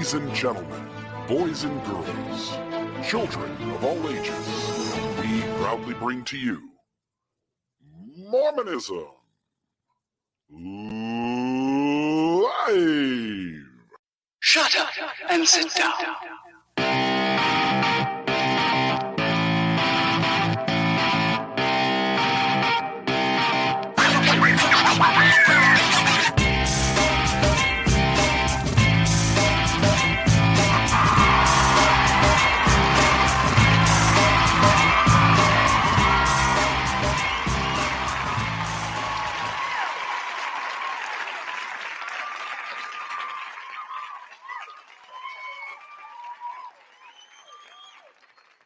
Ladies and gentlemen, boys and girls, children of all ages, we proudly bring to you Mormonism Live! Shut up and sit down.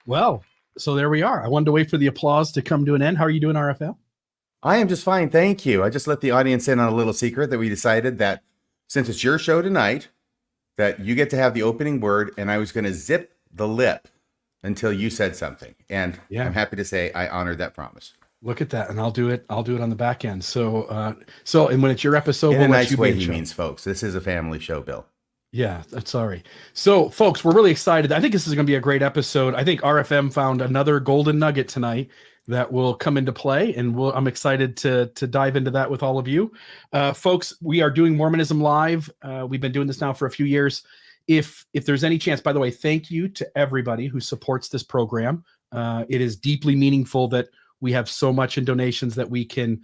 Well, so there we are. I wanted to wait for the applause to come to an end. How are you doing, RFL? I am just fine, thank you. I just let the audience in on a little secret that we decided that since it's your show tonight, that you get to have the opening word, and I was going to zip the lip until you said something. And yeah. I'm happy to say I honored that promise. Look at that, and I'll do it on the back end. So and when it's your episode, in a nice way, he means, folks. This is a family show, Bill. Yeah, sorry. So, folks, we're really excited. I think this is going to be a great episode. I think RFM found another golden nugget tonight that will come into play, and I'm excited to dive into that with all of you. Folks, we are doing Mormonism Live. We've been doing this now for a few years. If there's any chance, by the way, thank you to everybody who supports this program. It is deeply meaningful that we have so much in donations that we can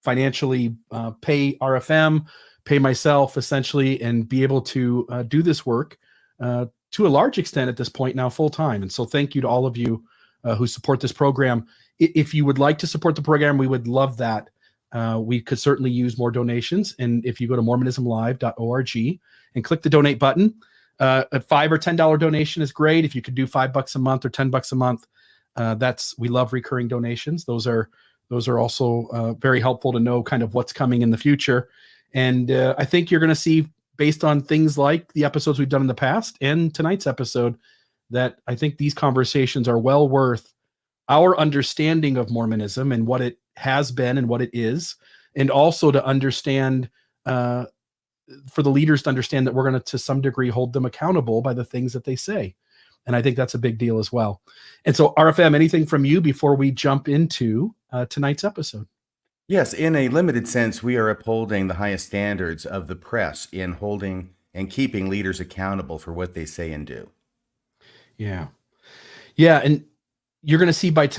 financially pay RFM, pay myself essentially, and be able to do this work to a large extent at this point now full time. And so thank you to all of you who support this program. If you would like to support the program, we would love that. We could certainly use more donations. And if you go to mormonismlive.org and click the donate button, a $5 or $10 donation is great. If you could do $5 a month or $10 a month, we love recurring donations. Those are also very helpful to know kind of what's coming in the future. And I think you're going to see, based on things like the episodes we've done in the past and tonight's episode, that I think these conversations are well worth our understanding of Mormonism and what it has been and what it is, and also to understand, for the leaders to understand that we're going to some degree, hold them accountable by the things that they say. And I think that's a big deal as well. And so, RFM, anything from you before we jump into tonight's episode? Yes, in a limited sense, we are upholding the highest standards of the press in holding and keeping leaders accountable for what they say and do. Yeah. And you're going to see by the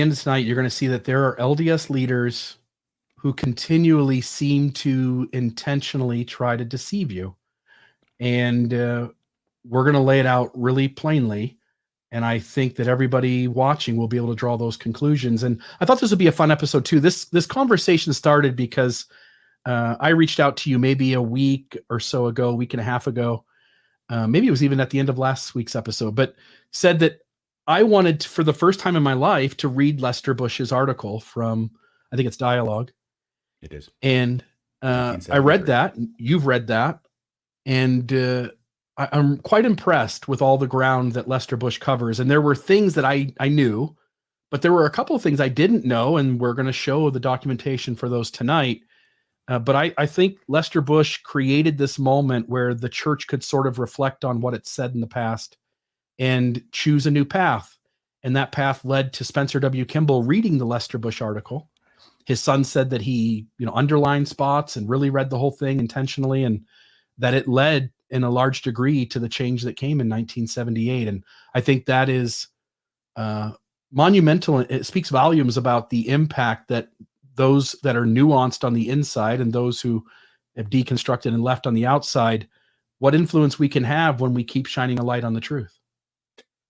end of tonight, you're going to see that there are LDS leaders who continually seem to intentionally try to deceive you. And we're going to lay it out really plainly. And I think that everybody watching will be able to draw those conclusions. And I thought this would be a fun episode too. This conversation started because I reached out to you maybe a week or so ago, week and a half ago. Maybe it was even at the end of last week's episode, but said that I wanted, for the first time in my life, to read Lester Bush's article from, I think it's Dialogue. It is. And I read that. You've read that. And I'm quite impressed with all the ground that Lester Bush covers. And there were things that I knew, but there were a couple of things I didn't know, and we're going to show the documentation for those tonight. But I think Lester Bush created this moment where the church could sort of reflect on what it said in the past and choose a new path. And that path led to Spencer W. Kimball reading the Lester Bush article. His son said that he, underlined spots and really read the whole thing intentionally, and that it led in a large degree to the change that came in 1978. And I think that is monumental. It speaks volumes about the impact that those that are nuanced on the inside and those who have deconstructed and left on the outside, what influence we can have when we keep shining a light on the truth.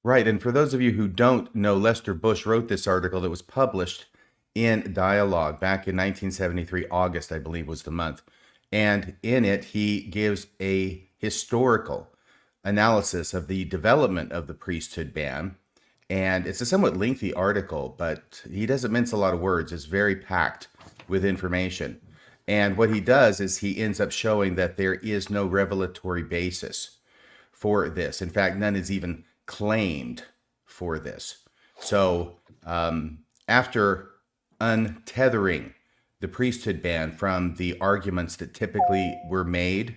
Right. And for those of you who don't know, Lester Bush wrote this article that was published in Dialogue back in 1973, August, I believe was the month. And in it, he gives a historical analysis of the development of the priesthood ban. And it's a somewhat lengthy article, but he doesn't mince a lot of words. It's very packed with information. And what he does is he ends up showing that there is no revelatory basis for this. In fact, none is even claimed for this. So after untethering the priesthood ban from the arguments that typically were made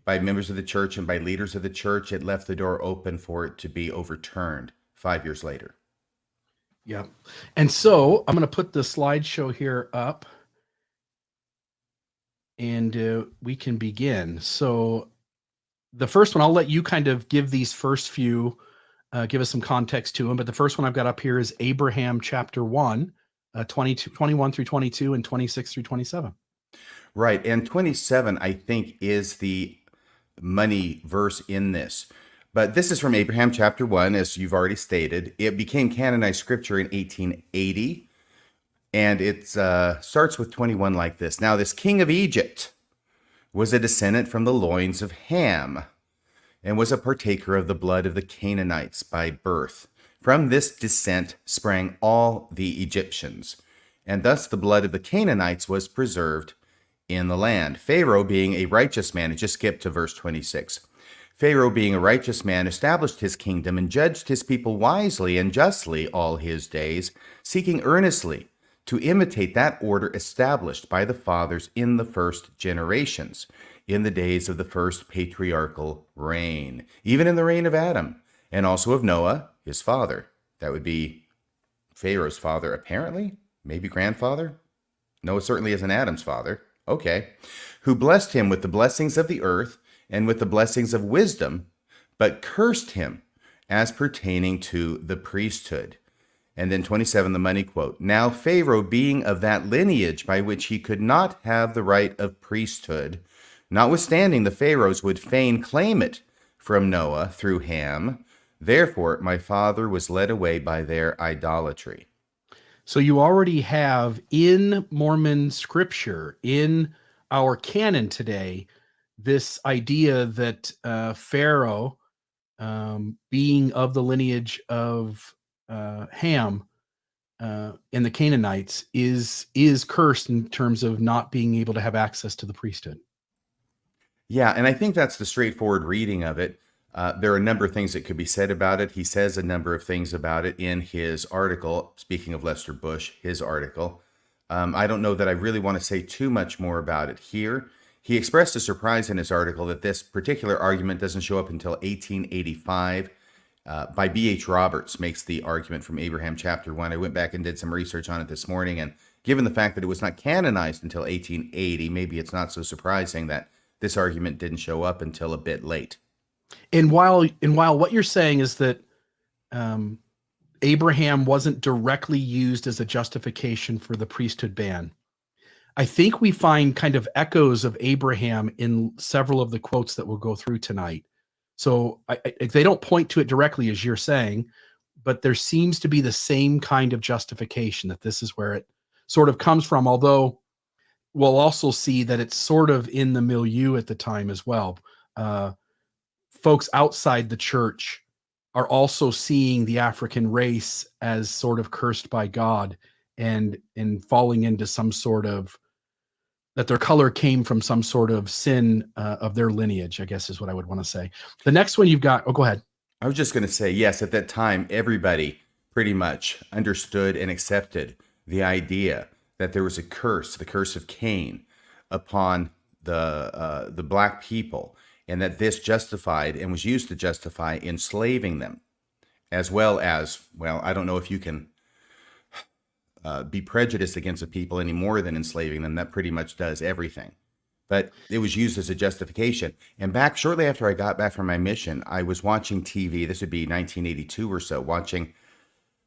by members of the church and by leaders of the church, it left the door open for it to be overturned 5 years later. Yeah. And so I'm going to put the slideshow here up and we can begin. So the first one, I'll let you kind of give these first few, give us some context to them. But the first one I've got up here is Abraham chapter 1, 21 through 22 and 26 through 27. Right. And 27, I think, is the money verse in this. But this is from Abraham chapter 1, as you've already stated. It became canonized scripture in 1880. And it starts with 21 like this. Now, this king of Egypt was a descendant from the loins of Ham and was a partaker of the blood of the Canaanites by birth. From this descent sprang all the Egyptians, and thus the blood of the Canaanites was preserved in the land. Pharaoh, being a righteous man, and just skip to verse 26. Pharaoh, being a righteous man, established his kingdom and judged his people wisely and justly all his days, seeking earnestly to imitate that order established by the fathers in the first generations, in the days of the first patriarchal reign, even in the reign of Adam, and also of Noah, his father. That would be Pharaoh's father, apparently, maybe grandfather. Noah certainly isn't Adam's father. Okay. Who blessed him with the blessings of the earth and with the blessings of wisdom, but cursed him as pertaining to the priesthood. And then 27, the money quote. Now Pharaoh, being of that lineage by which he could not have the right of priesthood, notwithstanding the Pharaohs would fain claim it from Noah through Ham, therefore my father was led away by their idolatry. So you already have in Mormon scripture, in our canon today, this idea that Pharaoh, being of the lineage of Ham and the Canaanites, is cursed in terms of not being able to have access to the priesthood. Yeah, and I think that's the straightforward reading of it. There are a number of things that could be said about it. He says a number of things about it in his article. Speaking of Lester Bush, his article. I don't know that I really want to say too much more about it here. He expressed a surprise in his article that this particular argument doesn't show up until 1885. By B.H. Roberts makes the argument from Abraham chapter 1. I went back and did some research on it this morning, and given the fact that it was not canonized until 1880, maybe it's not so surprising that this argument didn't show up until a bit late. And while what you're saying is that Abraham wasn't directly used as a justification for the priesthood ban, I think we find kind of echoes of Abraham in several of the quotes that we'll go through tonight. So they don't point to it directly, as you're saying, but there seems to be the same kind of justification that this is where it sort of comes from, although we'll also see that it's sort of in the milieu at the time as well. Folks outside the church are also seeing the African race as sort of cursed by God and falling into some sort of, that their color came from some sort of sin of their lineage, I guess is what I would want to say. The next one you've got, go ahead. I was just going to say, yes, at that time, everybody pretty much understood and accepted the idea that there was a curse, the curse of Cain, upon the black people, and that this justified and was used to justify enslaving them, as well as, well, I don't know if you can be prejudiced against a people any more than enslaving them. That pretty much does everything. But it was used as a justification. And back shortly after I got back from my mission, I was watching TV. This would be 1982 or so, watching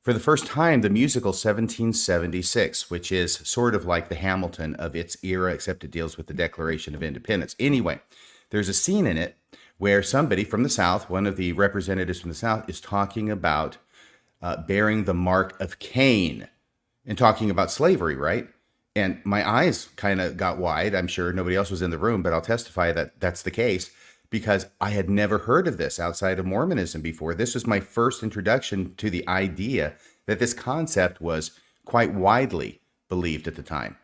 for the first time the musical 1776, which is sort of like the Hamilton of its era, except it deals with the Declaration of Independence. Anyway, there's a scene in it where somebody from the South, one of the representatives from the South, is talking about bearing the mark of Cain and talking about slavery, right? And my eyes kind of got wide. I'm sure nobody else was in the room, but I'll testify that that's the case because I had never heard of this outside of Mormonism before. This was my first introduction to the idea that this concept was quite widely believed at the time.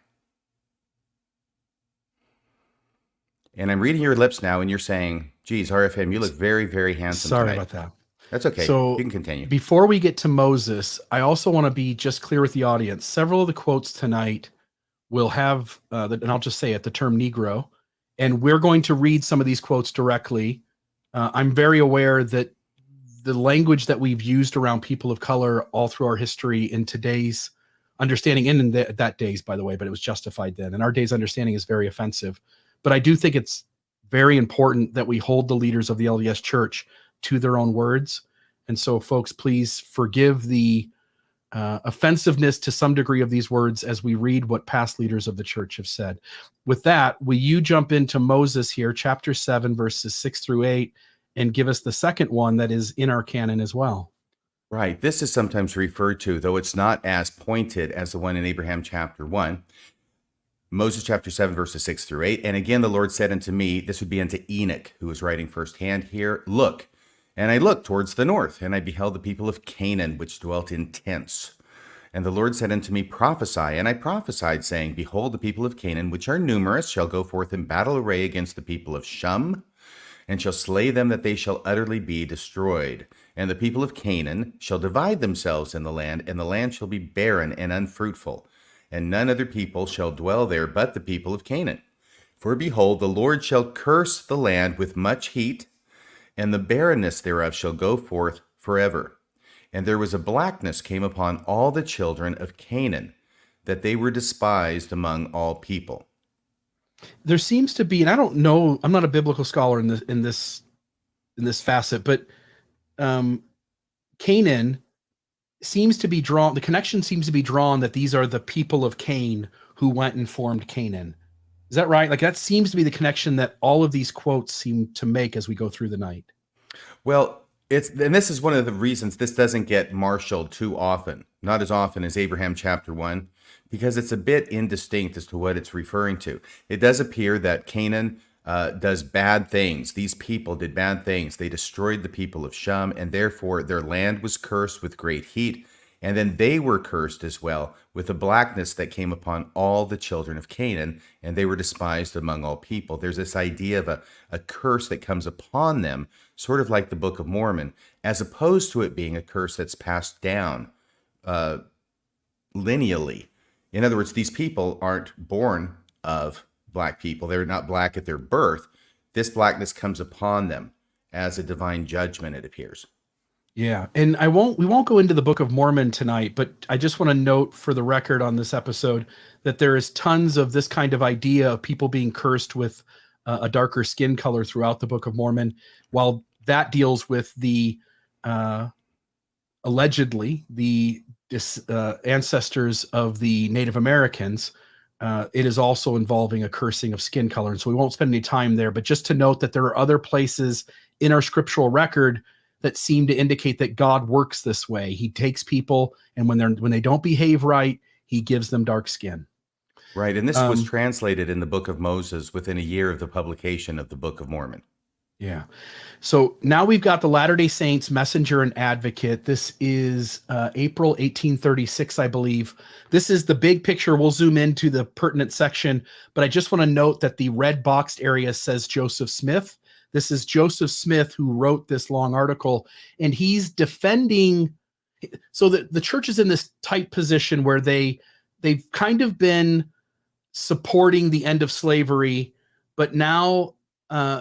And I'm reading your lips now, and you're saying, geez, RFM, you look very, very handsome Sorry tonight. about that. That's okay. So you can continue. Before we get to Moses, I also want to be just clear with the audience. Several of the quotes tonight will have, and I'll just say it, the term Negro And we're going to read some of these quotes directly. I'm very aware that the language that we've used around people of color all through our history in today's understanding, and in that days, by the way, but it was justified then. And our day's understanding is very offensive. But I do think it's very important that we hold the leaders of the LDS Church to their own words. And so, folks, please forgive the offensiveness to some degree of these words as we read what past leaders of the church have said. With that, will you jump into Moses here, chapter 7, verses 6 through 8, and give us the second one that is in our canon as well? Right. This is sometimes referred to, though it's not as pointed as the one in Abraham chapter 1. Moses chapter 7, verses 6 through 8. And again, the Lord said unto me, this would be unto Enoch, who was writing firsthand here, look. And I looked towards the north, and I beheld the people of Canaan, which dwelt in tents. And the Lord said unto me, prophesy. And I prophesied, saying, behold, the people of Canaan, which are numerous, shall go forth in battle array against the people of Shum, and shall slay them, that they shall utterly be destroyed. And the people of Canaan shall divide themselves in the land, and the land shall be barren and unfruitful. And none other people shall dwell there but the people of Canaan. For behold, the Lord shall curse the land with much heat, and the barrenness thereof shall go forth forever. And there was a blackness came upon all the children of Canaan, that they were despised among all people. There seems to be, and I don't know, I'm not a biblical scholar in this facet, but Canaan seems to be drawn, the connection seems to be drawn that these are the people of Cain who went and formed Canaan. Is that right? Like, that seems to be the connection that all of these quotes seem to make as we go through the night. Well, and this is one of the reasons this doesn't get marshaled too often, not as often as Abraham chapter 1, because it's a bit indistinct as to what it's referring to. It does appear that Canaan does bad things. These people did bad things. They destroyed the people of Shum, and therefore their land was cursed with great heat. And then they were cursed as well with the blackness that came upon all the children of Canaan, and they were despised among all people. There's this idea of a curse that comes upon them, sort of like the Book of Mormon, as opposed to it being a curse that's passed down lineally. In other words, these people aren't born of black people. They're not black at their birth. This blackness comes upon them as a divine judgment, it appears. Yeah, and we won't go into the Book of Mormon tonight, but I just want to note for the record on this episode that there is tons of this kind of idea of people being cursed with a darker skin color throughout the Book of Mormon. While that deals with the allegedly the ancestors of the Native Americans, it is also involving a cursing of skin color. And so we won't spend any time there, but just to note that there are other places in our scriptural record that seem to indicate that God works this way. He takes people, and when they don't behave right, he gives them dark skin. Right, and this was translated in the Book of Moses within a year of the publication of the Book of Mormon. Yeah. So now we've got the Latter-day Saints Messenger and Advocate. This is April 1836, I believe. This is the big picture. We'll zoom into the pertinent section, but I just want to note that the red boxed area says Joseph Smith. This is Joseph Smith who wrote this long article, and he's defending. So the church is in this tight position where they've kind of been supporting the end of slavery, but now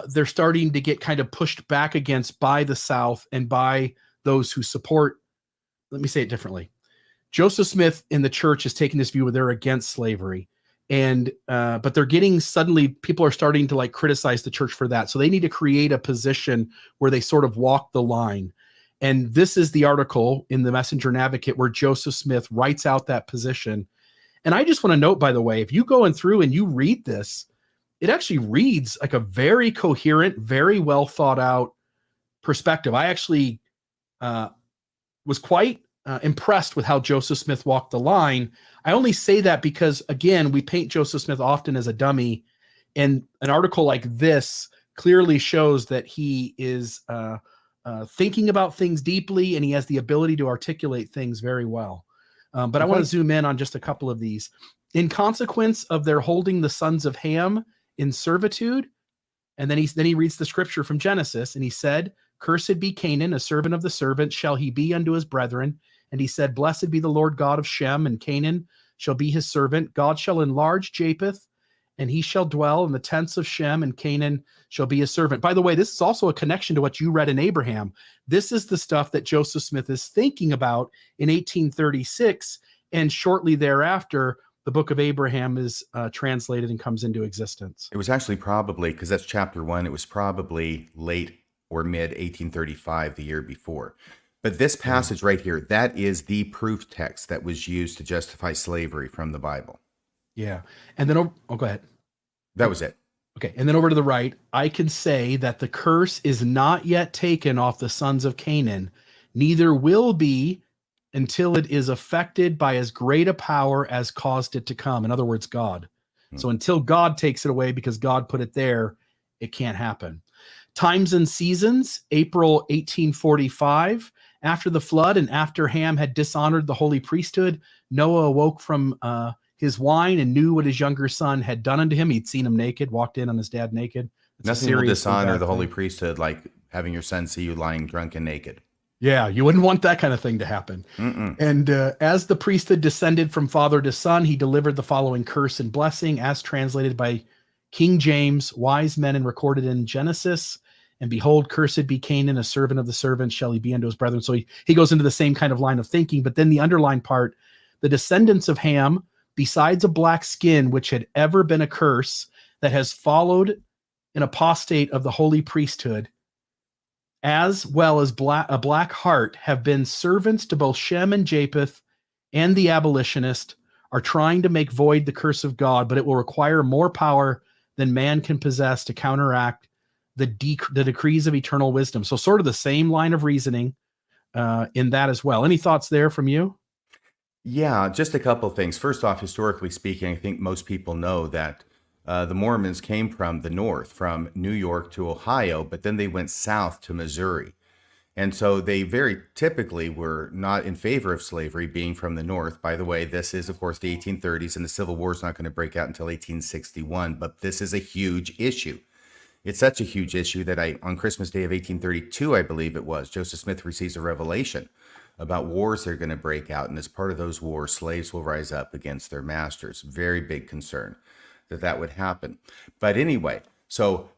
they're starting to get kind of pushed back against by the South and by those who support. Let me say it differently. Joseph Smith in the church is taking this view where they're against slavery. And but they're getting, suddenly people are starting to like criticize the church for that. So they need to create a position where they sort of walk the line. And this is the article in the Messenger and Advocate where Joseph Smith writes out that position. And I just want to note, by the way, if you go in through and you read this, it actually reads like a very coherent, very well thought out perspective. I actually was quite impressed with how Joseph Smith walked the line. I only say that because, again, we paint Joseph Smith often as a dummy, and an article like this clearly shows that he is thinking about things deeply, and he has the ability to articulate things very well. But I want to zoom in on just a couple of these. In consequence of their holding the sons of Ham in servitude, and then he reads the scripture from Genesis, and he said, "Cursed be Canaan, a servant of the servant shall he be unto his brethren. And he said, Blessed be the Lord God of Shem, and Canaan shall be his servant. God shall enlarge Japheth, and he shall dwell in the tents of Shem, and Canaan shall be his servant. By the way, this is also a connection to what you read in Abraham. This is the stuff that Joseph Smith is thinking about in 1836, and shortly thereafter, the book of Abraham is translated and comes into existence. It was actually probably, because that's chapter 1, it was probably late or mid 1835, the year before. But this passage right here, that is the proof text that was used to justify slavery from the Bible. Yeah. And then, go ahead. That was it. Okay. And then over to the right, I can say that the curse is not yet taken off the sons of Canaan, neither will be until it is affected by as great a power as caused it to come. In other words, God. So until God takes it away because God put it there, it can't happen. Times and seasons, April 1845. After the flood and after Ham had dishonored the holy priesthood, Noah awoke from his wine and knew what his younger son had done unto him. He'd seen him naked, walked in on his dad naked. Nothing will dishonor the holy priesthood like having your son see you lying drunk and naked. Yeah, you wouldn't want that kind of thing to happen. And as the priesthood descended from father to son, he delivered the following curse and blessing as translated by King James, wise men, and recorded in Genesis. And behold, cursed be Canaan, a servant of the servants shall he be unto his brethren. So he goes into the same kind of line of thinking. But then the underlined part, the descendants of Ham, besides a black skin, which had ever been a curse that has followed an apostate of the holy priesthood, as well as a black heart, have been servants to both Shem and Japheth, and the abolitionist are trying to make void the curse of God, but it will require more power than man can possess to counteract the decrees of eternal wisdom. So sort of the same line of reasoning in that as well. Any thoughts there from you? Yeah, just a couple of things. First off, historically speaking, I think most people know that the Mormons came from the north, from New York to Ohio, but then they went south to Missouri. And so they very typically were not in favor of slavery being from the north. By the way, this is, of course, the 1830s, and the Civil War is not going to break out until 1861, but this is a huge issue. It's such a huge issue that on Christmas Day of 1832, I believe it was, Joseph Smith receives a revelation about wars that are going to break out. And as part of those wars, slaves will rise up against their masters. Very big concern that would happen. But anyway, so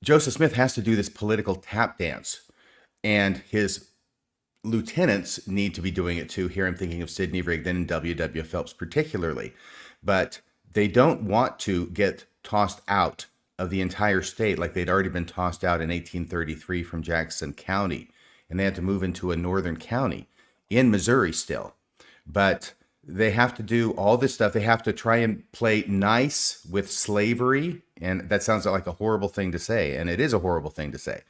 Joseph Smith has to do this political tap dance, and his lieutenants need to be doing it too. Here I'm thinking of Sidney Rigdon and W.W. Phelps particularly. But they don't want to get tossed out of the entire state like they'd already been tossed out in 1833 from Jackson County. And they had to move into a northern county in Missouri still. But they have to do all this stuff. They have to try and play nice with slavery. And that sounds like a horrible thing to say. And it is a horrible thing to say.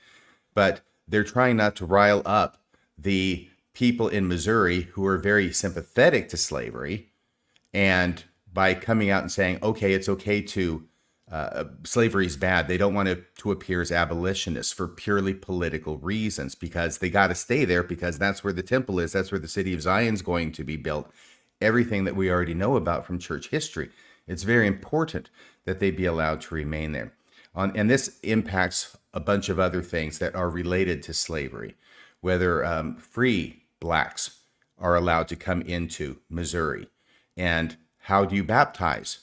But they're trying not to rile up the people in Missouri who are very sympathetic to slavery. And by coming out and saying, okay, it's okay to slavery is bad. They don't want to appear as abolitionists for purely political reasons, because they got to stay there because that's where the temple is. That's where the city of Zion is going to be built. Everything that we already know about from church history. It's very important that they be allowed to remain there. And this impacts a bunch of other things that are related to slavery, whether free blacks are allowed to come into Missouri, and how do you baptize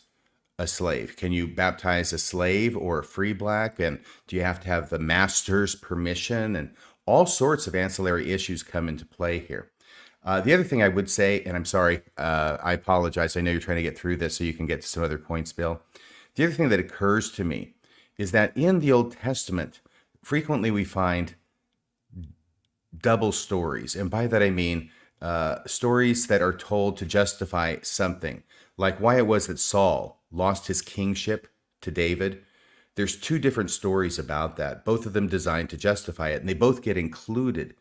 a slave? Can you baptize a slave or a free black? And do you have to have the master's permission? And all sorts of ancillary issues come into play here. The other thing I would say, and I'm sorry, I apologize. I know you're trying to get through this so you can get to some other points, Bill. The other thing that occurs to me is that in the Old Testament, frequently we find double stories. And by that I mean stories that are told to justify something, like why it was that Saul lost his kingship to David. There's two different stories about that, both of them designed to justify it, and they both get included.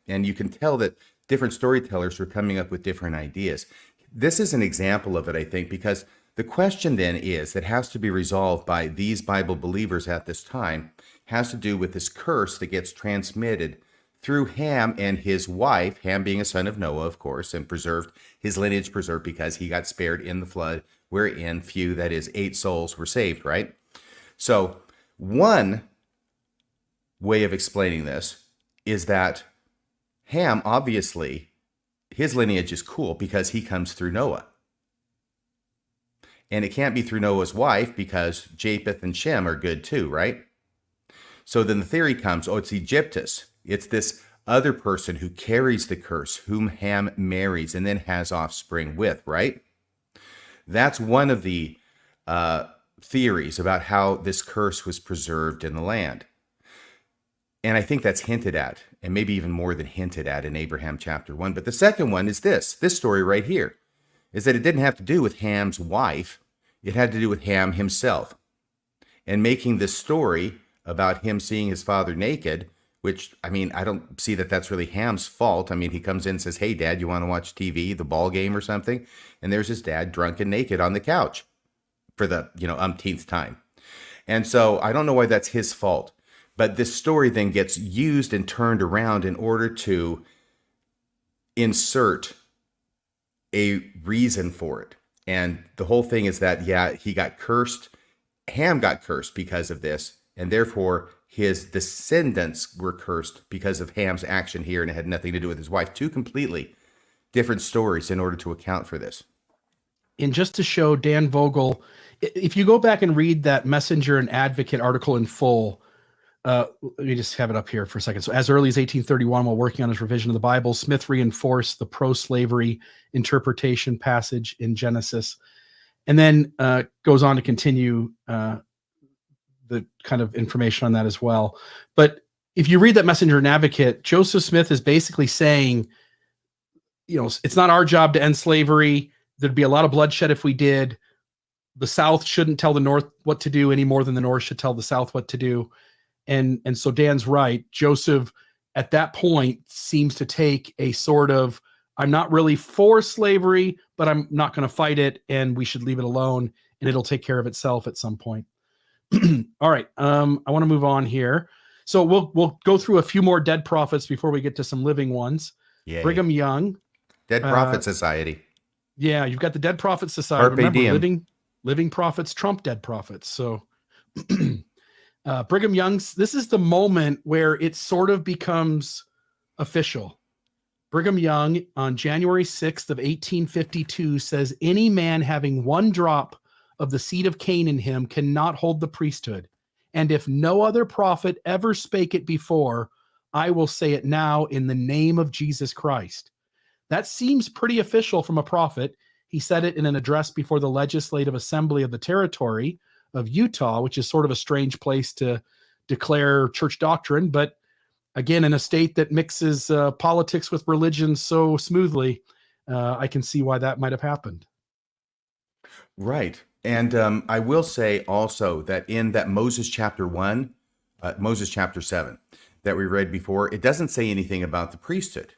And you can tell that different storytellers are coming up with different ideas. This is an example of it, I think, because the question then is that has to be resolved by these Bible believers at this time has to do with this curse that gets transmitted through Ham and his wife, Ham being a son of Noah, of course, and preserved, his lineage preserved because he got spared in the flood, wherein few, that is 8 souls, were saved, right? So one way of explaining this is that Ham, obviously, his lineage is cool because he comes through Noah. And it can't be through Noah's wife because Japheth and Shem are good too, right? So then the theory comes, oh, it's Egyptus. It's this other person who carries the curse, whom Ham marries and then has offspring with, right? That's one of the theories about how this curse was preserved in the land. And I think that's hinted at, and maybe even more than hinted at in Abraham chapter 1. But the second one is this story right here, is that it didn't have to do with Ham's wife. It had to do with Ham himself. And making this story about him seeing his father naked, which, I mean, I don't see that that's really Ham's fault. I mean, he comes in and says, hey, Dad, you want to watch TV, the ball game or something? And there's his dad drunk and naked on the couch for the, umpteenth time. And so I don't know why that's his fault. But this story then gets used and turned around in order to insert a reason for it. And the whole thing is that, yeah, he got cursed. Ham got cursed because of this. And therefore, his descendants were cursed because of Ham's action here. And it had nothing to do with his wife. Two completely different stories in order to account for this. And just to show Dan Vogel, if you go back and read that Messenger and Advocate article in full, let me just have it up here for a second. So as early as 1831, while working on his revision of the Bible, Smith reinforced the pro-slavery interpretation passage in Genesis, and then goes on to continue the kind of information on that as well. But if you read that Messenger and Advocate, Joseph Smith is basically saying, it's not our job to end slavery. There'd be a lot of bloodshed if we did. The South shouldn't tell the North what to do any more than the North should tell the South what to do. And so Dan's right. Joseph, at that point, seems to take a sort of, I'm not really for slavery, but I'm not going to fight it, and we should leave it alone, and it'll take care of itself at some point. All right. I want to move on here. So we'll go through a few more dead prophets before we get to some living ones. Yay. Brigham Young. Dead Prophet Society. Yeah, you've got the Dead Prophet Society. Carpe diem. Living prophets trump dead prophets. So Brigham Young's, this is the moment where it sort of becomes official. Brigham Young on January 6th of 1852 says, any man having one drop of the seed of Cain in him cannot hold the priesthood. And if no other prophet ever spake it before, I will say it now in the name of Jesus Christ. That seems pretty official from a prophet. He said it in an address before the Legislative Assembly of the Territory of Utah, which is sort of a strange place to declare church doctrine. But again, in a state that mixes politics with religion so smoothly, I can see why that might have happened. Right. And I will say also that in that Moses chapter 1, Moses chapter 7 that we read before, it doesn't say anything about the priesthood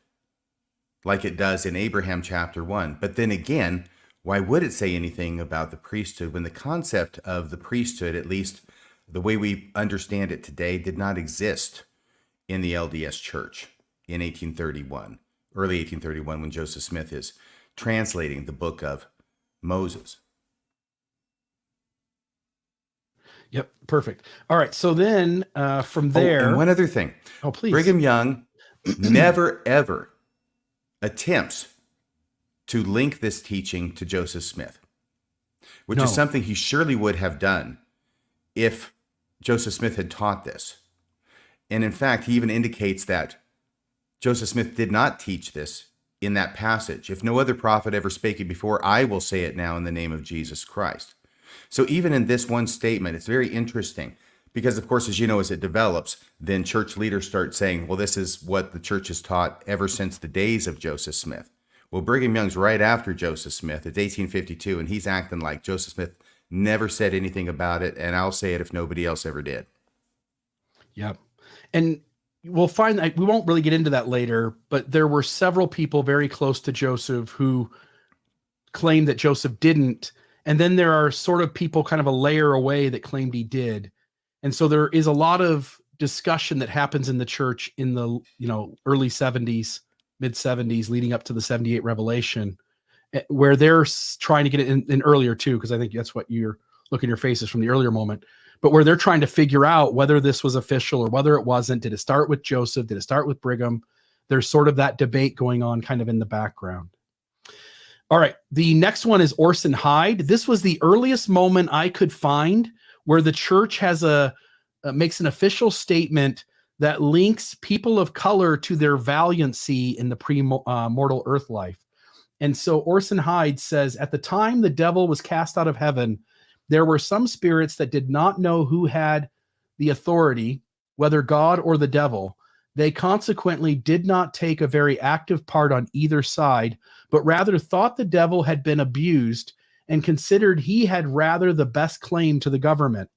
like it does in Abraham chapter 1. But then again, why would it say anything about the priesthood when the concept of the priesthood, at least the way we understand it today, did not exist in the LDS church in 1831, early 1831, when Joseph Smith is translating the book of Moses. Yep, perfect. All right, so then from there... Oh, and one other thing. Oh, please. Brigham Young never, ever attempts to link this teaching to Joseph Smith, which is something he surely would have done if Joseph Smith had taught this. And in fact, he even indicates that Joseph Smith did not teach this in that passage. If no other prophet ever spake it before, I will say it now in the name of Jesus Christ. So even in this one statement, it's very interesting because, of course, as you know, as it develops, then church leaders start saying, well, this is what the church has taught ever since the days of Joseph Smith. Well, Brigham Young's right after Joseph Smith. It's 1852, and he's acting like Joseph Smith never said anything about it, and I'll say it if nobody else ever did. Yep. And we'll find that we won't really get into that later, but there were several people very close to Joseph who claimed that Joseph didn't. And then there are sort of people kind of a layer away that claimed he did. And so there is a lot of discussion that happens in the church in the, early 70s, mid 70s, leading up to the 78 revelation, where they're trying to get it in earlier too, because I think that's what you're looking at your faces from the earlier moment, but where they're trying to figure out whether this was official or whether it wasn't. Did it start with Joseph? Did it start with Brigham? There's sort of that debate going on kind of in the background. All right. The next one is Orson Hyde. This was the earliest moment I could find where the church has makes an official statement that links people of color to their valiancy in the pre-mortal earth life. And so Orson Hyde says, at the time the devil was cast out of heaven, there were some spirits that did not know who had the authority, whether God or the devil. They consequently did not take a very active part on either side, but rather thought the devil had been abused and considered he had rather the best claim to the government.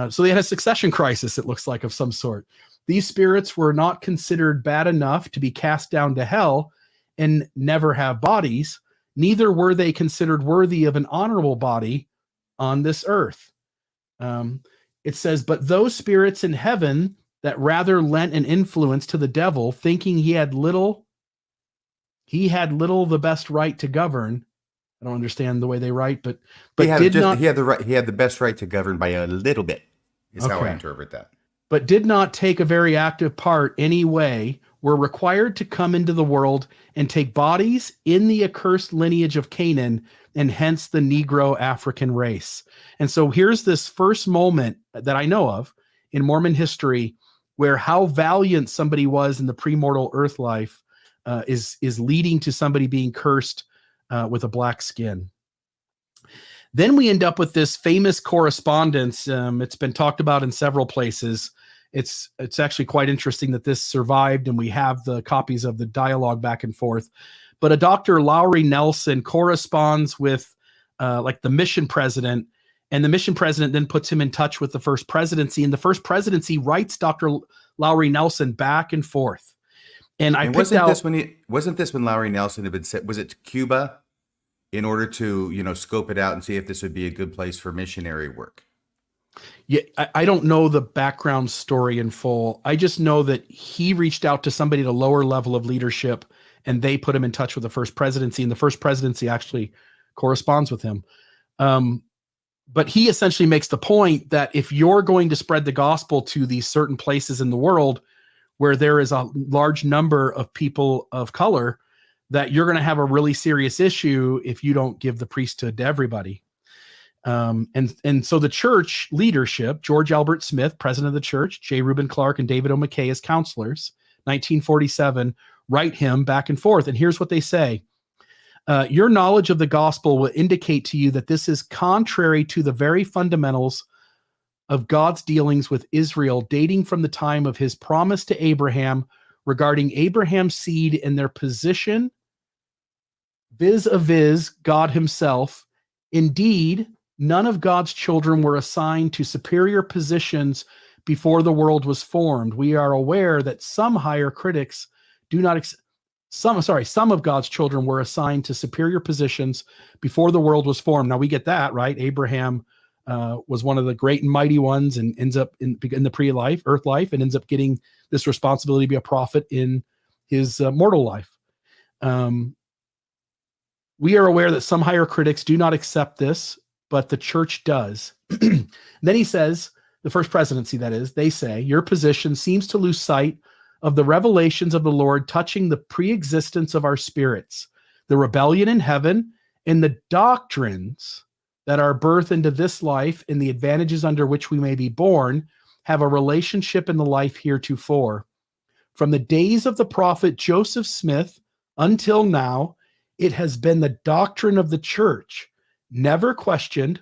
So they had a succession crisis, it looks like, of some sort. These spirits were not considered bad enough to be cast down to hell and never have bodies. Neither were they considered worthy of an honorable body on this earth. It says, but those spirits in heaven that rather lent an influence to the devil, thinking he had little the best right to govern. I don't understand the way they write, but he had the best right to govern by a little bit, is how I interpret that. But did not take a very active part anyway, were required to come into the world and take bodies in the accursed lineage of Canaan, and hence the Negro African race. And so here's this first moment that I know of in Mormon history where how valiant somebody was in the premortal earth life is leading to somebody being cursed with a black skin. Then we end up with this famous correspondence. It's been talked about in several places. It's actually quite interesting that this survived, and we have the copies of the dialogue back and forth. But a Dr. Lowry Nelson corresponds with like the mission president, and the mission president then puts him in touch with the first presidency, and the first presidency writes Dr. Lowry Nelson back and forth. And wasn't this when Lowry Nelson had been sent? Was it to Cuba in order to scope it out and see if this would be a good place for missionary work? Yeah, I don't know the background story in full. I just know that he reached out to somebody at a lower level of leadership, and they put him in touch with the first presidency, and the first presidency actually corresponds with him. But he essentially makes the point that if you're going to spread the gospel to these certain places in the world where there is a large number of people of color, that you're going to have a really serious issue if you don't give the priesthood to everybody. And so the church leadership, George Albert Smith, president of the church, J. Reuben Clark, and David O. McKay as counselors, 1947, write him back and forth. And here's what they say. Your knowledge of the gospel will indicate to you that this is contrary to the very fundamentals of God's dealings with Israel, dating from the time of his promise to Abraham regarding Abraham's seed and their position vis-a-vis God himself. Indeed, none of God's children were assigned to superior positions before the world was formed. We are aware that some higher critics do not some of God's children were assigned to superior positions before the world was formed. Now we get that, right? Abraham was one of the great and mighty ones, and ends up in the pre-life, earth life, and ends up getting this responsibility to be a prophet in his mortal life. We are aware that some higher critics do not accept this, but the church does. Then he says, the first presidency, that is, they say, your position seems to lose sight of the revelations of the Lord touching the pre-existence of our spirits, the rebellion in heaven, and the doctrines that our birth into this life and the advantages under which we may be born have a relationship in the life heretofore. From the days of the prophet Joseph Smith until now, it has been the doctrine of the church, never questioned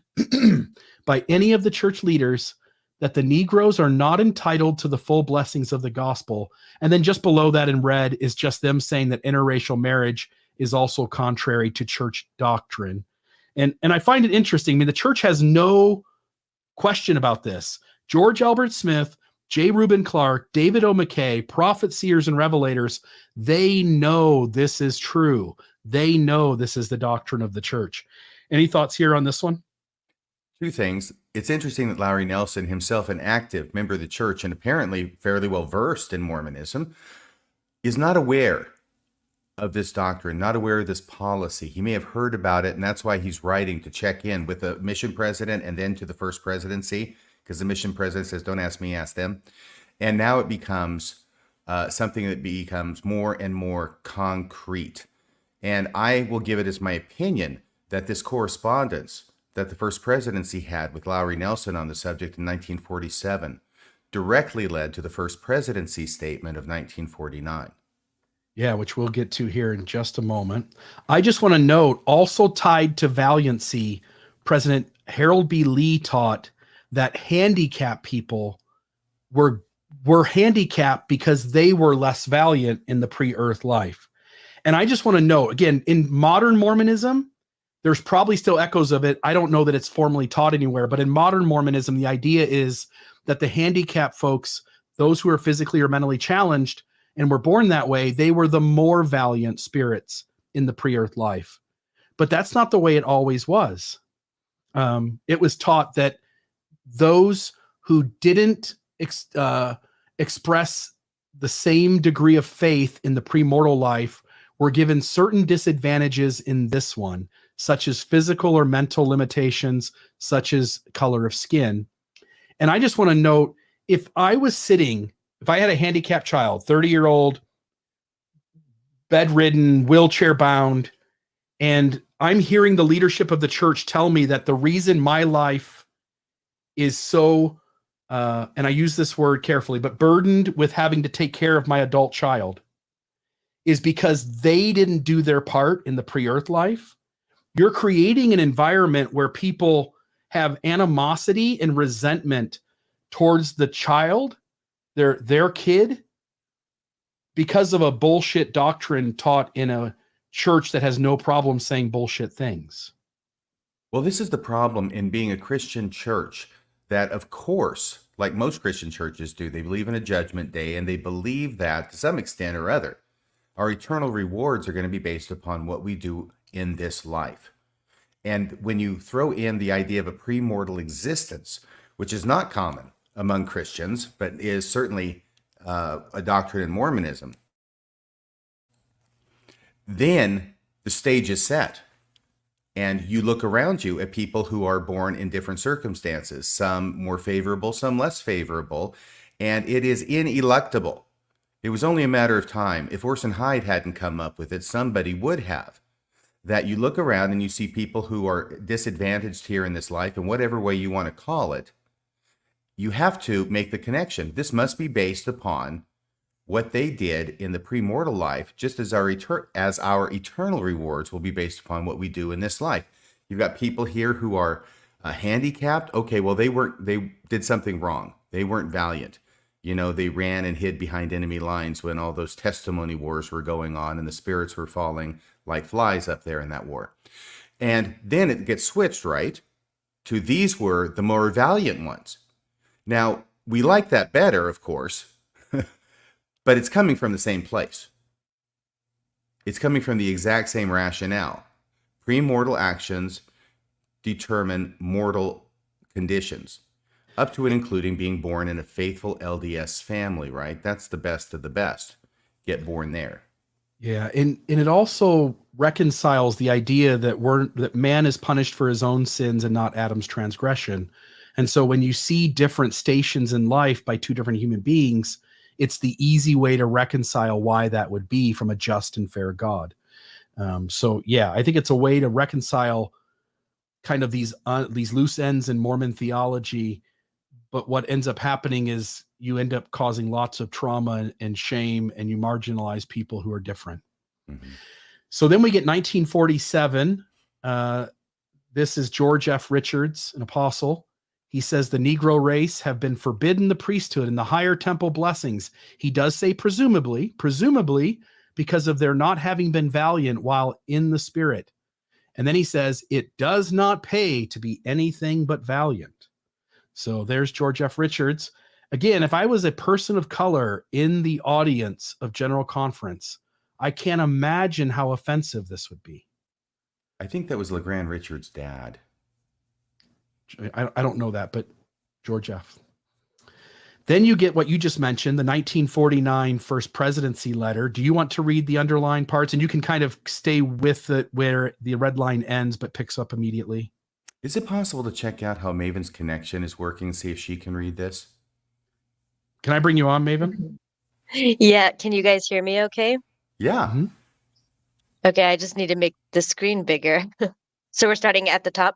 by any of the church leaders, that the Negroes are not entitled to the full blessings of the gospel. And then just below that in red is just them saying that interracial marriage is also contrary to church doctrine. And I find it interesting. I mean, the church has no question about this. George Albert Smith, J. Reuben Clark, David O. McKay, prophets, seers, and revelators, they know this is true. They know this is the doctrine of the church. Any thoughts here on this one? Two things. It's interesting that Lowry Nelson, himself an active member of the church and apparently fairly well versed in Mormonism, is not aware of this doctrine, not aware of this policy. He may have heard about it, and that's why he's writing to check in with the mission president and then to the first presidency, because the mission president says, don't ask me, ask them. And now it becomes something that becomes more and more concrete. And I will give it as my opinion that this correspondence that the first presidency had with Lowry Nelson on the subject in 1947 directly led to the first presidency statement of 1949. Yeah, which we'll get to here in just a moment. I just want to note, also tied to valiancy, President Harold B. Lee taught that handicapped people were handicapped because they were less valiant in the pre-earth life. And I just want to note, again, in modern Mormonism, there's probably still echoes of it. I don't know that it's formally taught anywhere, but in modern Mormonism, the idea is that the handicapped folks, those who are physically or mentally challenged and were born that way, they were the more valiant spirits in the pre-earth life. But that's not the way it always was. It was taught that those who didn't express the same degree of faith in the premortal life were given certain disadvantages in this one, such as physical or mental limitations, such as color of skin. And I just want to note, if I had a handicapped child, 30-year-old, bedridden, wheelchair bound, and I'm hearing the leadership of the church tell me that the reason my life is so, and I use this word carefully, but burdened with having to take care of my adult child is because they didn't do their part in the pre-earth life. You're creating an environment where people have animosity and resentment towards the child, their kid, because of a bullshit doctrine taught in a church that has no problem saying bullshit things. Well, this is the problem in being a Christian church, that of course, like most Christian churches do, they believe in a judgment day, and they believe that to some extent or other, our eternal rewards are going to be based upon what we do in this life. And when you throw in the idea of a premortal existence, which is not common among Christians, but is certainly a doctrine in Mormonism, then the stage is set. And you look around you at people who are born in different circumstances, some more favorable, some less favorable, and it is ineluctable. It was only a matter of time. If Orson Hyde hadn't come up with it, somebody would have. That you look around and you see people who are disadvantaged here in this life, in whatever way you want to call it, you have to make the connection. This must be based upon what they did in the premortal life, just as our eternal rewards will be based upon what we do in this life. You've got people here who are handicapped. Okay, well, they did something wrong. They weren't valiant. You know, they ran and hid behind enemy lines when all those testimony wars were going on and the spirits were falling like flies up there in that war. And then it gets switched, right, to these were the more valiant ones. Now, we like that better, of course, but it's coming from the same place. It's coming from the exact same rationale. Premortal actions determine mortal conditions, up to and including being born in a faithful LDS family, right? That's the best of the best. Get born there. Yeah, and it also reconciles the idea that man is punished for his own sins and not Adam's transgression. And so when you see different stations in life by two different human beings, it's the easy way to reconcile why that would be from a just and fair God. So yeah, I think it's a way to reconcile kind of these loose ends in Mormon theology. But what ends up happening is you end up causing lots of trauma and shame, and you marginalize people who are different. Mm-hmm. So then we get 1947. This is George F. Richards, an apostle. He says the Negro race have been forbidden the priesthood and the higher temple blessings. He does say presumably, because of their not having been valiant while in the spirit. And then he says, it does not pay to be anything but valiant. So there's George F. Richards. Again, if I was a person of color in the audience of General Conference, I can't imagine how offensive this would be. I think that was LeGrand Richards' dad. I don't know that, but George F. Then you get what you just mentioned, the 1949 First Presidency letter. Do you want to read the underlined parts? And you can kind of stay with it where the red line ends but picks up immediately. Is it possible to check out how Maven's connection is working, see if she can read this? Can I bring you on, Maven? Yeah. Can you guys hear me okay? Yeah. Mm-hmm. Okay, I just need to make the screen bigger. So we're starting at the top.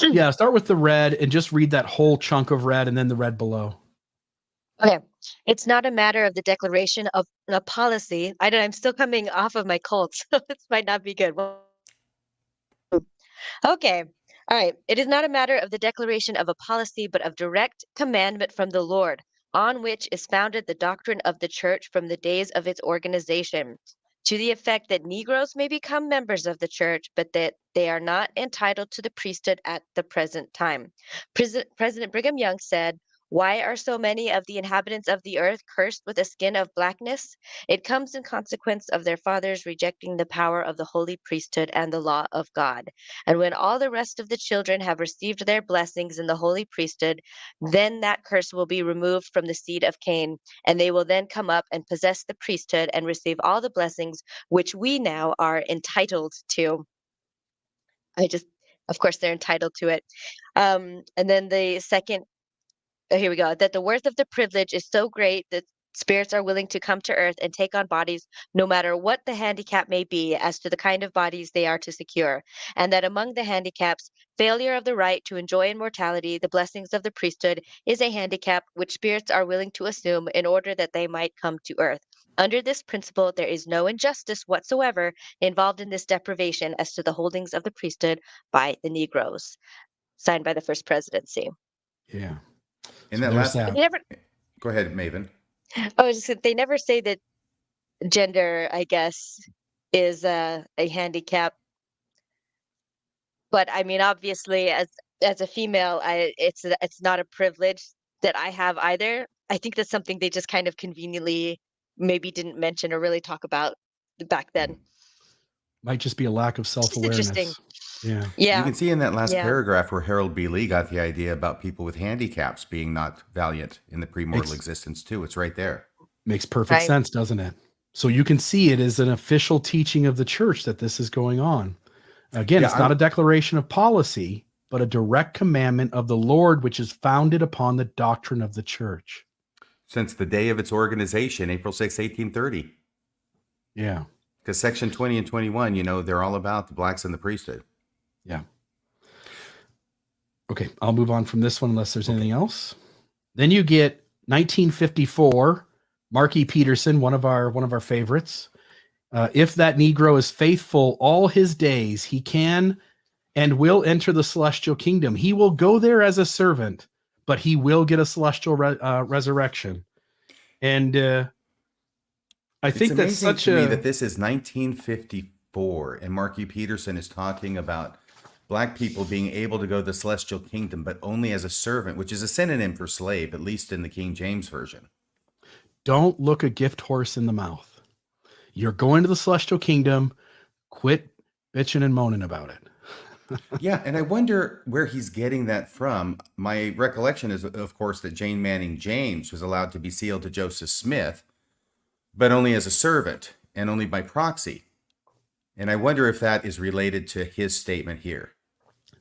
Yeah, start with the red and just read that whole chunk of red and then the red below. Okay. It's not a matter of the declaration of a policy. I'm still coming off of my cold, so this might not be good. Okay. All right. It is not a matter of the declaration of a policy, but of direct commandment from the Lord, on which is founded the doctrine of the church from the days of its organization, to the effect that Negroes may become members of the church, but that they are not entitled to the priesthood at the present time. President Brigham Young said, "Why are so many of the inhabitants of the earth cursed with a skin of blackness? It comes in consequence of their fathers rejecting the power of the holy priesthood and the law of God. And when all the rest of the children have received their blessings in the holy priesthood, then that curse will be removed from the seed of Cain, and they will then come up and possess the priesthood and receive all the blessings which we now are entitled to." I just, of course, they're entitled to it. And then the second, here we go, that the worth of the privilege is so great that spirits are willing to come to earth and take on bodies, no matter what the handicap may be as to the kind of bodies they are to secure. And that among the handicaps, failure of the right to enjoy immortality, the blessings of the priesthood, is a handicap which spirits are willing to assume in order that they might come to earth. Under this principle, there is no injustice whatsoever involved in this deprivation as to the holdings of the priesthood by the Negroes. Signed by the First Presidency. Yeah. In So that there's last, that. They never, go ahead, Maven. I was just gonna- they never say that gender, I guess, is a handicap. But I mean, obviously, as a female, it's not a privilege that I have either. I think that's something they just kind of conveniently maybe didn't mention or really talk about back then. Might just be a lack of It's just self-awareness. interesting. Yeah. You Yeah, can see in that last yeah. paragraph where Harold B. Lee got the idea about people with handicaps being not valiant in the premortal Ex- existence too. It's right there. Makes perfect Right. sense, doesn't it? So you can see it as an official teaching of the church that this is going on. Again, Yeah, it's not a declaration of policy, but a direct commandment of the Lord, which is founded upon the doctrine of the church. Since the day of its organization, April 6, 1830. Yeah. Because section 20 and 21, they're all about the blacks and the priesthood. Yeah. Okay, I'll move on from this one unless there's anything else. Then you get 1954, Marky Peterson, one of our favorites. If that Negro is faithful all his days, he can and will enter the celestial kingdom. He will go there as a servant, but he will get a celestial resurrection. And I think that's amazing such to me a that this is 1954, and Marky Peterson is talking about black people being able to go to the celestial kingdom, but only as a servant, which is a synonym for slave, at least in the King James Version. don't look a gift horse in the mouth. You're going to the celestial kingdom. Quit bitching and moaning about it. Yeah, and I wonder where he's getting that from. My recollection is, of course, that Jane Manning James was allowed to be sealed to Joseph Smith, but only as a servant and only by proxy. And I wonder if that is related to his statement here.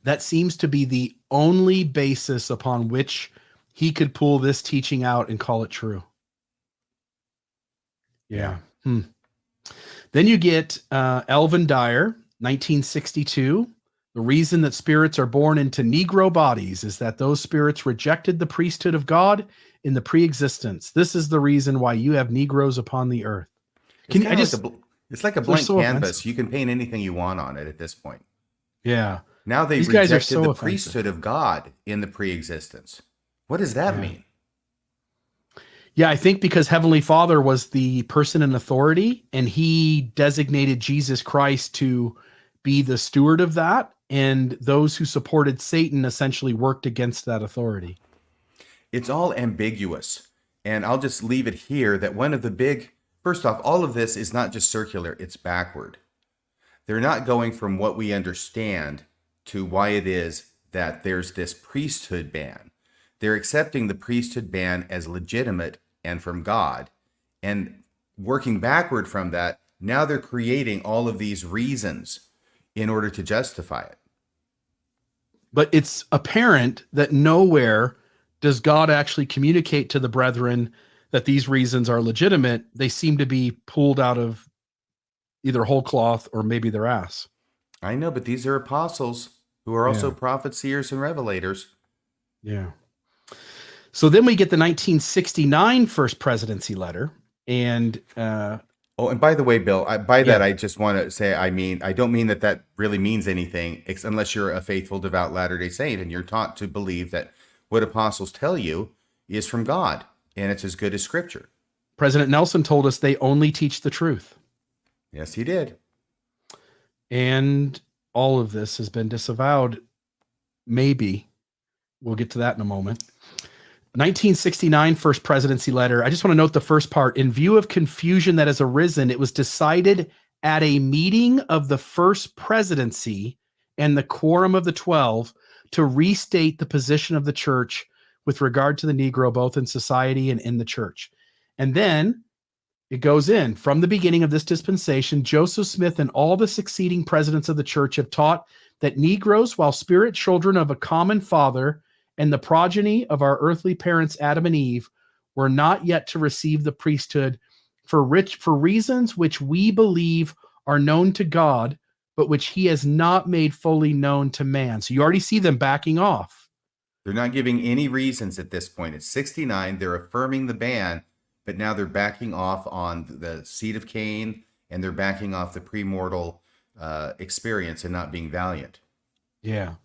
That seems to be the only basis upon which he could pull this teaching out and call it true. Yeah. Then you get Elvin Dyer, 1962. The reason that spirits are born into Negro bodies is that those spirits rejected the priesthood of God in the pre-existence. This is the reason why you have Negroes upon the earth. It's like a blank so canvas. offensive. You can paint anything you want on it at this point. Yeah. Now they've These guys are rejected so the offensive. priesthood of God in the pre-existence. What does that mean? Yeah, I think because Heavenly Father was the person in authority and he designated Jesus Christ to be the steward of that. And those who supported Satan essentially worked against that authority. It's all ambiguous. And I'll just leave it here that first off, all of this is not just circular, it's backward. They're not going from what we understand to why it is that there's this priesthood ban. They're accepting the priesthood ban as legitimate and from God. And working backward from that, now they're creating all of these reasons in order to justify it. But it's apparent that nowhere does God actually communicate to the brethren that these reasons are legitimate. They seem to be pulled out of either whole cloth or maybe their ass. I know, but these are apostles who are also Yeah. prophets, seers, and revelators. Yeah. So then we get the 1969 first presidency letter. And Oh, and by the way, Bill, by that, Yeah. I just want to say, I don't mean that really means anything, unless you're a faithful, devout Latter-day Saint and you're taught to believe that what apostles tell you is from God and it's as good as Scripture. President Nelson told us they only teach the truth. Yes, he did. And all of this has been disavowed. Maybe. We'll get to that in a moment. 1969 first presidency letter. I just want to note the first part. In view of confusion that has arisen, it was decided at a meeting of the first presidency and the quorum of the 12 to restate the position of the church with regard to the Negro, both in society and in the church. And then it goes in. From the beginning of this dispensation, Joseph Smith and all the succeeding presidents of the church have taught that Negroes, while spirit children of a common father and the progeny of our earthly parents Adam and Eve, were not yet to receive the priesthood for reasons which we believe are known to God, but which he has not made fully known to man. So you already see them backing off. They're not giving any reasons at this point. It's 69. They're affirming the ban, but now they're backing off on the seed of Cain, and they're backing off the premortal experience and not being valiant. Yeah.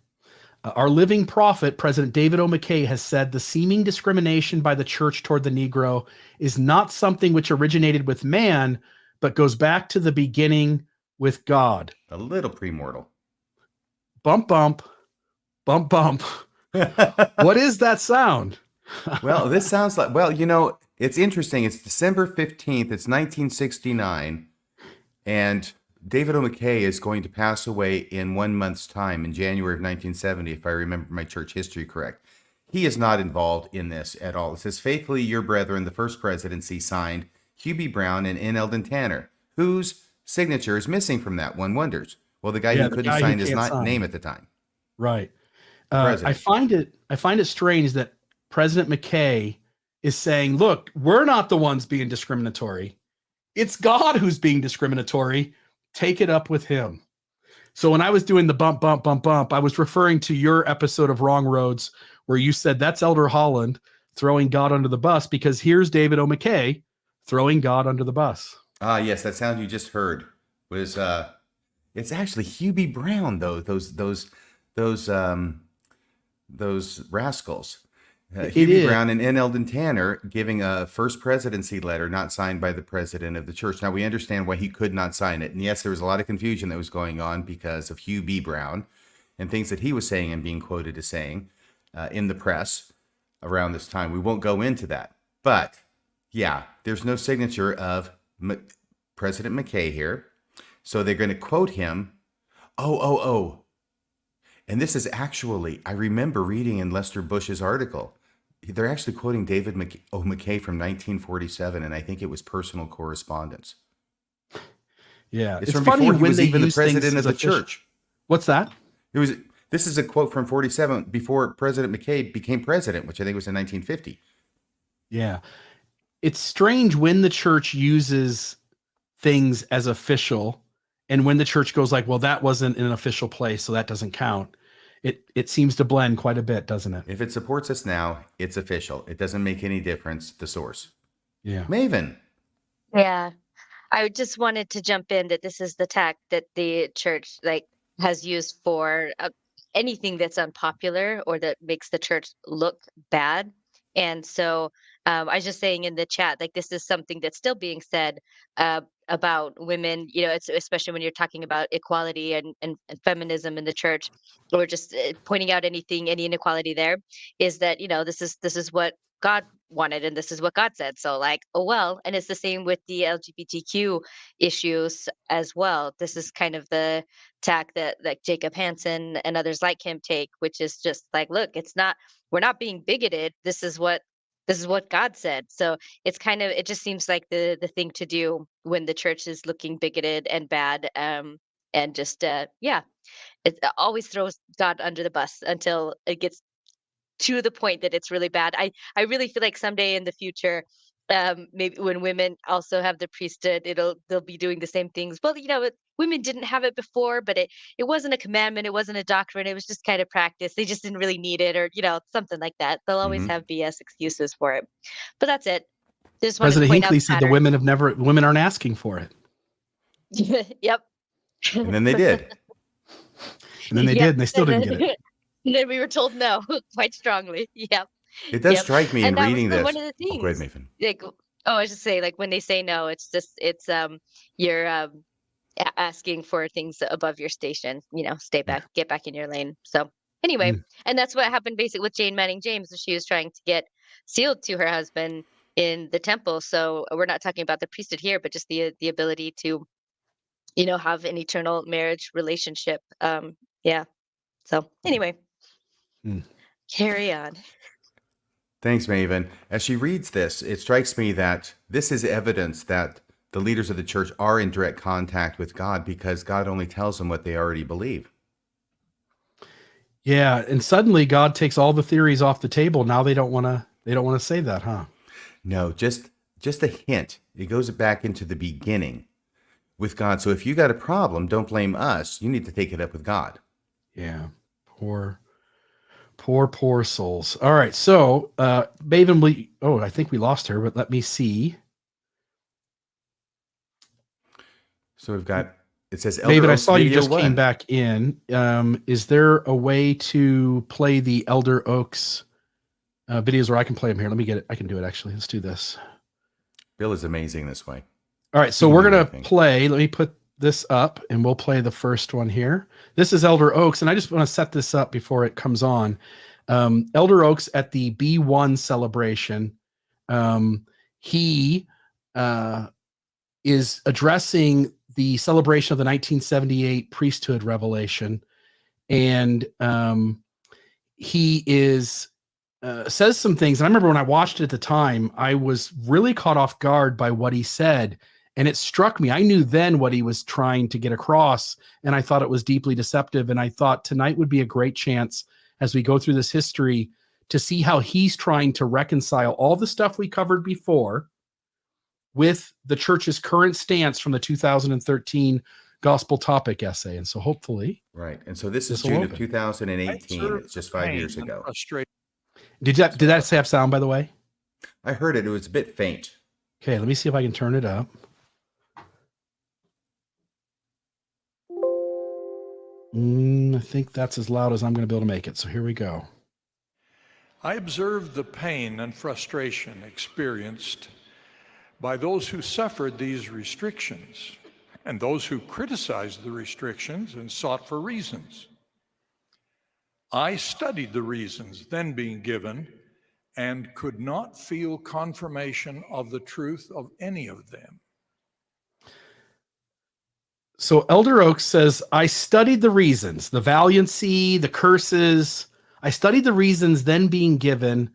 Our living prophet, President David O. McKay, has said the seeming discrimination by the church toward the Negro is not something which originated with man, but goes back to the beginning with God. A little premortal. Bump, bump, bump, bump. What is that sound? Well, this sounds like, well, it's interesting. It's December 15th. It's 1969. And David O. McKay is going to pass away in 1 month's time, in January of 1970, if I remember my church history correct. He is not involved in this at all. It says, faithfully, your brethren, the first presidency, signed Hugh B. Brown and N. Eldon Tanner, whose signature is missing from that, one wonders. Well, the guy who couldn't sign his name at the time. Right. I find it strange that President McKay is saying, look, we're not the ones being discriminatory. It's God who's being discriminatory. Take it up with him. So when I was doing the bump, bump, bump, bump, I was referring to your episode of Wrong Roads where you said that's Elder Holland throwing God under the bus, because here's David O. McKay throwing God under the bus. Ah, yes, that sound you just heard was it's actually Hugh B. Brown, though. Those rascals. Hugh B. Brown and N. Eldon Tanner giving a first presidency letter not signed by the president of the church. Now, we understand why he could not sign it. And yes, there was a lot of confusion that was going on because of Hugh B. Brown and things that he was saying and being quoted as saying in the press around this time. We won't go into that. But, yeah, there's no signature of President McKay here. So they're going to quote him. Oh. And this is actually, I remember reading in Lester Bush's article, they're actually quoting David O. McKay from 1947, and I think it was personal correspondence. Yeah, it's from funny before he was even the president of the church. What's that? This is a quote from 47 before President McKay became president, which I think was in 1950. Yeah. It's strange when the church uses things as official, and when the church goes like, well, that wasn't in an official place, so that doesn't count. It seems to blend quite a bit, doesn't it? If it supports us now, it's official. It doesn't make any difference, the source. Yeah. Maven. Yeah. I just wanted to jump in that this is the tack that the church has used for anything that's unpopular or that makes the church look bad. And so I was just saying in the chat, this is something that's still being said about women, it's especially when you're talking about equality and feminism in the church, or just pointing out any inequality there, is that, this is what God wanted and this is what God said. So oh well. And it's the same with the LGBTQ issues as well. This is kind of the tack that Jacob Hansen and others like him take, which is just look, we're not being bigoted. This is what God said. So it just seems like the thing to do when the church is looking bigoted and bad. And just it always throws God under the bus until it gets to the point that it's really bad. I really feel like someday in the future, maybe when women also have the priesthood, they'll be doing the same things. Well, women didn't have it before, but it wasn't a commandment, it wasn't a doctrine, it was just kind of practice. They just didn't really need it, or something like that. They'll always Hmm. have BS excuses for it. But that's it. Just wanted to President point out Hinckley the said the women aren't asking for it. pattern. Yep. And then they did. And then they Yep. did, and they still didn't get it. And then we were told no quite strongly. Yep. It does Yep. strike me in And that was reading this. one of the Oh, go ahead, things. Nathan. Like, I should say, like when they say no, it's you're asking for things above your station. Stay back, get back in your lane. So anyway, Mm. and that's what happened basically with Jane Manning James. She was trying to get sealed to her husband in the temple. So we're not talking about the priesthood here, but just the ability to have an eternal marriage relationship. Yeah. So anyway, Mm. carry on. Thanks, Maven. As she reads this, it strikes me that this is evidence that the leaders of the church are in direct contact with God because God only tells them what they already believe. Yeah, and suddenly God takes all the theories off the table. Now they don't want to say that, huh? No, just a hint. It goes back into the beginning with God. So if you got a problem, don't blame us. You need to take it up with God. Yeah. Poor souls. All right. So, Maven, I think we lost her, but let me see. So we've got, it says Elder Maven, I Oaks saw you Video just came 1. back in. Is there a way to play the Elder Oaks videos where I can play them here? Let me get it. I can do it actually. Let's do this. Bill is amazing this way. All right. So He can we're do going to anything. play. Let me put this up and we'll play the first one here. This is Elder Oaks. And I just want to set this up before it comes on. Elder Oaks at the B1 celebration. He is addressing the celebration of the 1978 priesthood revelation. And he is says some things. And I remember when I watched it at the time, I was really caught off guard by what he said. And it struck me. I knew then what he was trying to get across. And I thought it was deeply deceptive. And I thought tonight would be a great chance as we go through this history to see how he's trying to reconcile all the stuff we covered before with the church's current stance from the 2013 gospel topic essay. And so hopefully. Right. And so this is This'll June of open. 2018. It's just 5 years ago. Did that have sound, by the way? I heard it. It was a bit faint. Okay, let me see if I can turn it up. I think that's as loud as I'm going to be able to make it. So here we go. I observed the pain and frustration experienced by those who suffered these restrictions and those who criticized the restrictions and sought for reasons. I studied the reasons then being given and could not feel confirmation of the truth of any of them. So Elder Oaks says, I studied the reasons, the valiancy, the curses. I studied the reasons then being given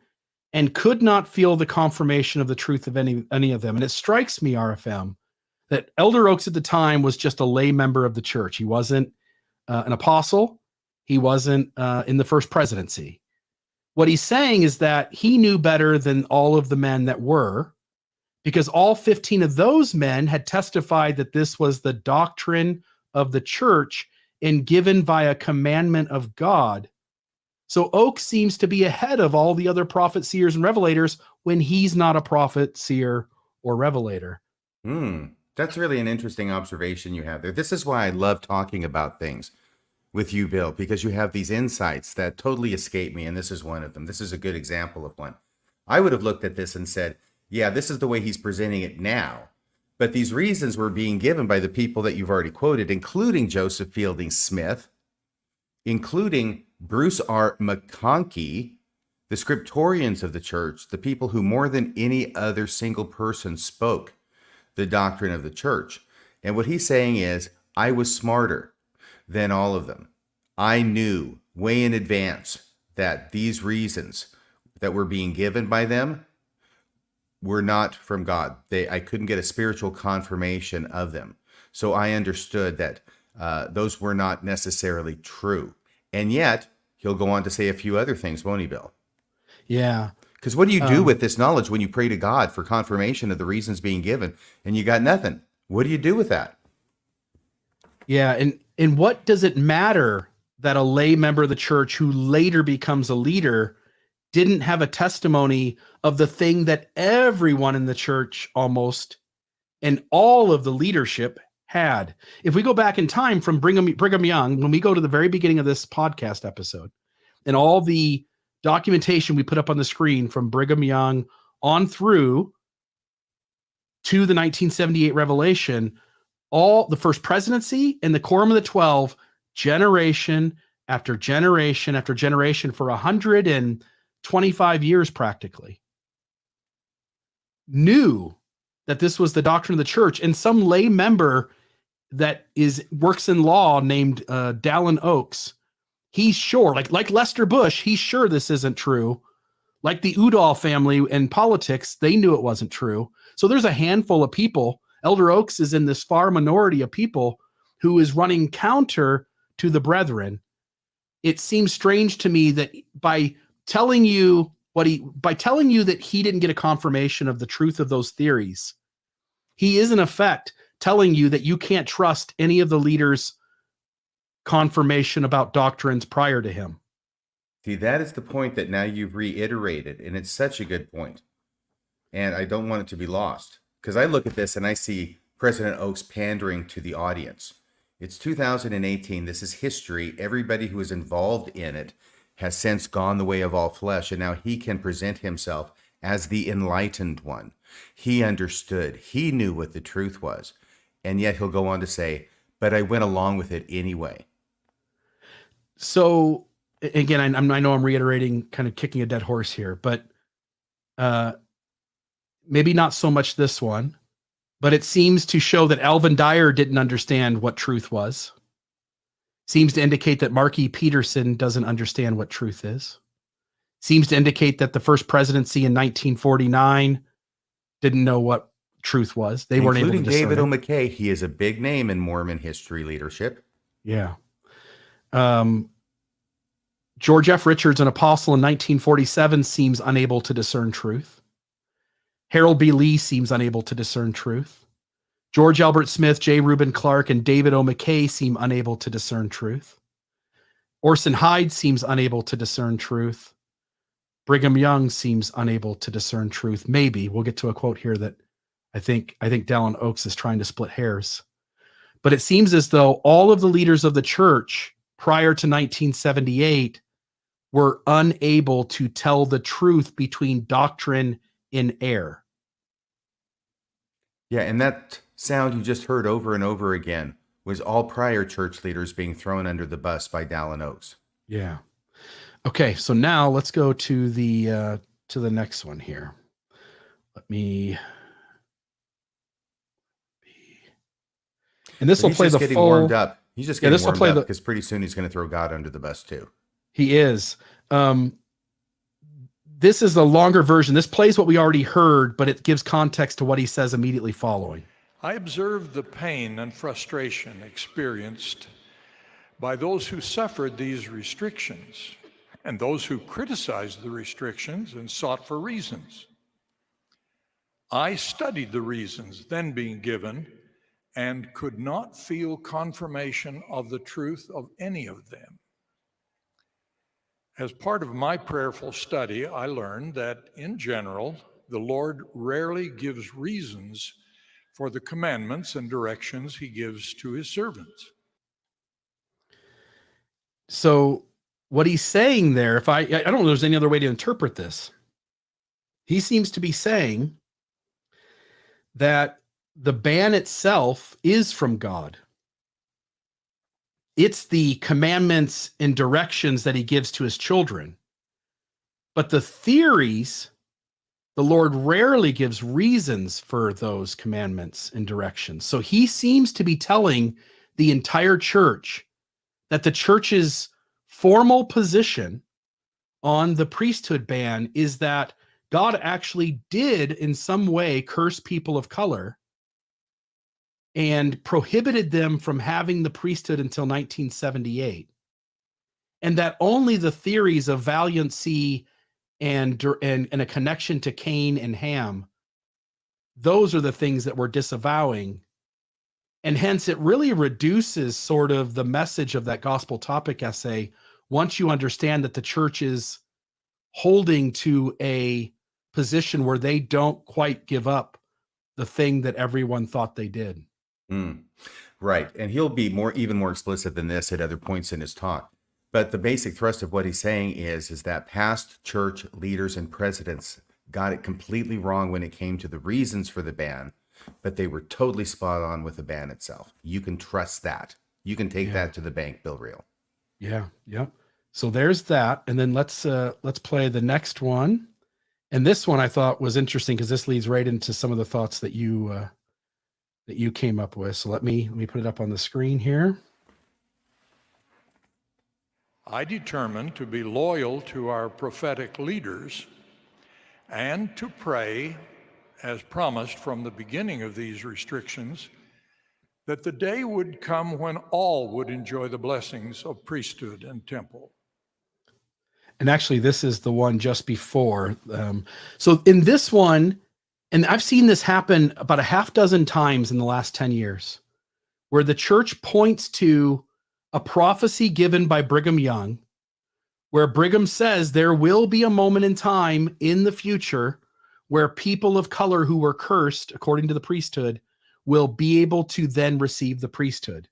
and could not feel the confirmation of the truth of any of them. And it strikes me, RFM, that Elder Oaks at the time was just a lay member of the church. He wasn't an apostle. He wasn't in the first presidency. What he's saying is that he knew better than all of the men that were, because all 15 of those men had testified that this was the doctrine of the church and given via commandment of God. So Oaks seems to be ahead of all the other prophet, seers, and revelators when he's not a prophet, seer, or revelator. That's really an interesting observation you have there. This is why I love talking about things with you, Bill, because you have these insights that totally escape me, and this is one of them. This is a good example of one. I would have looked at this and said, yeah, this is the way he's presenting it now. But these reasons were being given by the people that you've already quoted, including Joseph Fielding Smith, including Bruce R. McConkie, the scriptorians of the church, the people who more than any other single person spoke the doctrine of the church. And what he's saying is, I was smarter than all of them. I knew way in advance that these reasons that were being given by them were not from God. I couldn't get a spiritual confirmation of them. So I understood that those were not necessarily true. And yet, he'll go on to say a few other things, won't he, Bill? Yeah. Because what do you do with this knowledge when you pray to God for confirmation of the reasons being given and you got nothing? What do you do with that? Yeah, and what does it matter that a lay member of the church who later becomes a leader didn't have a testimony of the thing that everyone in the church almost and all of the leadership had? If we go back in time from Brigham Young, when we go to the very beginning of this podcast episode, and all the documentation we put up on the screen from Brigham Young on through to the 1978 revelation, all the first presidency and the Quorum of the 12, generation after generation after generation for 125 years practically, knew that this was the doctrine of the church. And some lay member that works in law named Dallin Oaks, he's sure, like Lester Bush, he's sure this isn't true. Like the Udall family in politics, they knew it wasn't true. So there's a handful of people. Elder Oaks is in this far minority of people who is running counter to the brethren. It seems strange to me that by telling you that he didn't get a confirmation of the truth of those theories, he is in effect telling you that you can't trust any of the leaders' confirmation about doctrines prior to him. See, that is the point that now you've reiterated, and it's such a good point. And I don't want it to be lost, because I look at this and I see President Oaks pandering to the audience. It's 2018. This is history. Everybody who is involved in it has since gone the way of all flesh, and now he can present himself as the enlightened one. He understood. He knew what the truth was. And yet he'll go on to say, but I went along with it anyway. So again, I know I'm reiterating, kind of kicking a dead horse here, but maybe not so much this one, but it seems to show that Alvin Dyer didn't understand what truth was. Seems to indicate that Mark E. Peterson doesn't understand what truth is. Seems to indicate that the first presidency in 1949 didn't know what truth was. They weren't able to discern. Including David O. McKay. He is a big name in Mormon history leadership. Yeah. George F. Richards, an apostle in 1947, seems unable to discern truth. Harold B. Lee seems unable to discern truth. George Albert Smith, J. Reuben Clark, and David O. McKay seem unable to discern truth. Orson Hyde seems unable to discern truth. Brigham Young seems unable to discern truth. Maybe we'll get to a quote here that I think Dallin Oaks is trying to split hairs. But it seems as though all of the leaders of the church prior to 1978 were unable to tell the truth between doctrine and error. Yeah, and that sound you just heard over and over again was all prior church leaders being thrown under the bus by Dallin Oaks. Yeah. Okay, so now let's go to the next one here. And this will play the getting full. Warmed up. He's just getting warmed up the. because pretty soon he's going to throw God under the bus too. He is. This is the longer version. This plays what we already heard, but it gives context to what he says immediately following. I observed the pain and frustration experienced by those who suffered these restrictions and those who criticized the restrictions and sought for reasons. I studied the reasons then being given and could not feel confirmation of the truth of any of them. As part of my prayerful study, I learned that in general, the Lord rarely gives reasons for the commandments and directions he gives to his servants. So what he's saying there, if I don't know if there's any other way to interpret this. He seems to be saying that the ban itself is from God. It's the commandments and directions that he gives to his children. But the theories, the Lord rarely gives reasons for those commandments and directions. So he seems to be telling the entire church that the church's formal position on the priesthood ban is that God actually did in some way curse people of color and prohibited them from having the priesthood until 1978. And that only the theories of valiancy and a connection to Cain and Ham, those are the things that we're disavowing. And hence it really reduces sort of the message of that gospel topic essay once you understand that the church is holding to a position where they don't quite give up the thing that everyone thought they did. Right. And he'll be even more explicit than this at other points in his talk. But the basic thrust of what he's saying is that past church leaders and presidents got it completely wrong when it came to the reasons for the ban, but they were totally spot on with the ban itself. You can trust that. You can take that to the bank, Bill Reel. Yeah. So there's that. And then let's play the next one. And this one I thought was interesting because this leads right into some of the thoughts that you came up with. So let me put it up on the screen here. I determined to be loyal to our prophetic leaders and to pray, as promised from the beginning of these restrictions, that the day would come when all would enjoy the blessings of priesthood and temple. And actually, this is the one just before. So in this one, and I've seen this happen about a half dozen times in the last 10 years, where the church points to a prophecy given by Brigham Young, where Brigham says there will be a moment in time in the future where people of color who were cursed, according to the priesthood, will be able to then receive the priesthood.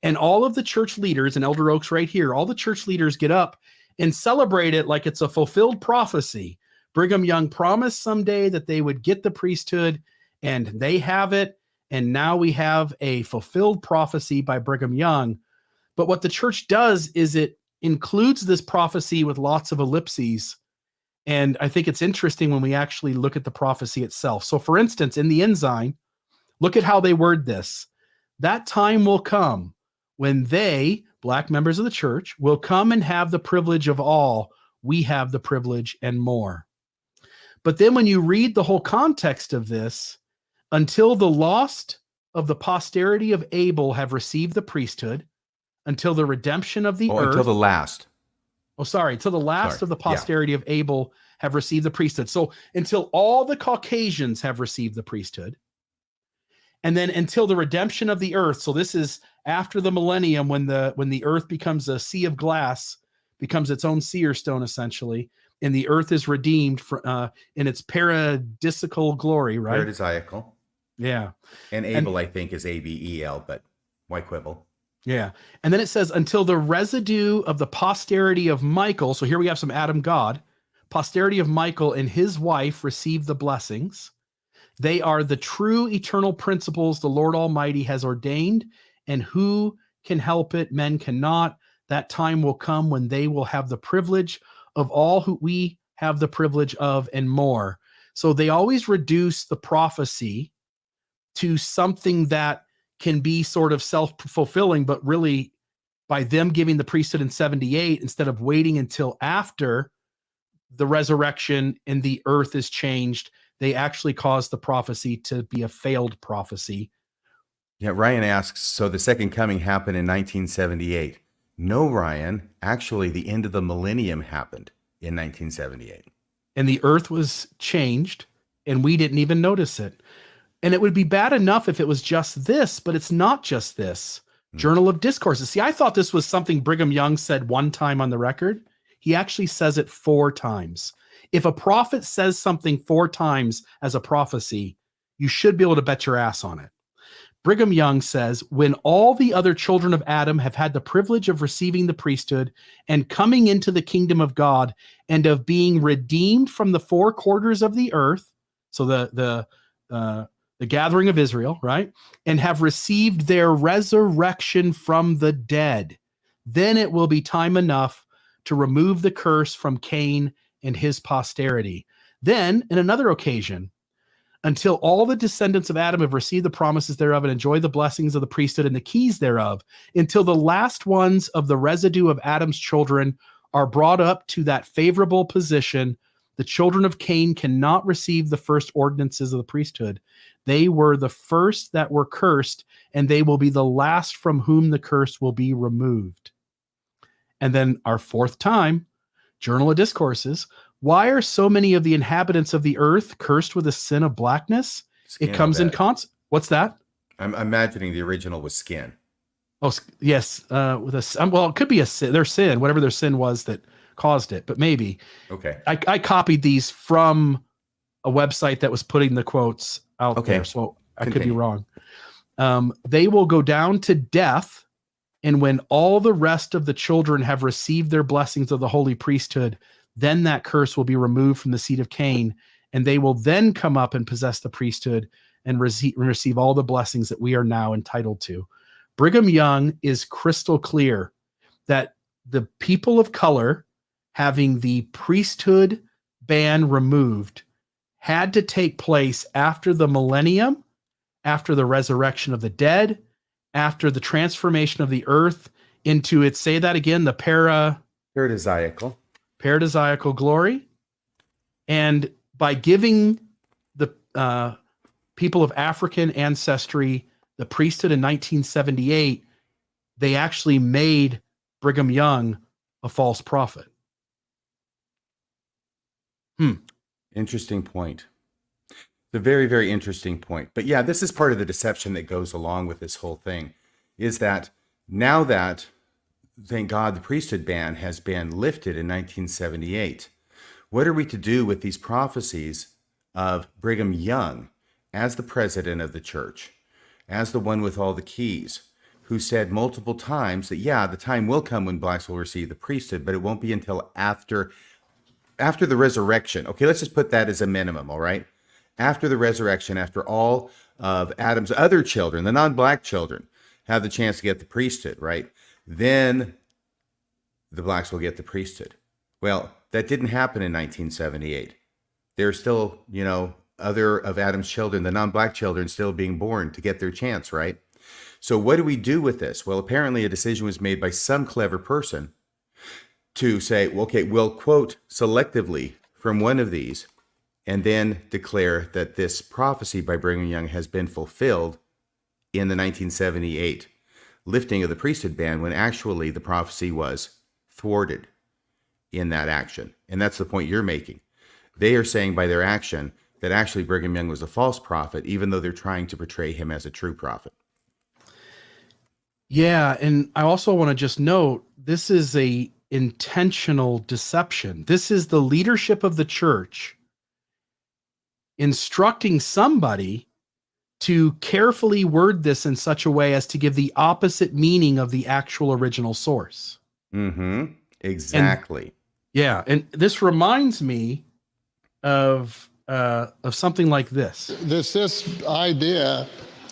And all of the church leaders, and Elder Oaks right here, all the church leaders get up and celebrate it like it's a fulfilled prophecy. Brigham Young promised someday that they would get the priesthood, and they have it. And now we have a fulfilled prophecy by Brigham Young. But what the church does is it includes this prophecy with lots of ellipses. And I think it's interesting when we actually look at the prophecy itself. So for instance, in the ensign, look at how they word this. That time will come when they, black members of the church, will come and have the privilege of all. We have the privilege and more. But then when you read the whole context of this, until the lost of the posterity of Abel have received the priesthood, until the redemption of the earth. Until the last. Until the last of the posterity of Abel have received the priesthood. So until all the Caucasians have received the priesthood. And then until the redemption of the earth. So this is after the millennium when the earth becomes a sea of glass, becomes its own seer stone essentially, and the earth is redeemed in its paradisical glory, right? Paradisiacal. Yeah. And Abel, I think, is Abel, but why quibble? Yeah. And then it says, until the residue of the posterity of Michael. So here we have some Adam God. Posterity of Michael and his wife receive the blessings. They are the true eternal principles the Lord Almighty has ordained, and who can help it? Men cannot. That time will come when they will have the privilege of all who we have the privilege of and more. So they always reduce the prophecy to something that can be sort of self-fulfilling, but really by them giving the priesthood in 78, instead of waiting until after the resurrection and the earth is changed, they actually caused the prophecy to be a failed prophecy. Yeah, Ryan asks, so the second coming happened in 1978. No, Ryan, actually the end of the millennium happened in 1978. And the earth was changed, and we didn't even notice it. And it would be bad enough if it was just this, but it's not just this. Journal of Discourses. See, I thought this was something Brigham Young said one time on the record. He actually says it 4 times. If a prophet says something 4 times as a prophecy, you should be able to bet your ass on it. Brigham Young says, when all the other children of Adam have had the privilege of receiving the priesthood and coming into the kingdom of God and of being redeemed from the 4 quarters of the earth, so the gathering of Israel, right? And have received their resurrection from the dead, then it will be time enough to remove the curse from Cain and his posterity. Then, in another occasion, until all the descendants of Adam have received the promises thereof and enjoy the blessings of the priesthood and the keys thereof, until the last ones of the residue of Adam's children are brought up to that favorable position, the children of Cain cannot receive the first ordinances of the priesthood. They were the first that were cursed, and they will be the last from whom the curse will be removed. And then our 4th time, Journal of Discourses, Why are so many of the inhabitants of the earth cursed with a sin of blackness? Skin, It comes in what's that? I'm imagining the original was skin. Oh, yes. With a well, it could be their sin, whatever their sin was that caused it, but maybe. Okay. I copied these from a website that was putting the quotes out Okay. there, so I could be Continue. wrong. They will go down to death, and when all the rest of the children have received their blessings of the holy priesthood, then that curse will be removed from the seed of Cain, and they will then come up and possess the priesthood and receive all the blessings that we are now entitled to. Brigham Young is crystal clear that the people of color having the priesthood ban removed had to take place after the millennium, after the resurrection of the dead, after the transformation of the earth into its, say that again, the paradisiacal glory. And by giving the people of African ancestry the priesthood in 1978, they actually made Brigham Young a false prophet. Interesting point. It's a very, very interesting point. But yeah, this is part of the deception that goes along with this whole thing, is that now that, thank God, the priesthood ban has been lifted in 1978, what are we to do with these prophecies of Brigham Young as the president of the church, as the one with all the keys, who said multiple times that, yeah, the time will come when blacks will receive the priesthood, but it won't be until after the resurrection. Okay, let's just put that as a minimum, all right? After the resurrection, after all of Adam's other children, the non-black children, have the chance to get the priesthood, right? Then the blacks will get the priesthood. Well, that didn't happen in 1978. There's still, other of Adam's children, the non-black children, still being born to get their chance, right? So what do we do with this? Well, apparently a decision was made by some clever person to say, well, okay, we'll quote selectively from one of these and then declare that this prophecy by Brigham Young has been fulfilled in the 1978 lifting of the priesthood ban, when actually the prophecy was thwarted in that action. And that's the point you're making. They are saying by their action that actually Brigham Young was a false prophet, even though they're trying to portray him as a true prophet. Yeah, and I also want to just note, this is a intentional deception. This is the leadership of the church instructing somebody to carefully word this in such a way as to give the opposite meaning of the actual original source. Mm-hmm. Exactly. And this reminds me of something like this. This idea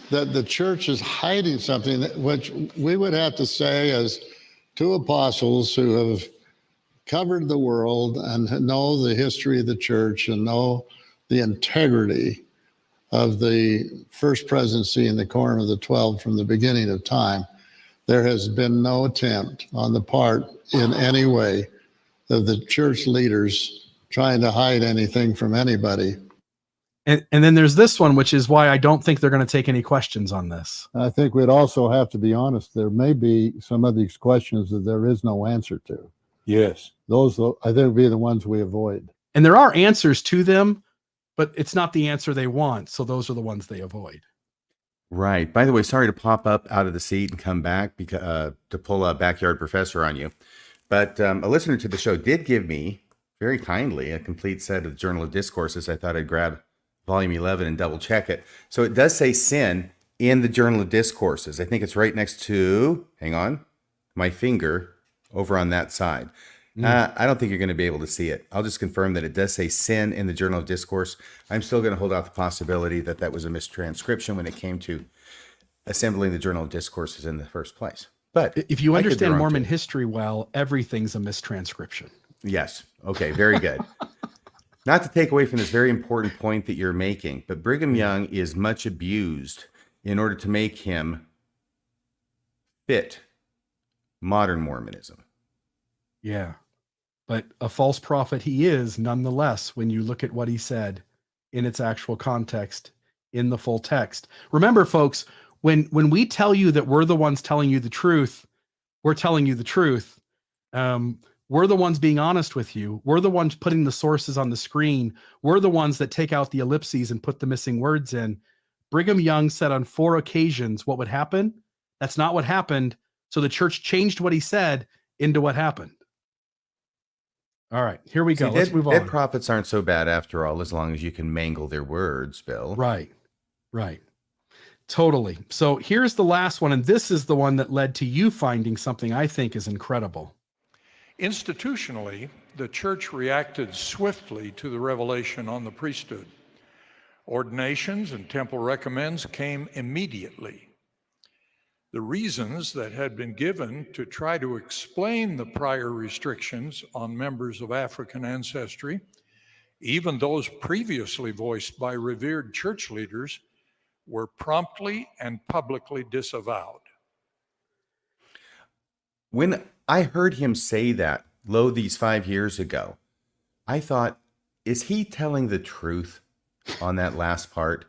that the church is hiding something, which we would have to say as two apostles who have covered the world and know the history of the church and know the integrity of the first presidency and the Quorum of the 12 from the beginning of time. There has been no attempt on the part in any way of the church leaders trying to hide anything from anybody. And then there's this one, which is why I don't think they're going to take any questions on this. I think we'd also have to be honest. There may be some of these questions that there is no answer to. Yes. Those, I think, would be the ones we avoid. And there are answers to them, but it's not the answer they want. So those are the ones they avoid. Right. By the way, sorry to pop up out of the seat and come back because to pull a backyard professor on you. But a listener to the show did give me, very kindly, a complete set of Journal of Discourses. I thought I'd grab volume 11 and double check it. So it does say sin in the Journal of Discourses. I think it's right next to, hang on, my finger over on that side. I don't think you're going to be able to see it. I'll just confirm that it does say sin in the Journal of Discourse. I'm still going to hold out the possibility that that was a mistranscription when it came to assembling the Journal of Discourses in the first place. But if you understand Mormon history well, everything's a mistranscription. Yes. Okay. Very good. Not to take away from this very important point that you're making, but Brigham Young is much abused in order to make him fit modern Mormonism. Yeah. But a false prophet he is, nonetheless, when you look at what he said in its actual context, in the full text. Remember, folks, when we tell you that we're the ones telling you the truth, we're telling you the truth. We're the ones being honest with you. We're the ones putting the sources on the screen. We're the ones that take out the ellipses and put the missing words in. Brigham Young said on 4 occasions what would happen. That's not what happened. So the church changed what he said into what happened. All right, here we go. Let's move on. Dead prophets aren't so bad after all, as long as you can mangle their words, Bill. Right. Totally. So here's the last one, and this is the one that led to you finding something I think is incredible. Institutionally, the church reacted swiftly to the revelation on the priesthood. Ordinations and temple recommends came immediately. The reasons that had been given to try to explain the prior restrictions on members of African ancestry, even those previously voiced by revered church leaders, were promptly and publicly disavowed. When I heard him say that, lo, these 5 years ago, I thought, is he telling the truth on that last part?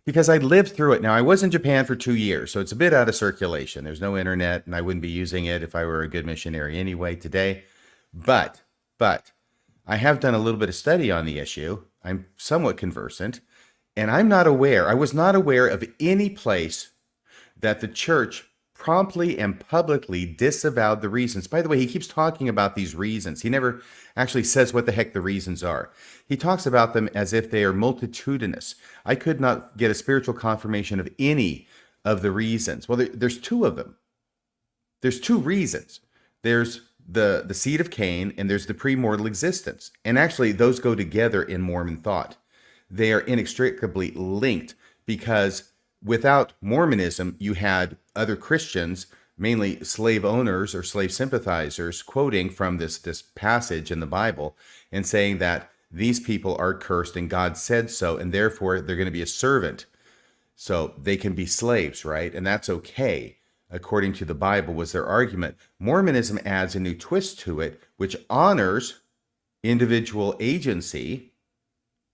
Because I lived through it. Now, I was in Japan for 2 years, so it's a bit out of circulation. There's no internet, and I wouldn't be using it if I were a good missionary anyway today. But I have done a little bit of study on the issue. I'm somewhat conversant, and I was not aware of any place that the church promptly and publicly disavowed the reasons. By the way, he keeps talking about these reasons. He never actually says what the heck the reasons are. He talks about them as if they are multitudinous. I could not get a spiritual confirmation of any of the reasons. Well, there's 2 of them. There's 2 reasons. There's the seed of Cain, and there's the premortal existence. And actually, those go together in Mormon thought. They are inextricably linked, because without Mormonism, you had other Christians, mainly slave owners or slave sympathizers, quoting from this passage in the Bible and saying that these people are cursed and God said so, and therefore they're going to be a servant. So they can be slaves, right? And that's okay, according to the Bible, was their argument. Mormonism adds a new twist to it, which honors individual agency,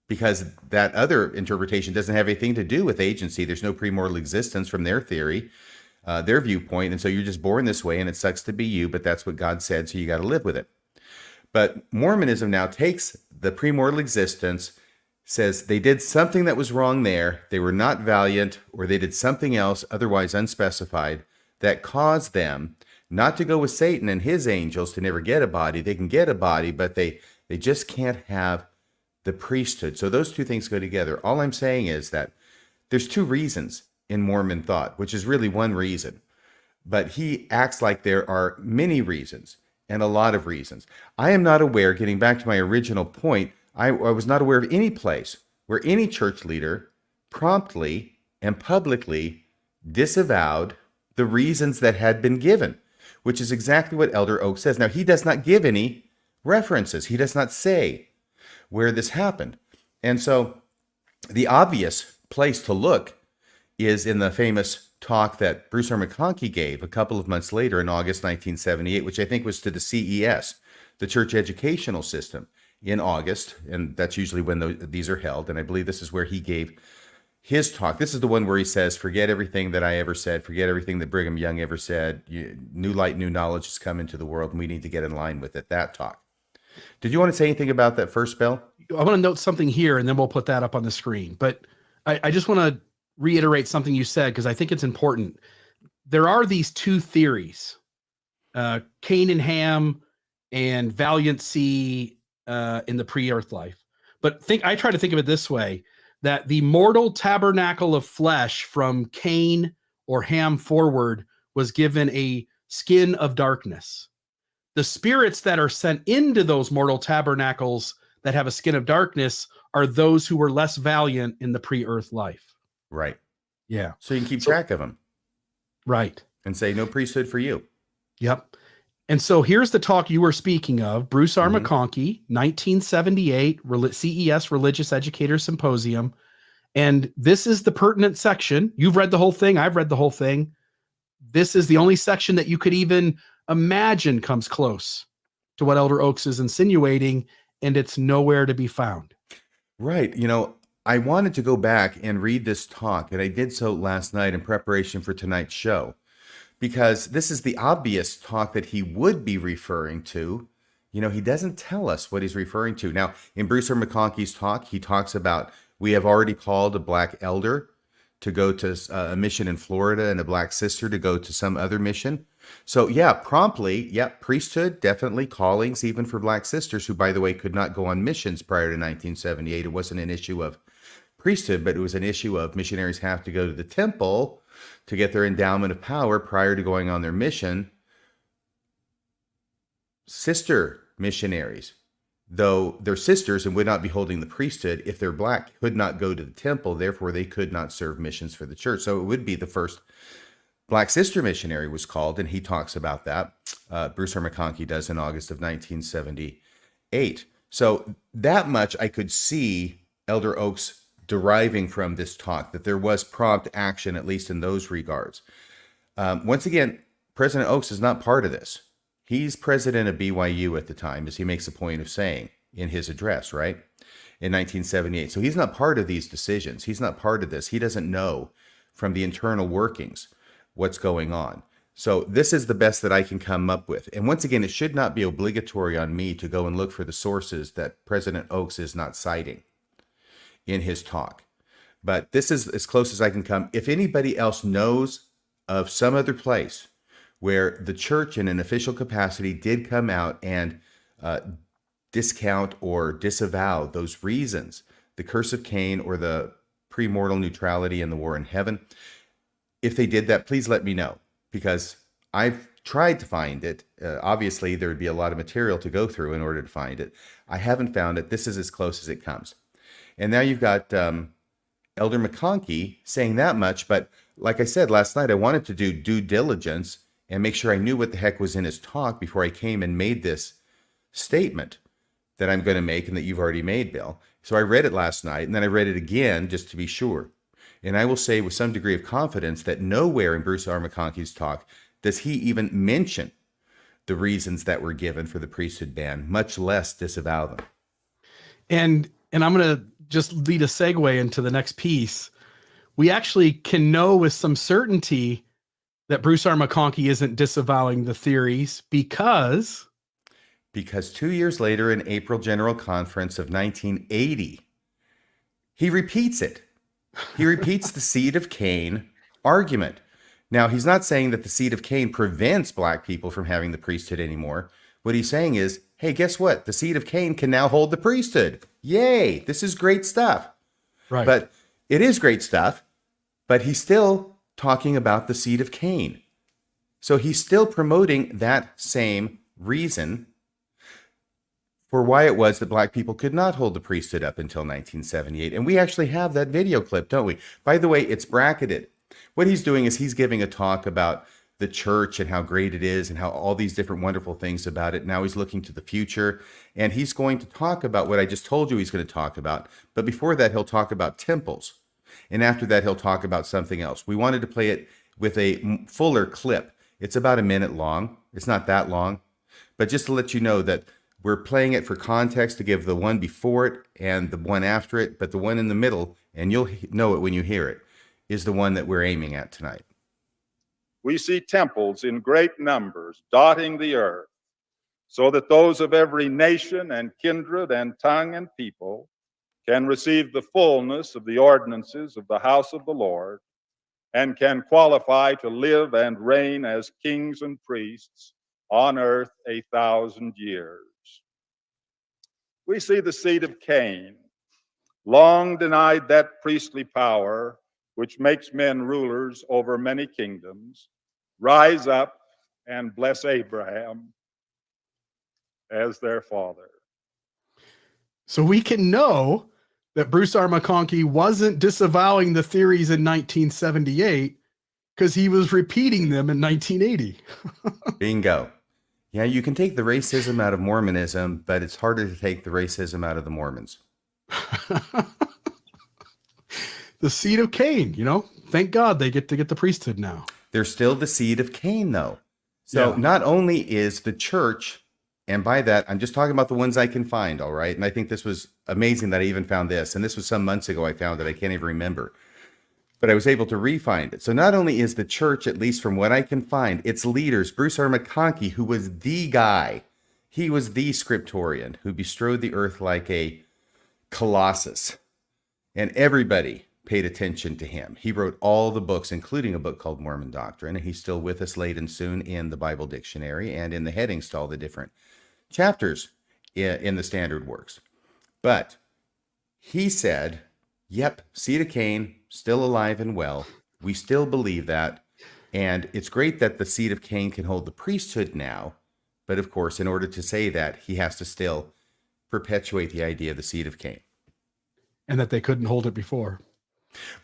because that other interpretation doesn't have anything to do with agency. There's no premortal existence from their theory, their viewpoint. And so you're just born this way, and it sucks to be you, but that's what God said, so you got to live with it. But Mormonism now takes the premortal existence, says they did something that was wrong there, they were not valiant, or they did something else, otherwise unspecified, that caused them not to go with Satan and his angels to never get a body. They can get a body, but they just can't have the priesthood. So those 2 things go together. All I'm saying is that there's 2 reasons in Mormon thought, which is really 1 reason. But he acts like there are many reasons and a lot of reasons. I am not aware, getting back to my original point, I was not aware of any place where any church leader promptly and publicly disavowed the reasons that had been given, which is exactly what Elder Oak says. Now, he does not give any references. He does not say where this happened. And so the obvious place to look is in the famous talk that Bruce R. McConkie gave a couple of months later in August 1978, which I think was to the CES, the Church Educational System, in August. And that's usually when these are held. And I believe this is where he gave his talk. This is the one where he says, forget everything that I ever said, forget everything that Brigham Young ever said. New light, new knowledge has come into the world, and we need to get in line with it. That talk. Did you want to say anything about that first, Bill? I want to note something here, and then we'll put that up on the screen. But I just want to reiterate something you said, because I think it's important. There are these 2 theories, Cain and Ham and valiancy in the pre-earth life. But I try to think of it this way, that the mortal tabernacle of flesh from Cain or Ham forward was given a skin of darkness. The spirits that are sent into those mortal tabernacles that have a skin of darkness are those who were less valiant in the pre-earth life. Right. Yeah. So you can keep track of them. Right. And say, no priesthood for you. Yep. And so here's the talk you were speaking of, Bruce R. McConkie, 1978, CES Religious Educators Symposium. And this is the pertinent section. You've read the whole thing. I've read the whole thing. This is the only section that you could even imagine comes close to what Elder Oaks is insinuating, and it's nowhere to be found. Right. I wanted to go back and read this talk, and I did so last night in preparation for tonight's show, because this is the obvious talk that he would be referring to He doesn't tell us what he's referring to. Now, in Bruce R. McConkie's talk, he talks about, we have already called a black elder to go to a mission in Florida and a black sister to go to some other mission. So yeah, promptly, priesthood, definitely callings, even for black sisters who, by the way, could not go on missions prior to 1978. It wasn't an issue of priesthood, but it was an issue of missionaries have to go to the temple to get their endowment of power prior to going on their mission. Sister missionaries, though they're sisters and would not be holding the priesthood, if they're black, could not go to the temple. Therefore, they could not serve missions for the church. So it would be the first black sister missionary was called, and he talks about that. Bruce R. McConkie does in August of 1978. So that much I could see Elder Oaks deriving from this talk, that there was prompt action, at least in those regards. Once again, President Oaks is not part of this. He's president of BYU at the time, as he makes a point of saying in his address, right, in 1978. So he's not part of these decisions. He's not part of this. He doesn't know from the internal workings what's going on. So this is the best that I can come up with. And once again, it should not be obligatory on me to go and look for the sources that President Oaks is not citing in his talk. But this is as close as I can come. If anybody else knows of some other place where the church in an official capacity did come out and discount or disavow those reasons, the curse of Cain or the premortal neutrality and the war in heaven, if they did that, please let me know, because I've tried to find it. Obviously, there would be a lot of material to go through in order to find it. I haven't found it. This is as close as it comes. And now you've got Elder McConkie saying that much, but like I said last night, I wanted to do due diligence and make sure I knew what the heck was in his talk before I came and made this statement that I'm going to make and that you've already made, Bill. So I read it last night, and then I read it again just to be sure. And I will say with some degree of confidence that nowhere in Bruce R. McConkie's talk does he even mention the reasons that were given for the priesthood ban, much less disavow them. And I'm going to just lead a segue into the next piece. We actually can know with some certainty that Bruce R. McConkie isn't disavowing the theories because 2 years later in April General Conference of 1980, he repeats it. He repeats the seed of Cain argument. Now, he's not saying that the seed of Cain prevents black people from having the priesthood anymore. What he's saying is, hey, guess what? The seed of Cain can now hold the priesthood. Yay, this is great stuff. Right. But it is great stuff, but he's still talking about the seed of Cain. So he's still promoting that same reason for why it was that black people could not hold the priesthood up until 1978. And we actually have that video clip, don't we? By the way, it's bracketed. What he's doing is he's giving a talk about the church and how great it is and how all these different wonderful things about it. Now he's looking to the future, and he's going to talk about what I just told you he's going to talk about. But before that, he'll talk about temples. And after that, he'll talk about something else. We wanted to play it with a fuller clip. It's about a minute long. It's not that long. But just to let you know that we're playing it for context to give the one before it and the one after it. But the one in the middle, and you'll know it when you hear it, is the one that we're aiming at tonight. We see temples in great numbers dotting the earth, so that those of every nation and kindred and tongue and people can receive the fullness of the ordinances of the house of the Lord, and can qualify to live and reign as kings and priests on earth 1,000 years. We see the seed of Cain, long denied that priestly power which makes men rulers over many kingdoms, rise up and bless Abraham as their father. So we can know that Bruce R. McConkie wasn't disavowing the theories in 1978 because he was repeating them in 1980. Bingo. Yeah, you can take the racism out of Mormonism, but it's harder to take the racism out of the Mormons. The seed of Cain, thank God they get to get the priesthood now. They're still the seed of Cain, though. So not only is the church, and by that, I'm just talking about the ones I can find, all right? And I think this was amazing that I even found this. And this was some months ago I found it. I can't even remember. But I was able to re-find it. So not only is the church, at least from what I can find, its leaders, Bruce R. McConkie, who was the guy He was the scriptorian who bestrode the earth like a colossus, and everybody paid attention to him. He wrote all the books, including a book called Mormon Doctrine, and he's still with us late and soon in the Bible Dictionary and in the headings to all the different chapters in the standard works. But he said, yep, seed of Cain, still alive and well. We still believe that. And it's great that the seed of Cain can hold the priesthood now. But of course, in order to say that, he has to still perpetuate the idea of the seed of Cain. And that they couldn't hold it before.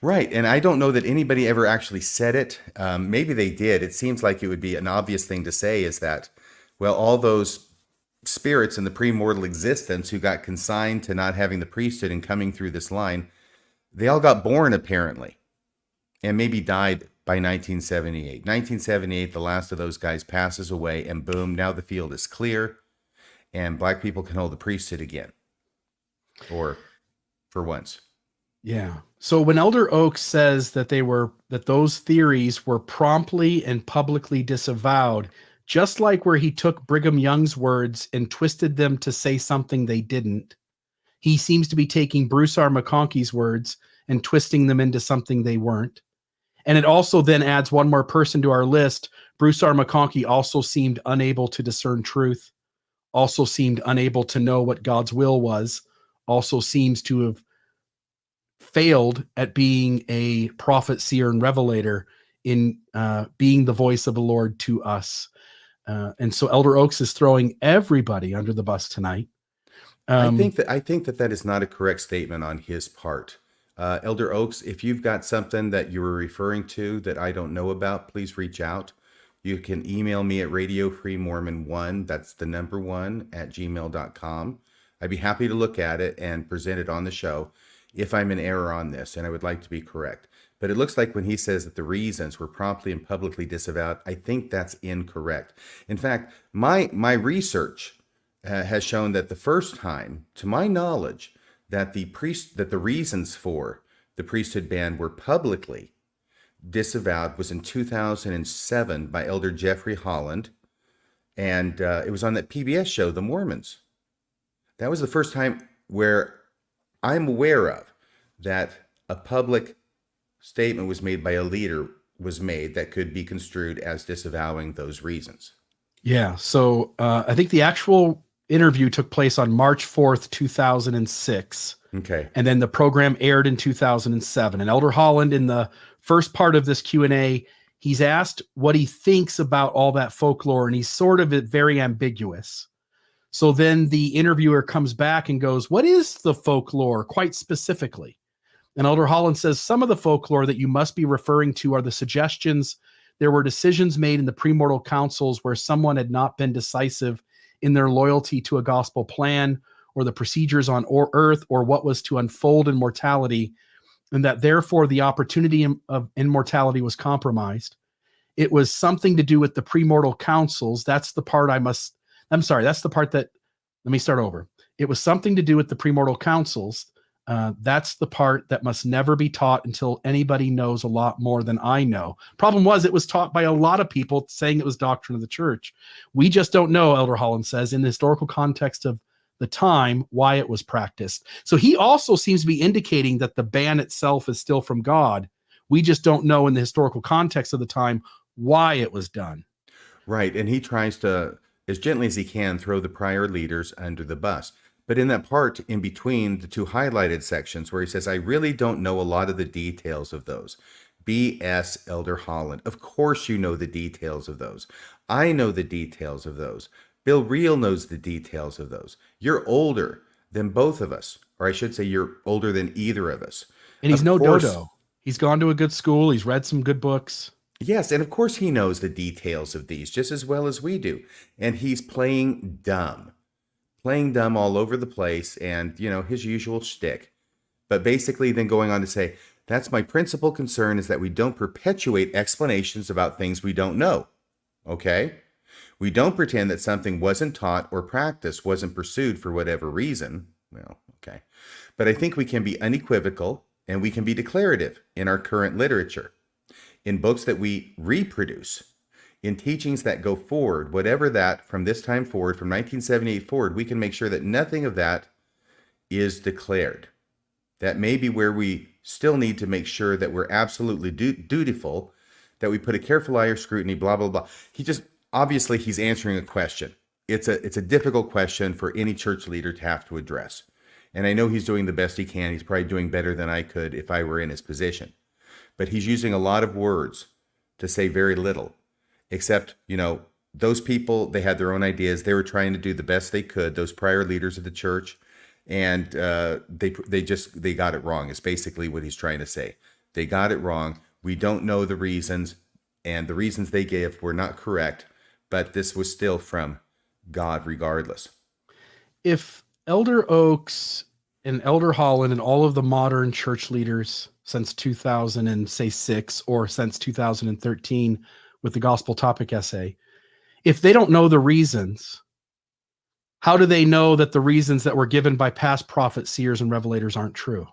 Right. And I don't know that anybody ever actually said it. Maybe they did. It seems like it would be an obvious thing to say is that, well, all those spirits in the premortal existence who got consigned to not having the priesthood and coming through this line, they all got born apparently and maybe died by 1978. 1978, the last of those guys passes away, and boom, now the field is clear and black people can hold the priesthood again. Or for once. Yeah. So when Elder Oaks says that those theories were promptly and publicly disavowed, just like where he took Brigham Young's words and twisted them to say something they didn't, he seems to be taking Bruce R. McConkie's words and twisting them into something they weren't. And it also then adds one more person to our list. Bruce R. McConkie also seemed unable to discern truth, also seemed unable to know what God's will was, also seems to have failed at being a prophet, seer, and revelator in being the voice of the Lord to us. And so Elder Oaks is throwing everybody under the bus tonight. I think that is not a correct statement on his part. Elder Oaks, if you've got something that you were referring to that I don't know about, please reach out. You can email me at radiofreemormon1, that's the number 1, @gmail.com. I'd be happy to look at it and present it on the show if I'm in error on this, and I would like to be correct. But it looks like when he says that the reasons were promptly and publicly disavowed, I think that's incorrect. In fact, my research has shown that the first time, to my knowledge, that the reasons for the priesthood ban were publicly disavowed was in 2007 by Elder Jeffrey Holland, and it was on that PBS show, The Mormons. That was the first time where I'm aware of that a public statement was made by a leader that could be construed as disavowing those reasons. Yeah. So I think the actual interview took place on March 4th, 2006. Okay. And then the program aired in 2007. And Elder Holland, in the first part of this Q&A, he's asked what he thinks about all that folklore, and he's sort of very ambiguous. So then the interviewer comes back and goes, what is the folklore quite specifically? And Elder Holland says, some of the folklore that you must be referring to are the suggestions. There were decisions made in the premortal councils where someone had not been decisive in their loyalty to a gospel plan or the procedures on earth or what was to unfold in mortality, and that therefore the opportunity of immortality was compromised. It was something to do with the premortal councils. That's the part let me start over. It was something to do with the premortal councils. That's the part that must never be taught until anybody knows a lot more than I know. Problem was, it was taught by a lot of people saying it was doctrine of the church. We just don't know, Elder Holland says, in the historical context of the time, why it was practiced. So he also seems to be indicating that the ban itself is still from God. We just don't know in the historical context of the time why it was done. Right. And he tries to, as gently as he can, throw the prior leaders under the bus. But in that part in between the two highlighted sections where he says, I really don't know a lot of the details of those. B.S. Elder Holland. Of course you know the details of those. I know the details of those. Bill Reel knows the details of those. You're older than both of us. Or I should say you're older than either of us. And he's no dodo. He's gone to a good school. He's read some good books. Yes, and of course he knows the details of these just as well as we do. And he's playing dumb all over the place, and, his usual shtick. But basically then going on to say, that's my principal concern, is that we don't perpetuate explanations about things we don't know. Okay? We don't pretend that something wasn't taught or practiced, wasn't pursued for whatever reason. Well, okay. But I think we can be unequivocal and we can be declarative in our current literature, in books that we reproduce, in teachings that go forward, whatever that from this time forward, from 1978 forward, we can make sure that nothing of that is declared. That may be where we still need to make sure that we're absolutely dutiful, that we put a careful eye or scrutiny, blah, blah, blah. Obviously he's answering a question. It's a difficult question for any church leader to have to address. And I know he's doing the best he can. He's probably doing better than I could if I were in his position. But he's using a lot of words to say very little, except, those people, they had their own ideas. They were trying to do the best they could, those prior leaders of the church. And they got it wrong, is basically what he's trying to say. They got it wrong. We don't know the reasons, and the reasons they gave were not correct, but this was still from God regardless. If Elder Oaks and Elder Holland and all of the modern church leaders since 2006 or since 2013 with the gospel topic essay, if they don't know the reasons, how do they know that the reasons that were given by past prophets, seers, and revelators aren't true?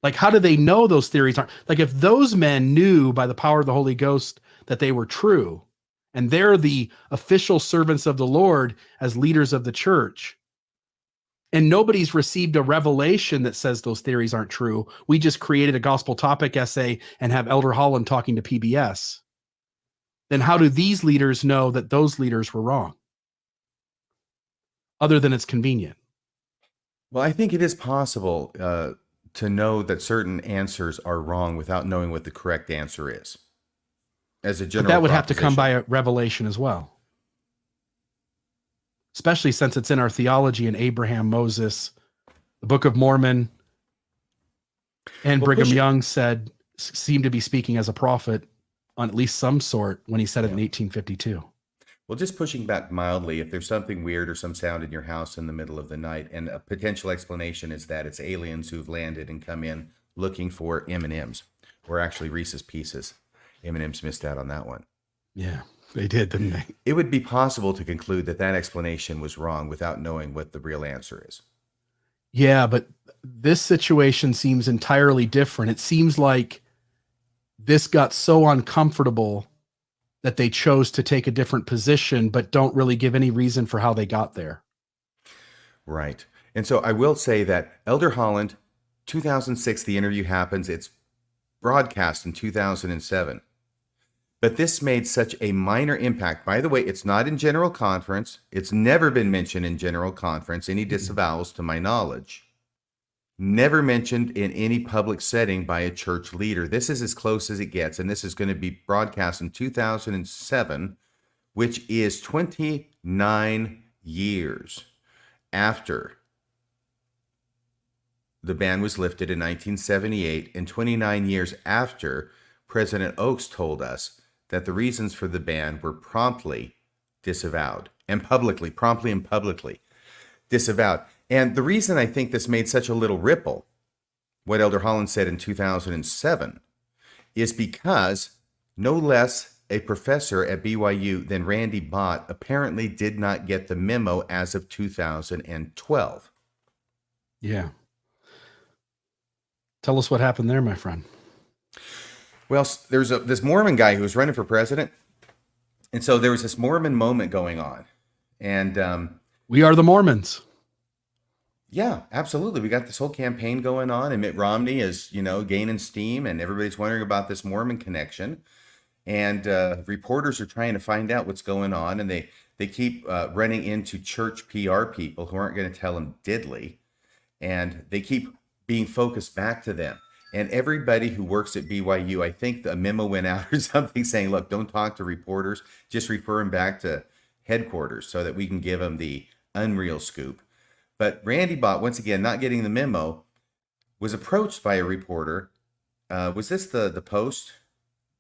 Like, how do they know those theories aren't? Like, if those men knew by the power of the Holy Ghost that they were true, and they're the official servants of the Lord as leaders of the church, and nobody's received a revelation that says those theories aren't true, we just created a gospel topic essay and have Elder Holland talking to PBS, then how do these leaders know that those leaders were wrong? Other than it's convenient. Well, I think it is possible to know that certain answers are wrong without knowing what the correct answer is. As a general But that would have to come proposition. by a revelation as well. Especially since it's in our theology in Abraham, Moses, the Book of Mormon, and Brigham Young seemed to be speaking as a prophet on at least some sort when he said it in 1852. Well, just pushing back mildly, if there's something weird or some sound in your house in the middle of the night, and a potential explanation is that it's aliens who've landed and come in looking for M&Ms, or actually Reese's Pieces. M&Ms missed out on that one. Yeah, they did, didn't they? It would be possible to conclude that that explanation was wrong without knowing what the real answer is. Yeah, but this situation seems entirely different. It seems like this got so uncomfortable that they chose to take a different position, but don't really give any reason for how they got there. Right. And so I will say that Elder Holland, 2006, the interview happens. It's broadcast in 2007. But this made such a minor impact. By the way, it's not in General Conference. It's never been mentioned in General Conference, any disavowals to my knowledge. Never mentioned in any public setting by a church leader. This is as close as it gets, and this is going to be broadcast in 2007, which is 29 years after the ban was lifted in 1978, and 29 years after President Oaks told us that the reasons for the ban were promptly disavowed and promptly disavowed. And the reason I think this made such a little ripple, what Elder Holland said in 2007, is because no less a professor at BYU than Randy Bott apparently did not get the memo as of 2012. Yeah. Tell us what happened there, my friend. Well, there's this Mormon guy who was running for president. And so there was this Mormon moment going on. And we are the Mormons. Yeah, absolutely. We got this whole campaign going on, and Mitt Romney is, gaining steam, and everybody's wondering about this Mormon connection. And reporters are trying to find out what's going on, and they keep running into church PR people who aren't going to tell them diddly, and they keep being focused back to them. And everybody who works at BYU, I think the memo went out or something saying, look, don't talk to reporters, just refer them back to headquarters so that we can give them the unreal scoop. But Randy Bott, once again, not getting the memo, was approached by a reporter. Was this the Post?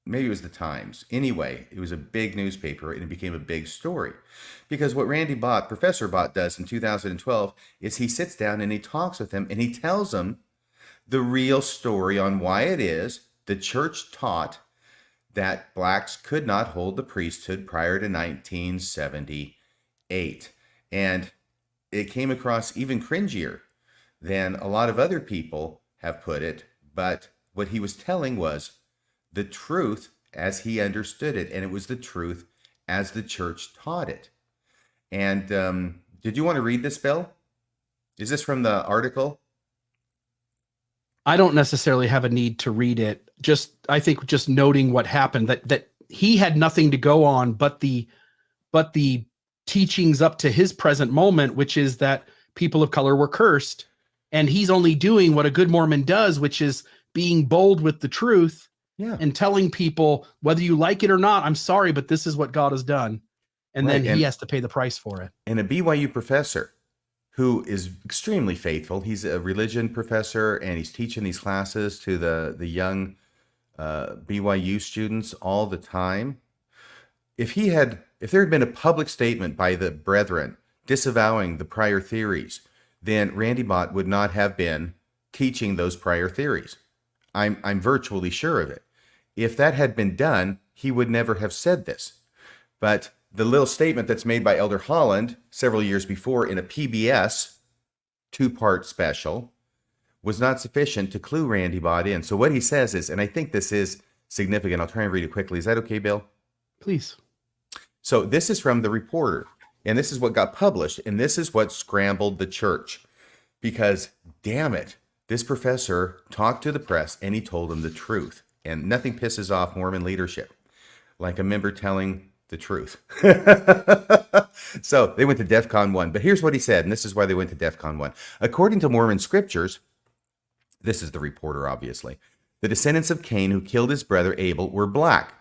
Maybe it was the Times. Anyway, it was a big newspaper, and it became a big story. Because what Randy Bott, Professor Bott, does in 2012 is he sits down and he talks with him, and he tells him the real story on why it is the church taught that blacks could not hold the priesthood prior to 1978. And it came across even cringier than a lot of other people have put it. But what he was telling was the truth as he understood it, and it was the truth as the church taught it. And did you want to read this, Bill? Is this from the article? I don't necessarily have a need to read it. I think just noting what happened, that he had nothing to go on but the teachings up to his present moment, which is that people of color were cursed, and he's only doing what a good Mormon does, which is being bold with the truth and telling people, whether you like it or not, I'm sorry, but this is what God has done. And then he has to pay the price for it. And a BYU professor who is extremely faithful. He's a religion professor, and he's teaching these classes to the young BYU students all the time. If there had been a public statement by the brethren disavowing the prior theories, then Randy Bott would not have been teaching those prior theories. I'm virtually sure of it. If that had been done, he would never have said this. But the little statement that's made by Elder Holland several years before in a PBS 2-part special was not sufficient to clue Randy Bott in. So what he says is, and I think this is significant, I'll try and read it quickly. Is that okay, Bill? Please. So this is from the Reporter, and this is what got published, and this is what scrambled the church. Because, damn it, this professor talked to the press, and he told them the truth. And nothing pisses off Mormon leadership like a member telling the truth. So they went to DEFCON 1. But here's what he said, and this is why they went to DEFCON 1. According to Mormon scriptures, this is the Reporter, obviously, the descendants of Cain who killed his brother Abel were black.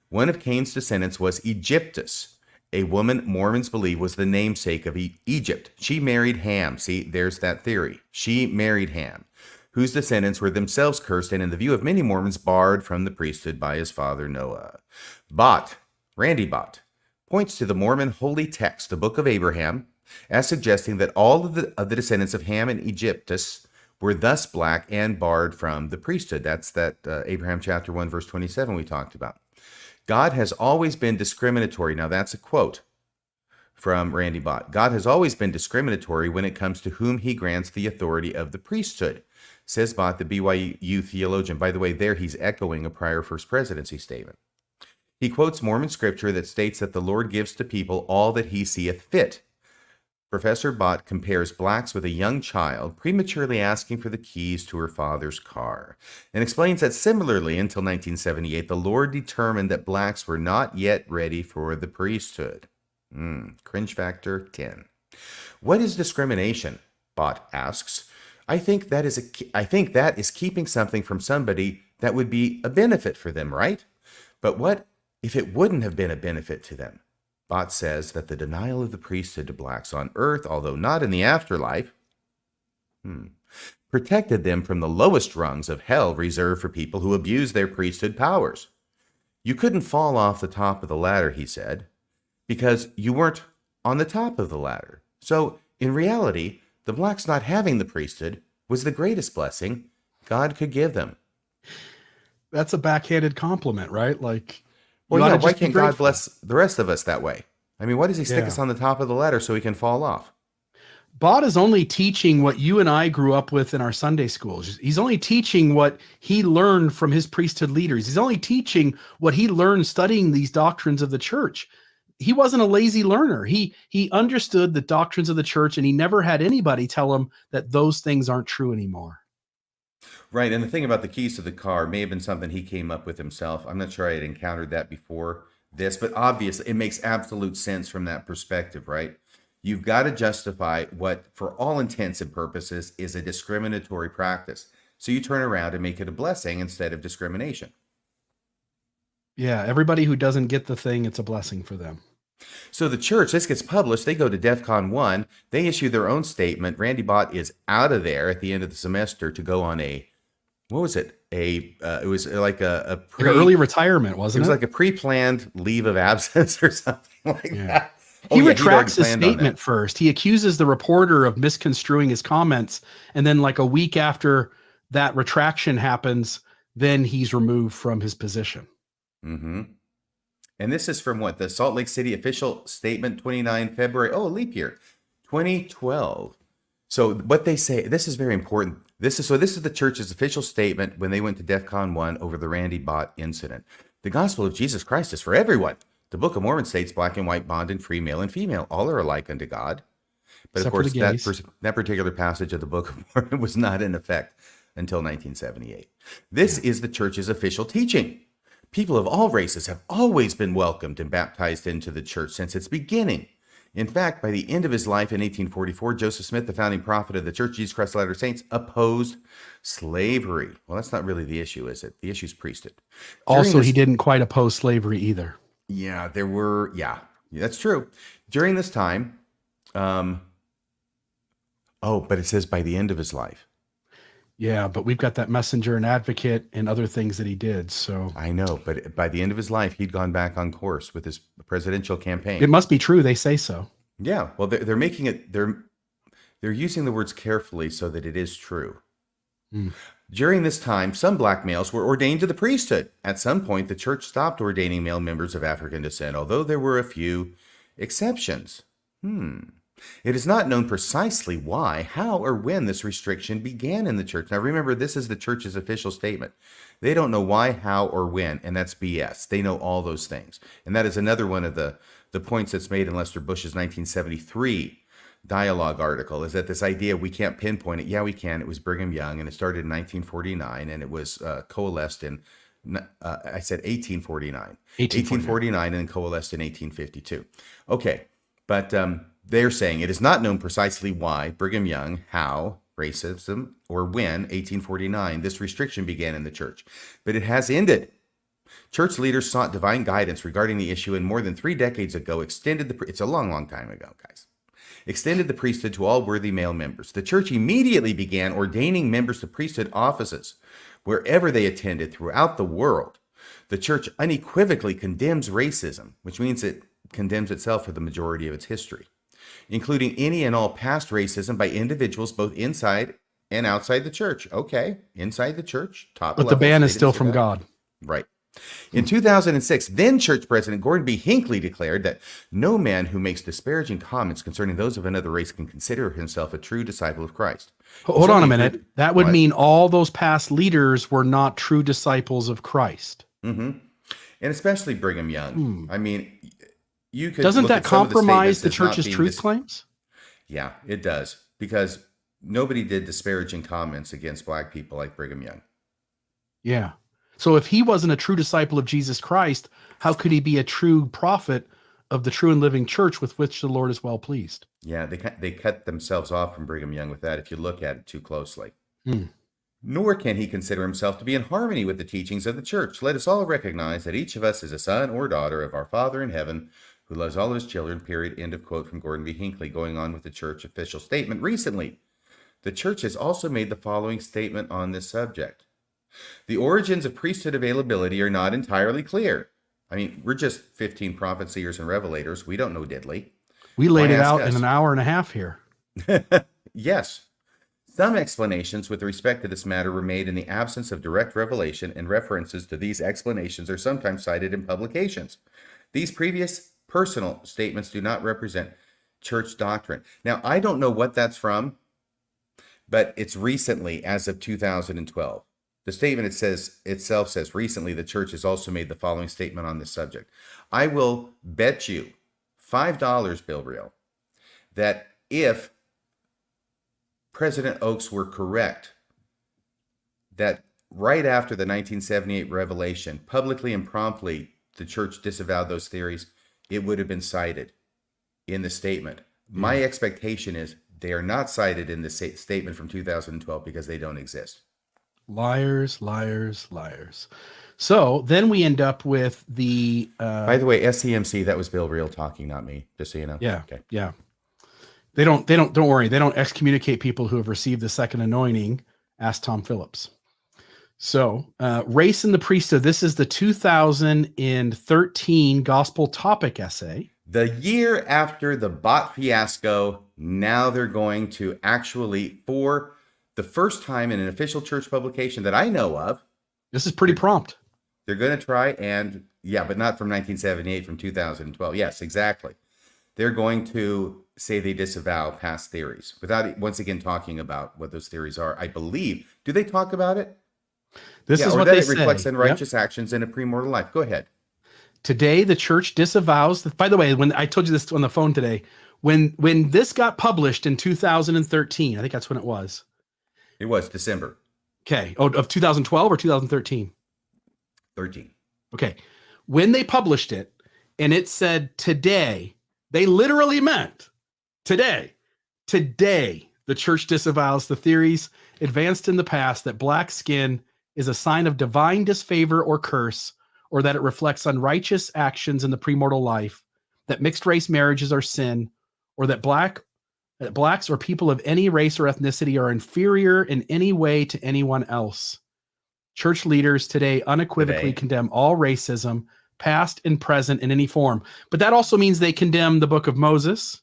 One of Cain's descendants was Egyptus, a woman Mormons believe was the namesake of Egypt. She married Ham. See, there's that theory. She married Ham, whose descendants were themselves cursed and, in the view of many Mormons, barred from the priesthood by his father Noah. Bott, Randy Bott, points to the Mormon holy text, the Book of Abraham, as suggesting that all of the descendants of Ham and Egyptus were thus black and barred from the priesthood. That's that Abraham chapter 1, verse 27 we talked about. God has always been discriminatory. Now that's a quote from Randy Bott. God has always been discriminatory when it comes to whom he grants the authority of the priesthood, says Bott, the BYU theologian. By the way, there he's echoing a prior First Presidency statement. He quotes Mormon scripture that states that the Lord gives to people all that he seeth fit. Professor Bott compares blacks with a young child prematurely asking for the keys to her father's car, and explains that similarly, until 1978, the Lord determined that blacks were not yet ready for the priesthood. Cringe factor 10. What is discrimination? Bott asks. I think that is keeping something from somebody that would be a benefit for them, right? But what if it wouldn't have been a benefit to them? Bott says that the denial of the priesthood to blacks on earth, although not in the afterlife, protected them from the lowest rungs of hell reserved for people who abuse their priesthood powers. You couldn't fall off the top of the ladder, he said, because you weren't on the top of the ladder. So, in reality, the blacks not having the priesthood was the greatest blessing God could give them. That's a backhanded compliment, right? Like, well, yeah, why can't God bless the rest of us that way? I mean, why does he stick us on the top of the ladder so we can fall off? Bott is only teaching what you and I grew up with in our Sunday schools. He's only teaching what he learned from his priesthood leaders. He's only teaching what he learned studying these doctrines of the church. He wasn't a lazy learner. He understood the doctrines of the church, and he never had anybody tell him that those things aren't true anymore. Right, and the thing about the keys to the car may have been something he came up with himself. I'm not sure I had encountered that before this, but obviously it makes absolute sense from that perspective, right? You've got to justify what, for all intents and purposes, is a discriminatory practice. So you turn around and make it a blessing instead of discrimination. Yeah, everybody who doesn't get the thing, it's a blessing for them. So the church, this gets published, they go to DEFCON 1, they issue their own statement. Randy Bott is out of there at the end of the semester to go on what was it? It was like an early retirement, wasn't it? It was like a pre-planned leave of absence or something like that. He retracts his statement first. He accuses the reporter of misconstruing his comments, and then like a week after that retraction happens, then he's removed from his position. Mm-hmm. And this is from what? The Salt Lake City official statement, 29 February. Oh, leap year, 2012. So what they say, this is very important. This is the church's official statement when they went to DEFCON 1 over the Randy Bott incident. The gospel of Jesus Christ is for everyone. The Book of Mormon states black and white, bond and free, male and female, all are alike unto God. But Except of course, for the gays. that particular passage of the Book of Mormon was not in effect until 1978. This is the church's official teaching. People of all races have always been welcomed and baptized into the church since its beginning. In fact, by the end of his life in 1844, Joseph Smith, the founding prophet of the Church of Jesus Christ of Latter-day Saints, opposed slavery. Well, that's not really the issue, is it? The issue is priesthood. Also, he didn't quite oppose slavery either. Yeah, that's true. During this time, but it says by the end of his life. Yeah, but we've got that messenger and advocate and other things that he did. So I know, but by the end of his life, he'd gone back on course with his presidential campaign. it must be true. They say so. Yeah, well, they're making it. They're using the words carefully so that it is true. Mm. During this time, some black males were ordained to the priesthood. At some point, the church stopped ordaining male members of African descent, although there were a few exceptions. It is not known precisely why, how, or when this restriction began in the church. Now, remember, this is the church's official statement. They don't know why, how, or when, and that's BS. They know all those things. And that is another one of the points that's made in Lester Bush's 1973 dialogue article, is that this idea we can't pinpoint it. Yeah, we can. It was Brigham Young, and it started in 1949, and it was coalesced in, I said 1849. 1849, and then coalesced in 1852. Okay, but they're saying it is not known precisely why, Brigham Young, how, racism, or when, 1849, this restriction began in the church. But it has ended. Church leaders sought divine guidance regarding the issue, and more than 3 decades ago it's a long, long time ago, guys, extended the priesthood to all worthy male members. The church immediately began ordaining members to priesthood offices wherever they attended throughout the world. The church unequivocally condemns racism, which means it condemns itself for the majority of its history, including any and all past racism by individuals both inside and outside the church. Okay, inside the church, top But level, the ban is state still and from synagogue. God. Right. In 2006, then Church President Gordon B. Hinckley declared that no man who makes disparaging comments concerning those of another race can consider himself a true disciple of Christ. Hold on a minute. That would mean all those past leaders were not true disciples of Christ. Mm-hmm. And especially Brigham Young. I mean, you could Doesn't look that at some of compromise the statements as not church's being truth claims? Yeah, it does, because nobody did disparaging comments against black people like Brigham Young. Yeah. So if he wasn't a true disciple of Jesus Christ, how could he be a true prophet of the true and living church with which the Lord is well pleased? Yeah, they cut themselves off from Brigham Young with that if you look at it too closely. Hmm. Nor can he consider himself to be in harmony with the teachings of the church. Let us all recognize that each of us is a son or daughter of our Father in heaven who loves all of his children, period. End of quote from Gordon B. Hinckley, going on with the church official statement recently. The church has also made the following statement on this subject. The origins of priesthood availability are not entirely clear. I mean, we're just 15 prophet seers and revelators. We don't know diddly. We laid Why it ask out us? in an hour and a half here. Yes. Some explanations with respect to this matter were made in the absence of direct revelation, and references to these explanations are sometimes cited in publications. These previous personal statements do not represent church doctrine. Now, I don't know what that's from, but it's recently, as of 2012. The statement itself says, recently the church has also made the following statement on this subject. I will bet you $5, Bill Reel, that if President Oaks were correct, that right after the 1978 revelation, publicly and promptly, the church disavowed those theories, it would have been cited in the statement. My expectation is they are not cited in the statement from 2012 because they don't exist. Liars, liars, liars. So then we end up with the By the way, SCMC, that was Bill Reel talking, not me, just so you know. yeah, Okay. yeah. Don't worry. They don't excommunicate people who have received the second anointing. Ask Tom Phillips. So race in the priesthood. This is the 2013 gospel topic essay. The year after the Bott fiasco, now they're going to actually, for the first time in an official church publication that I know of. This is pretty prompt. They're going to try and, yeah, but not from 1978, from 2012. Yes, exactly. they're going to say they disavow past theories without once again talking about what those theories are. I believe. Do they talk about it? This Yeah, is or what that they it reflects say. Yep. unrighteous actions in a premortal life. Go ahead. Today, the church disavows. By the way, when I told you this on the phone today, when this got published in 2013, I think that's when it was. It was December Okay. Oh, of 2012 or 2013? 13. Okay. When they published it and it said today, they literally meant today. Today, the church disavows the theories advanced in the past that black skin is a sign of divine disfavor or curse, or that it reflects unrighteous actions in the premortal life, that mixed race marriages are sin, or that blacks or people of any race or ethnicity are inferior in any way to anyone else. Church leaders today unequivocally condemn all racism, past and present, in any form. But that also means they condemn the book of Moses.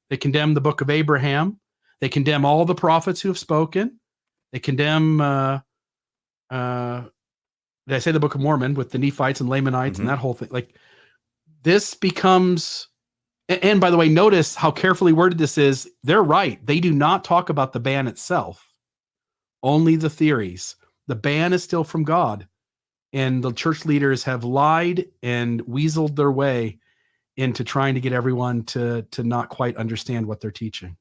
They condemn the book of Abraham. They condemn all the prophets who have spoken. They condemn, did I say the Book of Mormon with the Nephites and Lamanites and that whole thing? Like, this becomes, and by the way, notice how carefully worded this is. They're right. They do not talk about the ban itself, only the theories. The ban is still from God, and the church leaders have lied and weaseled their way into trying to get everyone to not quite understand what they're teaching.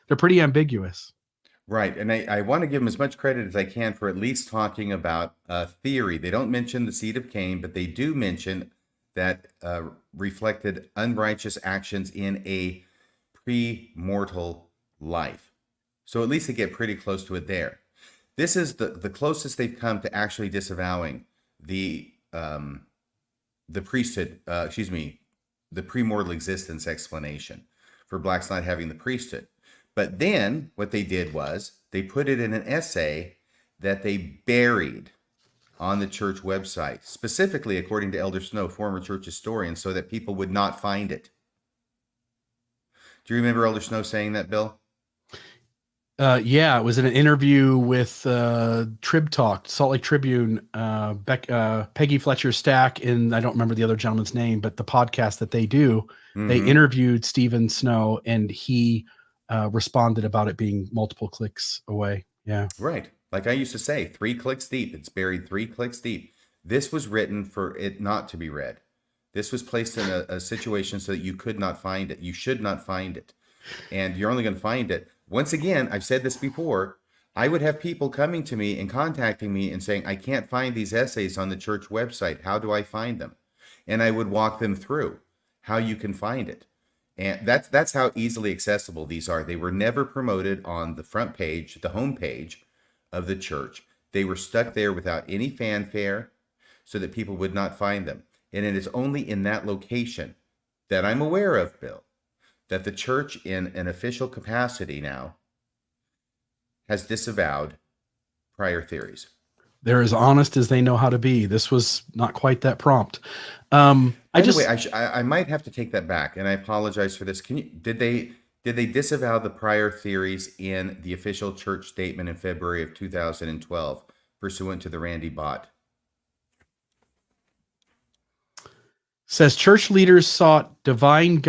They're pretty ambiguous. Right. And I want to give them as much credit as I can for at least talking about theory. They don't mention the seed of Cain, but they do mention that reflected unrighteous actions in a pre-mortal life. So at least they get pretty close to it there. This is the closest they've come to actually disavowing the priesthood, the premortal existence explanation for blacks not having the priesthood. But then what they did was they put it in an essay that they buried on the church website, specifically, according to Elder Snow, former church historian, so that people would not find it. Do you remember Elder Snow saying that, Bill? Yeah, it was in an interview with Trib Talk, Salt Lake Tribune, Peggy Fletcher Stack, and I don't remember the other gentleman's name, but the podcast that they do, they interviewed Stephen Snow, and he responded about it being multiple clicks away. Yeah. Right. Like I used to say, 3 clicks deep. It's buried 3 clicks deep. This was written for it not to be read. This was placed in a situation so that you could not find it. You should not find it. And you're only going to find it. Once again, I've said this before, I would have people coming to me and contacting me and saying, I can't find these essays on the church website. How do I find them? And I would walk them through how you can find it. And that's how easily accessible these are. They were never promoted on the front page, the home page of the church. They were stuck there without any fanfare so that people would not find them. And it is only in that location that I'm aware of, Bill, that the church in an official capacity now has disavowed prior theories. They're as honest as they know how to be. This was not quite that prompt. I might have to take that back, and I apologize for this. Did they disavow the prior theories in the official church statement in February of 2012, pursuant to the Randy Bott? Says church leaders sought divine.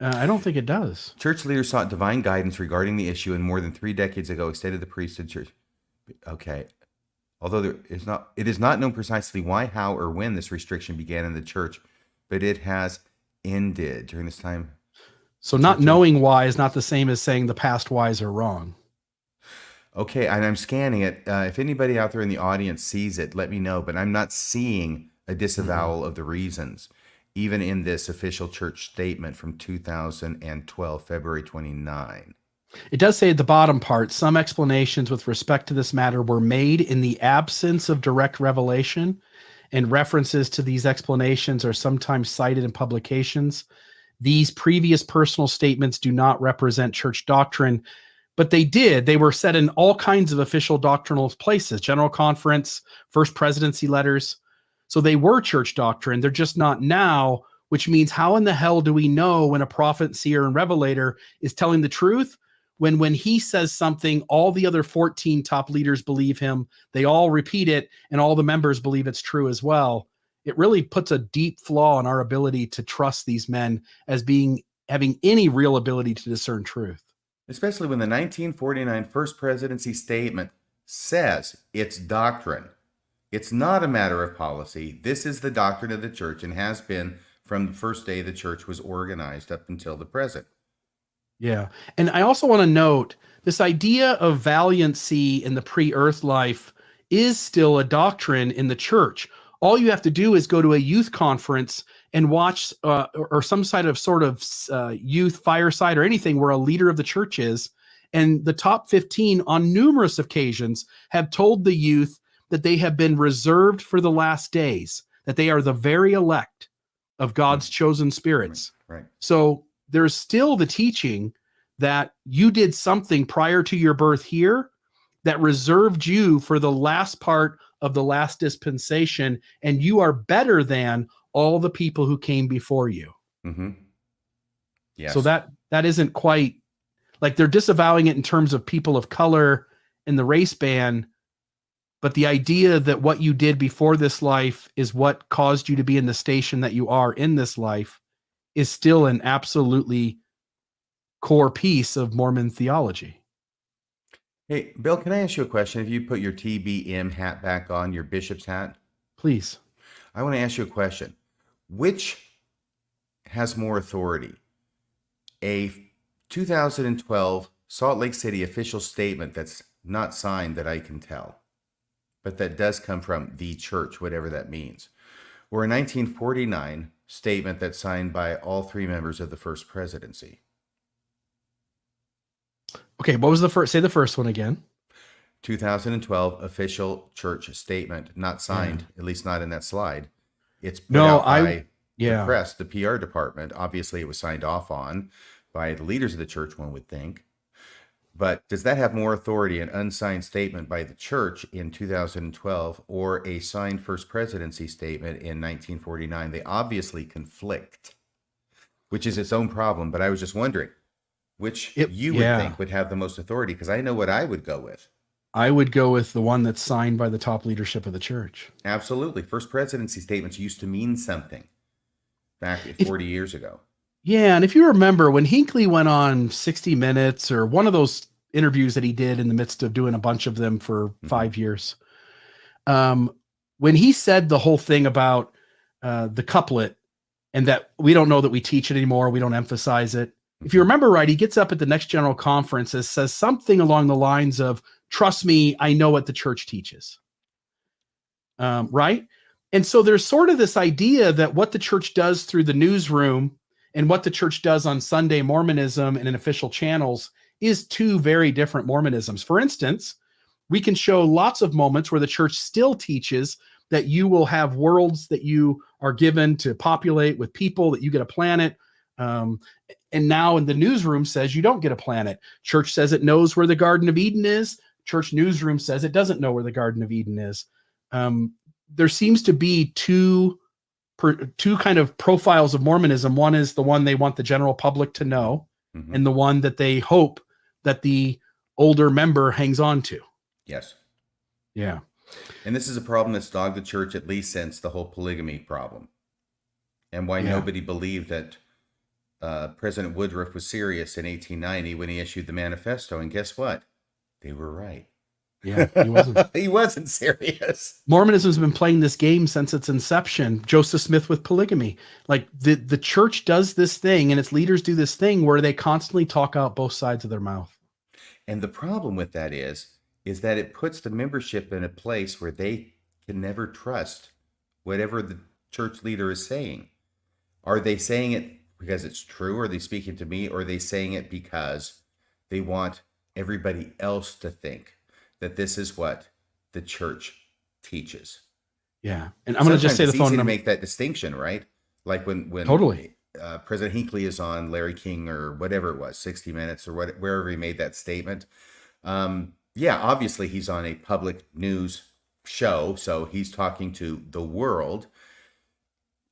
I don't think it does. Church leaders sought divine guidance regarding the issue, and more than 3 decades ago, extended the priesthood church. Okay. Although it is not known precisely why, how, or when this restriction began in the church, but it has ended during this time. So not knowing why is not the same as saying the past whys are wrong. Okay, and I'm scanning it. If anybody out there in the audience sees it, let me know. But I'm not seeing a disavowal of the reasons, even in this official church statement from 2012, February 29. It does say at the bottom part, some explanations with respect to this matter were made in the absence of direct revelation, and references to these explanations are sometimes cited in publications. These previous personal statements do not represent church doctrine, but they did. They were said in all kinds of official doctrinal places, General Conference, First Presidency letters. So they were church doctrine. They're just not now, which means how in the hell do we know when a prophet, seer, and revelator is telling the truth? When he says something, all the other 14 top leaders believe him. They all repeat it, and all the members believe it's true as well. it really puts a deep flaw in our ability to trust these men as having any real ability to discern truth. Especially when the 1949 First Presidency Statement says it's doctrine. It's not a matter of policy. This is the doctrine of the church and has been from the first day the church was organized up until the present. Yeah. And I also want to note this idea of valiancy in the pre-earth life is still a doctrine in the church. All you have to do is go to a youth conference and watch or some sort of youth fireside or anything where a leader of the church is. And the top 15 on numerous occasions have told the youth that they have been reserved for the last days, that they are the very elect of God's chosen spirits. Right. So there's still the teaching that you did something prior to your birth here that reserved you for the last part of the last dispensation, and you are better than all the people who came before you. Mm-hmm. Yes. So that isn't quite like they're disavowing it in terms of people of color in the race ban, but the idea that what you did before this life is what caused you to be in the station that you are in this life is still an absolutely core piece of Mormon theology. Hey, Bill, can I ask you a question? If you put your TBM hat back on, your bishop's hat, Please. I want to ask you a question. Which has more authority? A 2012 Salt Lake City official statement that's not signed that I can tell, but that does come from the church, whatever that means, or a 1949 statement that's signed by all three members of the First Presidency? Okay, what was the first? Say the first one again. 2012 official church statement, not signed, at least not in that slide. It's put No, out by yeah. the press, the PR department. Obviously, it was signed off on by the leaders of the church, one would think. But does that have more authority, an unsigned statement by the church in 2012 or a signed First Presidency statement in 1949? They obviously conflict, which is its own problem. But I was just wondering which you would think would have the most authority, because I know what I would go with. I would go with the one that's signed by the top leadership of the church. Absolutely. First Presidency statements used to mean something back 40 years ago. Yeah, and if you remember when Hinckley went on 60 Minutes or one of those interviews that he did in the midst of doing a bunch of them for 5 years, when he said the whole thing about the couplet and that we don't know that we teach it anymore, we don't emphasize it. If you remember right, he gets up at the next general conference and says something along the lines of, "Trust me, I know what the church teaches." Right? And so there's sort of this idea that what the church does through the newsroom and what the church does on Sunday Mormonism and in official channels is two very different Mormonisms. For instance, we can show lots of moments where the church still teaches that you will have worlds that you are given to populate with people, that you get a planet. And now in the newsroom says you don't get a planet. Church says it knows where the Garden of Eden is. Church newsroom says it doesn't know where the Garden of Eden is. There seems to be two kind of profiles of Mormonism. One is the one they want the general public to know, and the one that they hope that the older member hangs on to. Yes. Yeah. And this is a problem that's dogged the church at least since the whole polygamy problem, and why nobody believed that President Woodruff was serious in 1890 when he issued the manifesto. And guess what? They were right. Yeah, he wasn't. He wasn't serious. Mormonism's been playing this game since its inception. Joseph Smith with polygamy. Like the church does this thing and its leaders do this thing where they constantly talk out both sides of their mouth. And the problem with that is that it puts the membership in a place where they can never trust whatever the church leader is saying. Are they saying it because it's true? Are they speaking to me? Or are they saying it because they want everybody else to think that this is what the church teaches? Yeah. And I'm going to just say the phone number. number. To make that distinction, right? Like when Totally. President Hinckley is on Larry King or whatever it was, 60 Minutes or wherever he made that statement. Yeah, obviously he's on a public news show, so he's talking to the world.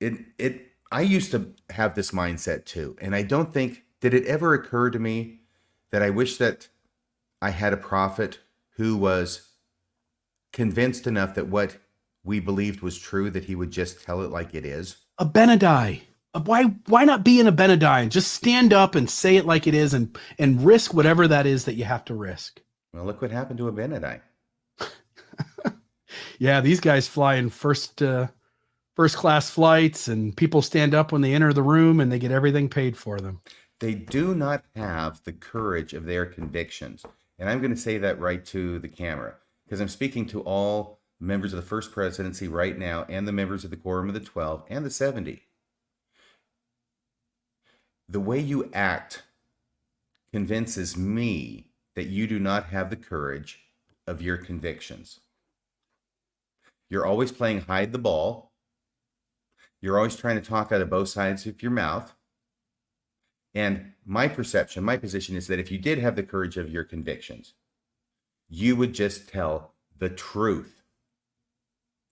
I used to have this mindset too, and I don't think, did it ever occur to me that I wish that I had a prophet who was convinced enough that what we believed was true that he would just tell it like it is? A Benedict. Why not be in a Benedict? Just stand up and say it like it is and risk whatever that is that you have to risk. Well, look what happened to a Benedict. Yeah, these guys fly in first class flights, and people stand up when they enter the room and they get everything paid for them. They do not have the courage of their convictions. And I'm going to say that right to the camera, because I'm speaking to all members of the First Presidency right now, and the members of the Quorum of the 12 and the 70. The way you act convinces me that you do not have the courage of your convictions. You're always playing hide the ball. You're always trying to talk out of both sides of your mouth. And my perception, my position is that if you did have the courage of your convictions, you would just tell the truth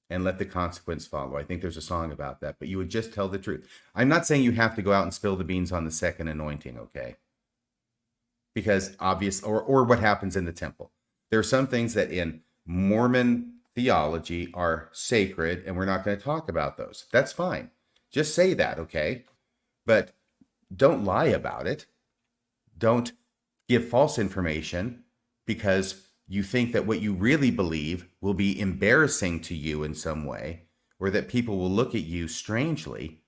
and let the consequence follow. I think there's a song about that, but you would just tell the truth. I'm not saying you have to go out and spill the beans on the second anointing, okay? Because obvious, or what happens in the temple. There are some things that in Mormon theology are sacred, and we're not going to talk about those. That's fine. Just say that, okay? But don't lie about it. Don't give false information because you think that what you really believe will be embarrassing to you in some way, or that people will look at you strangely.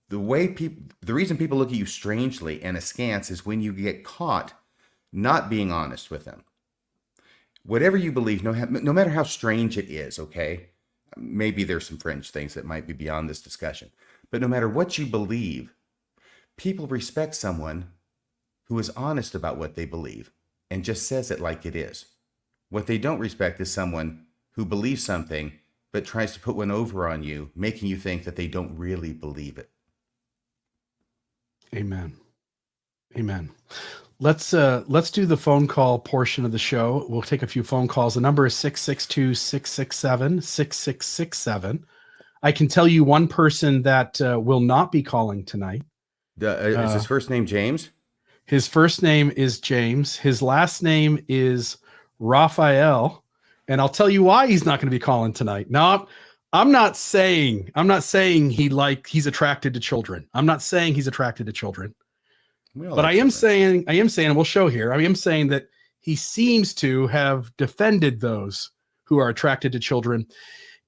The reason people look at you strangely and askance is when you get caught not being honest with them. Whatever you believe, no matter how strange it is, okay? Maybe there's some fringe things that might be beyond this discussion. But no matter what you believe, people respect someone who is honest about what they believe and just says it like it is. What they don't respect is someone who believes something but tries to put one over on you, making you think that they don't really believe it. Amen. Amen. Let's do the phone call portion of the show. We'll take a few phone calls. The number is 662-667-6667. I can tell you one person that will not be calling tonight. Is his first name James? His first name is James. His last name is Raphael. And I'll tell you why he's not going to be calling tonight. Now, I'm not saying he's attracted to children. I'm not saying he's attracted to children. But I am saying, we'll show here, I am saying that he seems to have defended those who are attracted to children.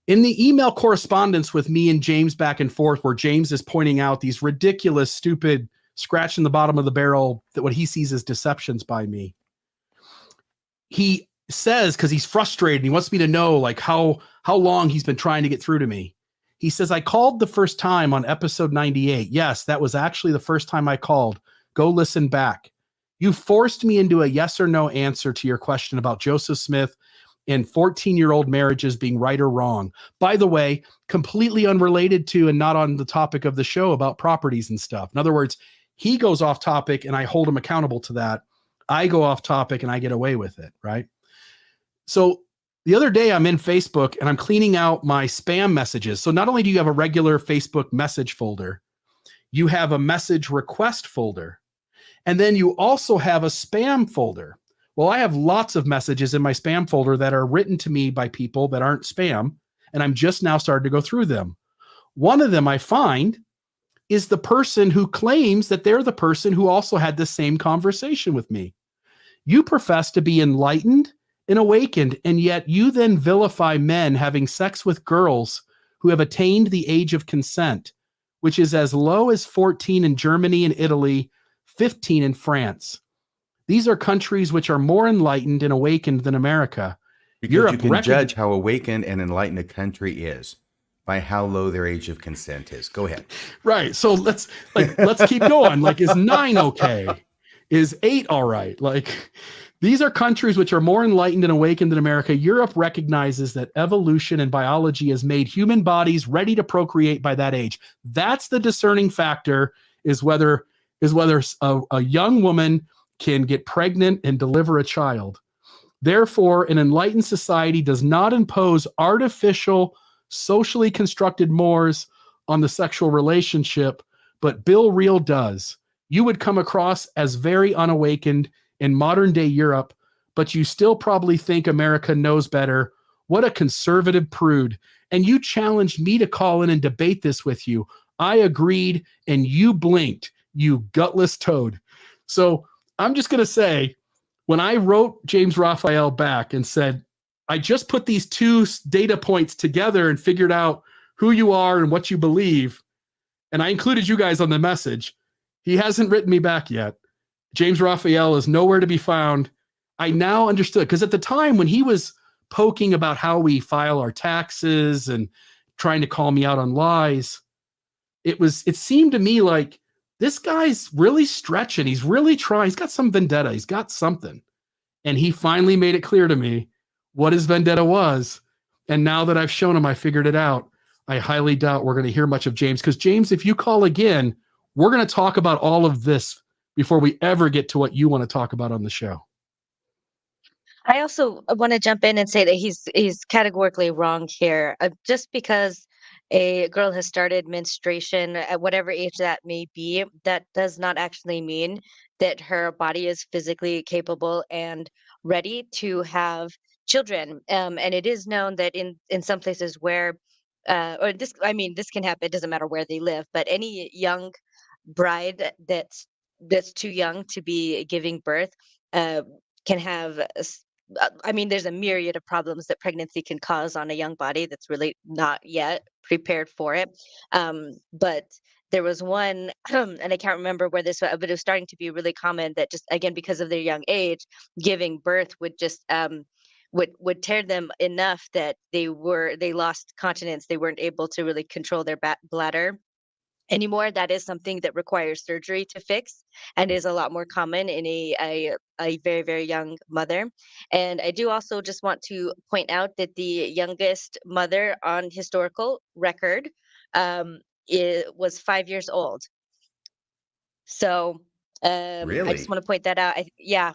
In the email correspondence with me and James back and forth, where James is pointing out these ridiculous, stupid, scratching the bottom of the barrel, that what he sees as deceptions by me. He says, because he's frustrated, he wants me to know like how long he's been trying to get through to me. He says, I called the first time on episode 98. Yes, that was actually the first time I called. Go listen back. You forced me into a yes or no answer to your question about Joseph Smith and 14-year-old marriages being right or wrong. By the way, completely unrelated to and not on the topic of the show about properties and stuff. In other words, he goes off topic and I hold him accountable to that. I go off topic and I get away with it, right? So the other day I'm in Facebook and I'm cleaning out my spam messages. So not only do you have a regular Facebook message folder, you have a message request folder. And then you also have a spam folder. Well, I have lots of messages in my spam folder that are written to me by people that aren't spam, and I'm just now starting to go through them. One of them I find is the person who claims that they're the person who also had the same conversation with me. You profess to be enlightened and awakened, and yet you then vilify men having sex with girls who have attained the age of consent, which is as low as 14 in Germany and Italy, 15 in France. These are countries which are more enlightened and awakened than America. Because Europe you can judge how awakened and enlightened a country is by how low their age of consent is. Go ahead. Right. So let's keep going. Like, is 9 okay? Is 8 all right? Like, these are countries which are more enlightened and awakened than America. Europe recognizes that evolution and biology has made human bodies ready to procreate by that age. That's the discerning factor, is whether a young woman can get pregnant and deliver a child. Therefore, an enlightened society does not impose artificial, socially constructed mores on the sexual relationship, but Bill Reel does. You would come across as very unawakened in modern day Europe, but you still probably think America knows better. What a conservative prude. and you challenged me to call in and debate this with you. I agreed, and you blinked, you gutless toad. So I'm just going to say, when I wrote James Raphael back and said, I just put these two data points together and figured out who you are and what you believe, and I included you guys on the message, he hasn't written me back yet. James Raphael is nowhere to be found. I now understood, because at the time when he was poking about how we file our taxes and trying to call me out on lies, it seemed to me like this guy's really stretching. He's really trying. He's got some vendetta. He's got something. And he finally made it clear to me what his vendetta was. And now that I've shown him, I figured it out. I highly doubt we're going to hear much of James, because James, if you call again, we're going to talk about all of this before we ever get to what you want to talk about on the show. I also want to jump in and say that he's categorically wrong here. Just because a girl has started menstruation at whatever age that may be, that does not actually mean that her body is physically capable and ready to have children. And it is known that in some places where, this can happen. It doesn't matter where they live, but any young bride that's too young to be giving birth uh, can have there's a myriad of problems that pregnancy can cause on a young body that's really not yet prepared for it. But there was one, and I can't remember where this was, but it was starting to be really common that just again because of their young age, giving birth would just would tear them enough that they lost continence. They weren't able to really control their bladder anymore. That is something that requires surgery to fix and is a lot more common in a very, very young mother. And I do also just want to point out that the youngest mother on historical record was 5 years old. So I Really? just want to point that out. Yeah,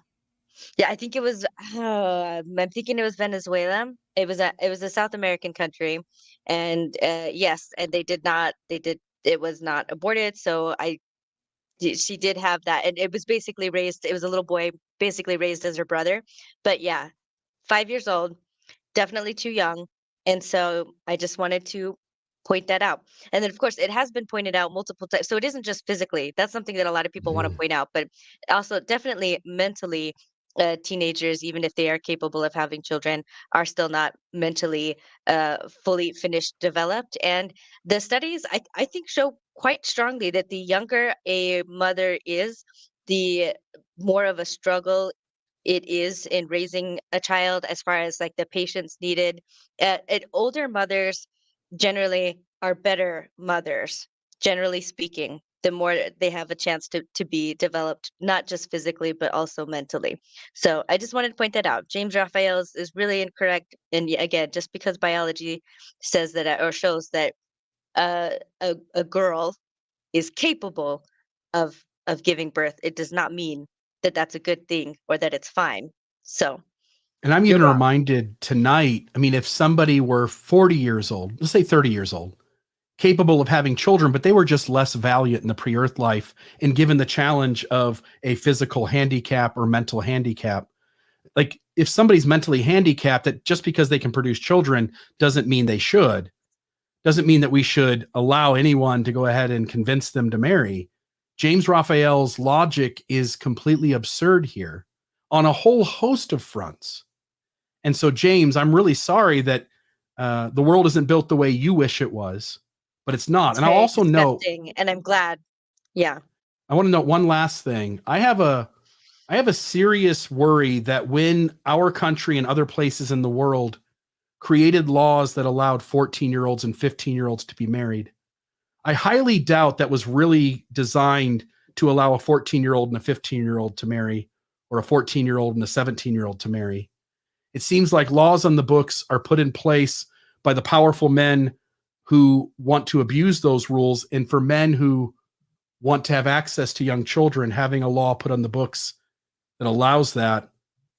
I think it was. I'm thinking it was Venezuela. It was a South American country, and yes, and they did not. They did. It was not aborted. So she did have that, and it was basically raised. It was a little boy, basically raised as her brother. But yeah, 5 years old, definitely too young. And so I just wanted to point that out. And then, of course, it has been pointed out multiple times. So it isn't just physically. That's something that a lot of people want to point out, but also definitely mentally. Teenagers, even if they are capable of having children, are still not mentally fully finished, developed. And the studies, I think, show quite strongly that the younger a mother is, the more of a struggle it is in raising a child as far as like the patience needed. Older mothers generally are better mothers, generally speaking, the more they have a chance to be developed, not just physically, but also mentally. So I just wanted to point that out. James Raphael is really incorrect. And again, just because biology says that or shows that a girl is capable of giving birth, it does not mean that that's a good thing or that it's fine. So, And I'm you're even wrong. reminded tonight, I mean, if somebody were 40 years old, let's say 30 years old, capable of having children, but they were just less valiant in the pre-earth life and given the challenge of a physical handicap or mental handicap. Like if somebody's mentally handicapped, that just because they can produce children doesn't mean they should. Doesn't mean that we should allow anyone to go ahead and convince them to marry. James Raphael's logic is completely absurd here on a whole host of fronts. And so, James, I'm really sorry that the world isn't built the way you wish it was, but it's not. It's And I'll very also note, disgusting, and I'm glad. Yeah. I want to note one last thing. I have a serious worry that when our country and other places in the world created laws that allowed 14-year-olds and 15-year-olds to be married, I highly doubt that was really designed to allow a 14-year-old and a 15-year-old to marry, or a 14-year-old and a 17-year-old to marry. It seems like laws on the books are put in place by the powerful men who want to abuse those rules. And for men who want to have access to young children, having a law put on the books that allows that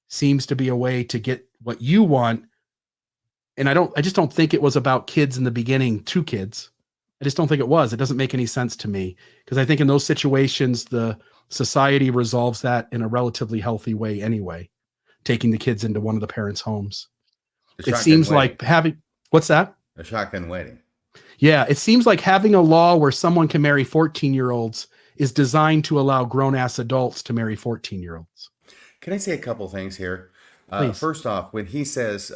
seems to be a way to get what you want. And I just don't think it was about kids in the beginning, 2 kids. I just don't think it was. It doesn't make any sense to me, because I think in those situations, the society resolves that in a relatively healthy way anyway, taking the kids into one of the parents' homes. The It shotgun seems wedding. like having, what's that? A shotgun wedding. Yeah, it seems like having a law where someone can marry 14-year-olds is designed to allow grown-ass adults to marry 14-year-olds. Can I say a couple things here? Please. First off, when he says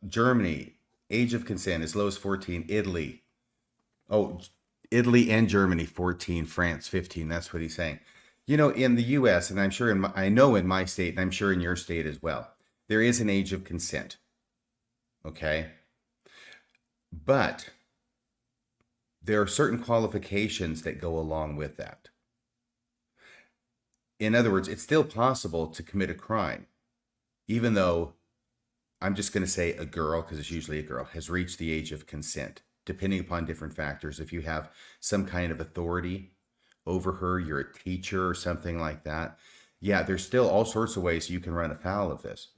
Germany, age of consent as low as 14, Italy. Oh, Italy and Germany, 14, France, 15. That's what he's saying. You know, in the U.S., and I'm sure I know in my state, and I'm sure in your state as well, there is an age of consent. Okay? But there are certain qualifications that go along with that. In other words, it's still possible to commit a crime, even though I'm just going to say a girl, because it's usually a girl, has reached the age of consent, depending upon different factors. If you have some kind of authority over her, you're a teacher or something like that. Yeah, there's still all sorts of ways you can run afoul of this.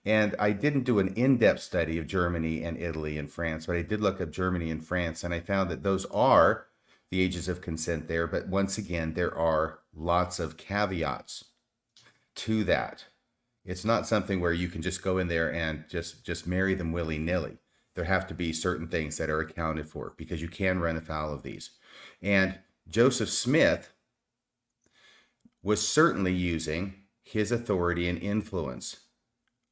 And I didn't do an in-depth study of Germany and Italy and France, but I did look up Germany and France, and I found that those are the ages of consent there. But once again, there are lots of caveats to that. It's not something where you can just go in there and just marry them willy-nilly. There have to be certain things that are accounted for because you can run afoul of these. And Joseph Smith was certainly using his authority and influence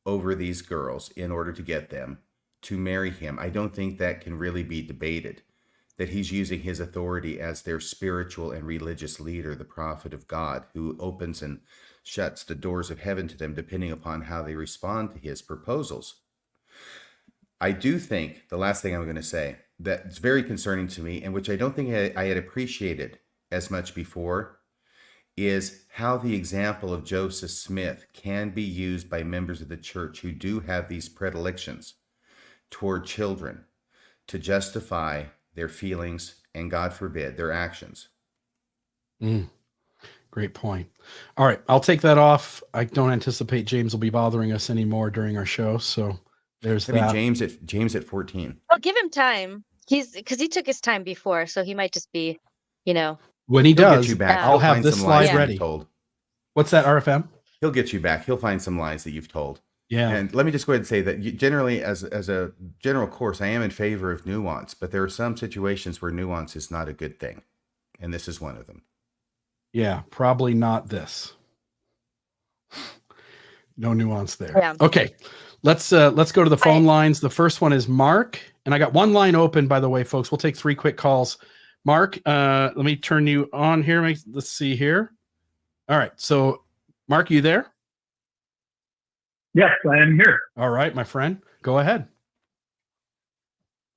over these girls in order to get them to marry him. I don't think that can really be debated, that he's using his authority as their spiritual and religious leader, the prophet of God, who opens and shuts the doors of heaven to them depending upon how they respond to his proposals. I do think, the last thing I'm going to say, that's very concerning to me, and which I don't think I had appreciated as much before, is how the example of Joseph Smith can be used by members of the church who do have these predilections toward children to justify their feelings and, God forbid, their actions. Great point. All right, I'll take that off. I don't anticipate James will be bothering us anymore during our show, so there's that. James at 14. Well, give him time. Because he took his time before, so he might just be, you know. When he does, get you back. I'll have this slide ready. Told. What's that, RFM? He'll get you back. He'll find some lies that you've told. Yeah. And let me just go ahead and say that generally, as a general course, I am in favor of nuance, but there are some situations where nuance is not a good thing. And this is one of them. Yeah, probably not this. No nuance there. Yeah. Okay. Let's go to the phone lines. The first one is Mark. And I got one line open, by the way, folks. We'll take 3 quick calls. Mark, let me turn you on here. Let's see here. All right. So, Mark, you there? Yes, I am here. All right, my friend. Go ahead.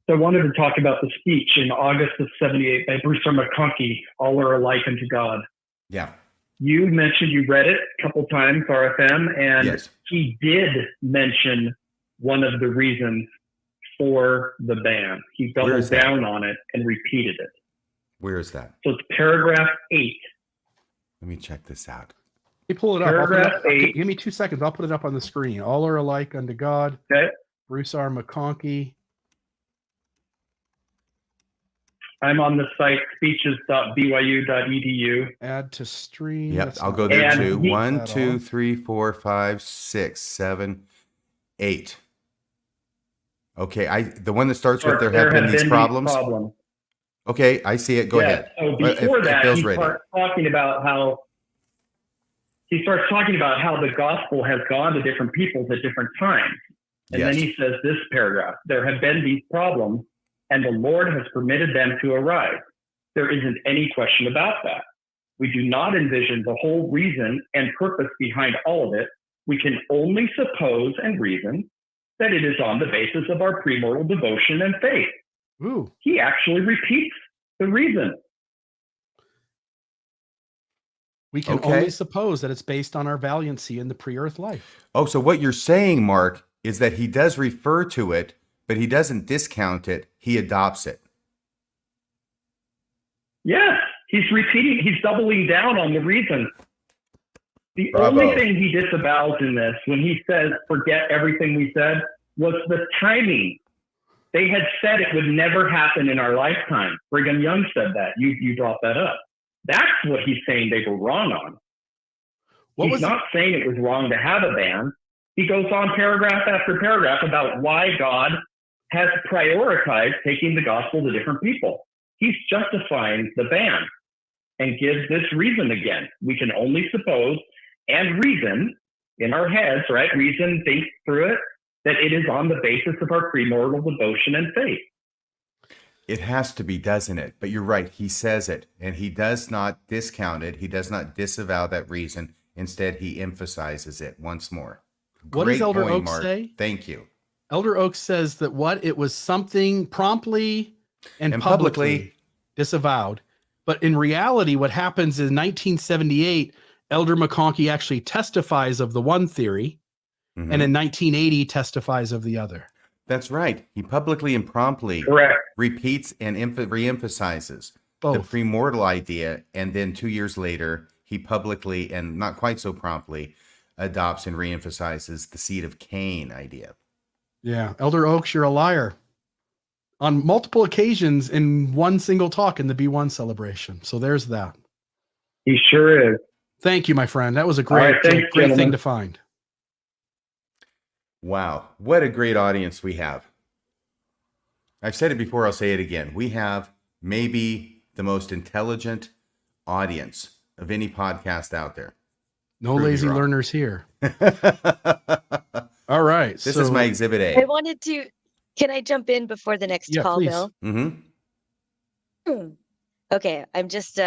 So I wanted to talk about the speech in August of 78 by Bruce R. McConkie, All Are Alike Unto God. Yeah. You mentioned you read it a couple times, RFM, and yes. He did mention one of the reasons for the ban. He doubled down on it and repeated it. Where is that? So it's paragraph 8. Let me check this out. You pull it up. Paragraph 8. Give me 2 seconds. I'll put it up on the screen. All are alike unto God. Okay. Bruce R. McConkie. I'm on the site speeches.byu.edu. Add to stream. Yep, I'll go there too. 1, 2, 3, 4, 5, 6, 7, 8. Okay, the one that starts with there have been these problems. Okay, I see it. Go ahead. So before that, he starts talking about how the gospel has gone to different peoples at different times. And then he says this paragraph, there have been these problems and the Lord has permitted them to arise. There isn't any question about that. We do not envision the whole reason and purpose behind all of it. We can only suppose and reason that it is on the basis of our premortal devotion and faith. Ooh. He actually repeats the reason. We can only suppose that it's based on our valiancy in the pre-earth life. Oh, so what you're saying, Mark, is that he does refer to it, but he doesn't discount it. He adopts it. Yes, he's doubling down on the reason. The only thing he disavows in this, when he says, forget everything we said, was the timing. They had said it would never happen in our lifetime. Brigham Young said that. You brought that up. That's what he's saying they were wrong on. He's not saying it was wrong to have a ban. He goes on paragraph after paragraph about why God has prioritized taking the gospel to different people. He's justifying the ban and gives this reason again. We can only suppose and reason in our heads, right? Reason, think through it, that it is on the basis of our premortal devotion and faith. It has to be, doesn't it? But you're right. He says it, and he does not discount it. He does not disavow that reason. Instead, he emphasizes it once more. What does Elder point, Oaks Mark. say? Thank you. Elder Oaks says that it was something promptly and publicly disavowed. But in reality, what happens in 1978, Elder McConkie actually testifies of the one theory, and in 1980 testifies of the other. That's right. He publicly and promptly repeats and reemphasizes the premortal idea, and then 2 years later, he publicly and not quite so promptly adopts and reemphasizes the seed of Cain idea. Yeah, Elder Oaks, you're a liar. On multiple occasions in one single talk in the B1 celebration. So there's that. He sure is. Thank you, my friend. That was a great thing to find. Wow, what a great audience we have. I've said it before, I'll say it again. We have maybe the most intelligent audience of any podcast out there. No lazy learners here. All right. This is my exhibit A. I wanted to, can I jump in before the next call, please. Bill? Mm-hmm. Okay, I'm just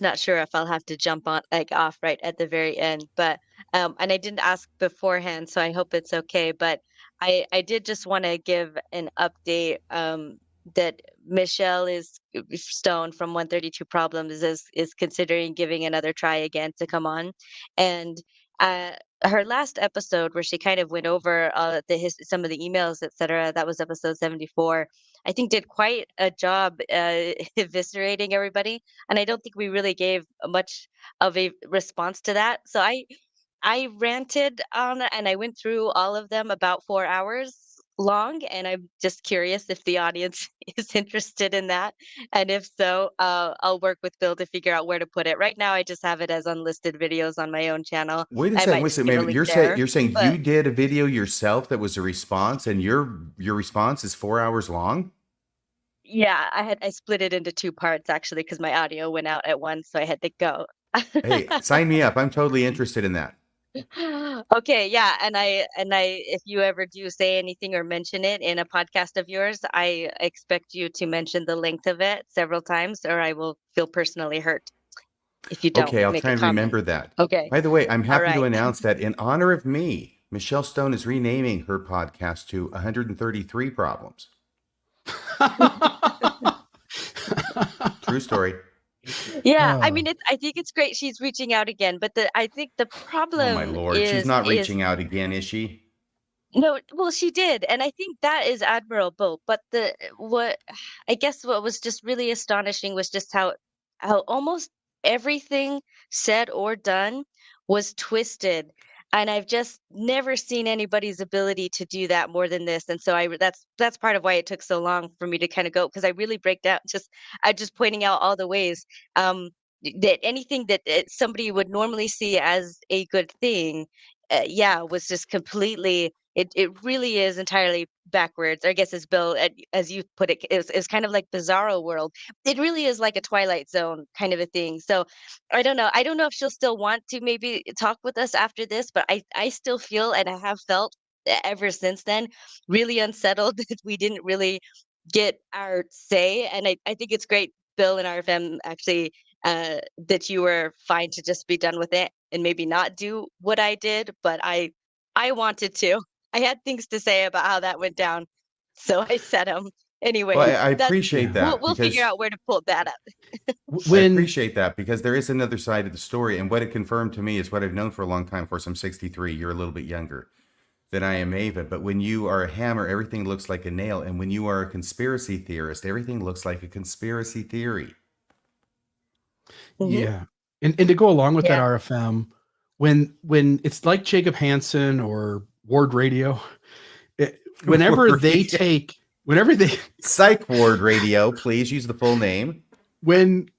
not sure if I'll have to jump on off right at the very end, but and I didn't ask beforehand, so I hope it's okay. But I did just want to give an update that Michelle Stone from 132 Problems is considering giving another try again to come on, and her last episode where she kind of went over some of the emails, etc. That was episode 74. I think did quite a job eviscerating everybody, and I don't think we really gave much of a response to that. So I ranted on and I went through all of them about 4 hours long, and I'm just curious if the audience is interested in that, and if so, I'll work with Bill to figure out where to put it. Right now, I just have it as unlisted videos on my own channel. Wait a second, maybe you're saying you did a video yourself that was a response, and your response is 4 hours long? Yeah, I split it into 2 parts actually because my audio went out at once, so I had to go. Hey, sign me up. I'm totally interested in that. Okay, yeah, and I if you ever do say anything or mention it in a podcast of yours, I expect you to mention the length of it several times, or I will feel personally hurt if you don't. Okay, I'll make try a and comment. remember that. Okay. By the way, I'm happy to right. announce that in honor of me, Michelle Stone is renaming her podcast to 133 Problems. True story. Yeah, I mean, I think it's great she's reaching out again, but I think the problem Oh my Lord, is she's not reaching out again, is she? No, well, she did, and I think that is admirable. But what was just really astonishing was just how almost everything said or done was twisted, and I've just never seen anybody's ability to do that more than this. And so that's part of why it took so long for me to kind of go, because I really break down I just pointing out all the ways that anything that somebody would normally see as a good thing, was just completely. It really is entirely backwards. Or I guess as Bill, as you put it, it's kind of like Bizarro World. It really is like a Twilight Zone kind of a thing. So I don't know. I don't know if she'll still want to maybe talk with us after this, but I still feel, and I have felt ever since then, really unsettled that we didn't really get our say. And I think it's great, Bill and RFM, actually, that you were fine to just be done with it and maybe not do what I did, but I wanted to. I had things to say about how that went down, so I said them anyway. Well, I appreciate that. We'll figure out where to pull that up. I appreciate that, because there is another side of the story, and what it confirmed to me is what I've known for a long time. For some 63, you're a little bit younger than I am, Ava. But when you are a hammer, everything looks like a nail, and when you are a conspiracy theorist, everything looks like a conspiracy theory. Mm-hmm. Yeah, and to go along with that, RFM, when it's like Jacob Hansen or Ward Radio, whenever they Psych Ward Radio, please use the full name. When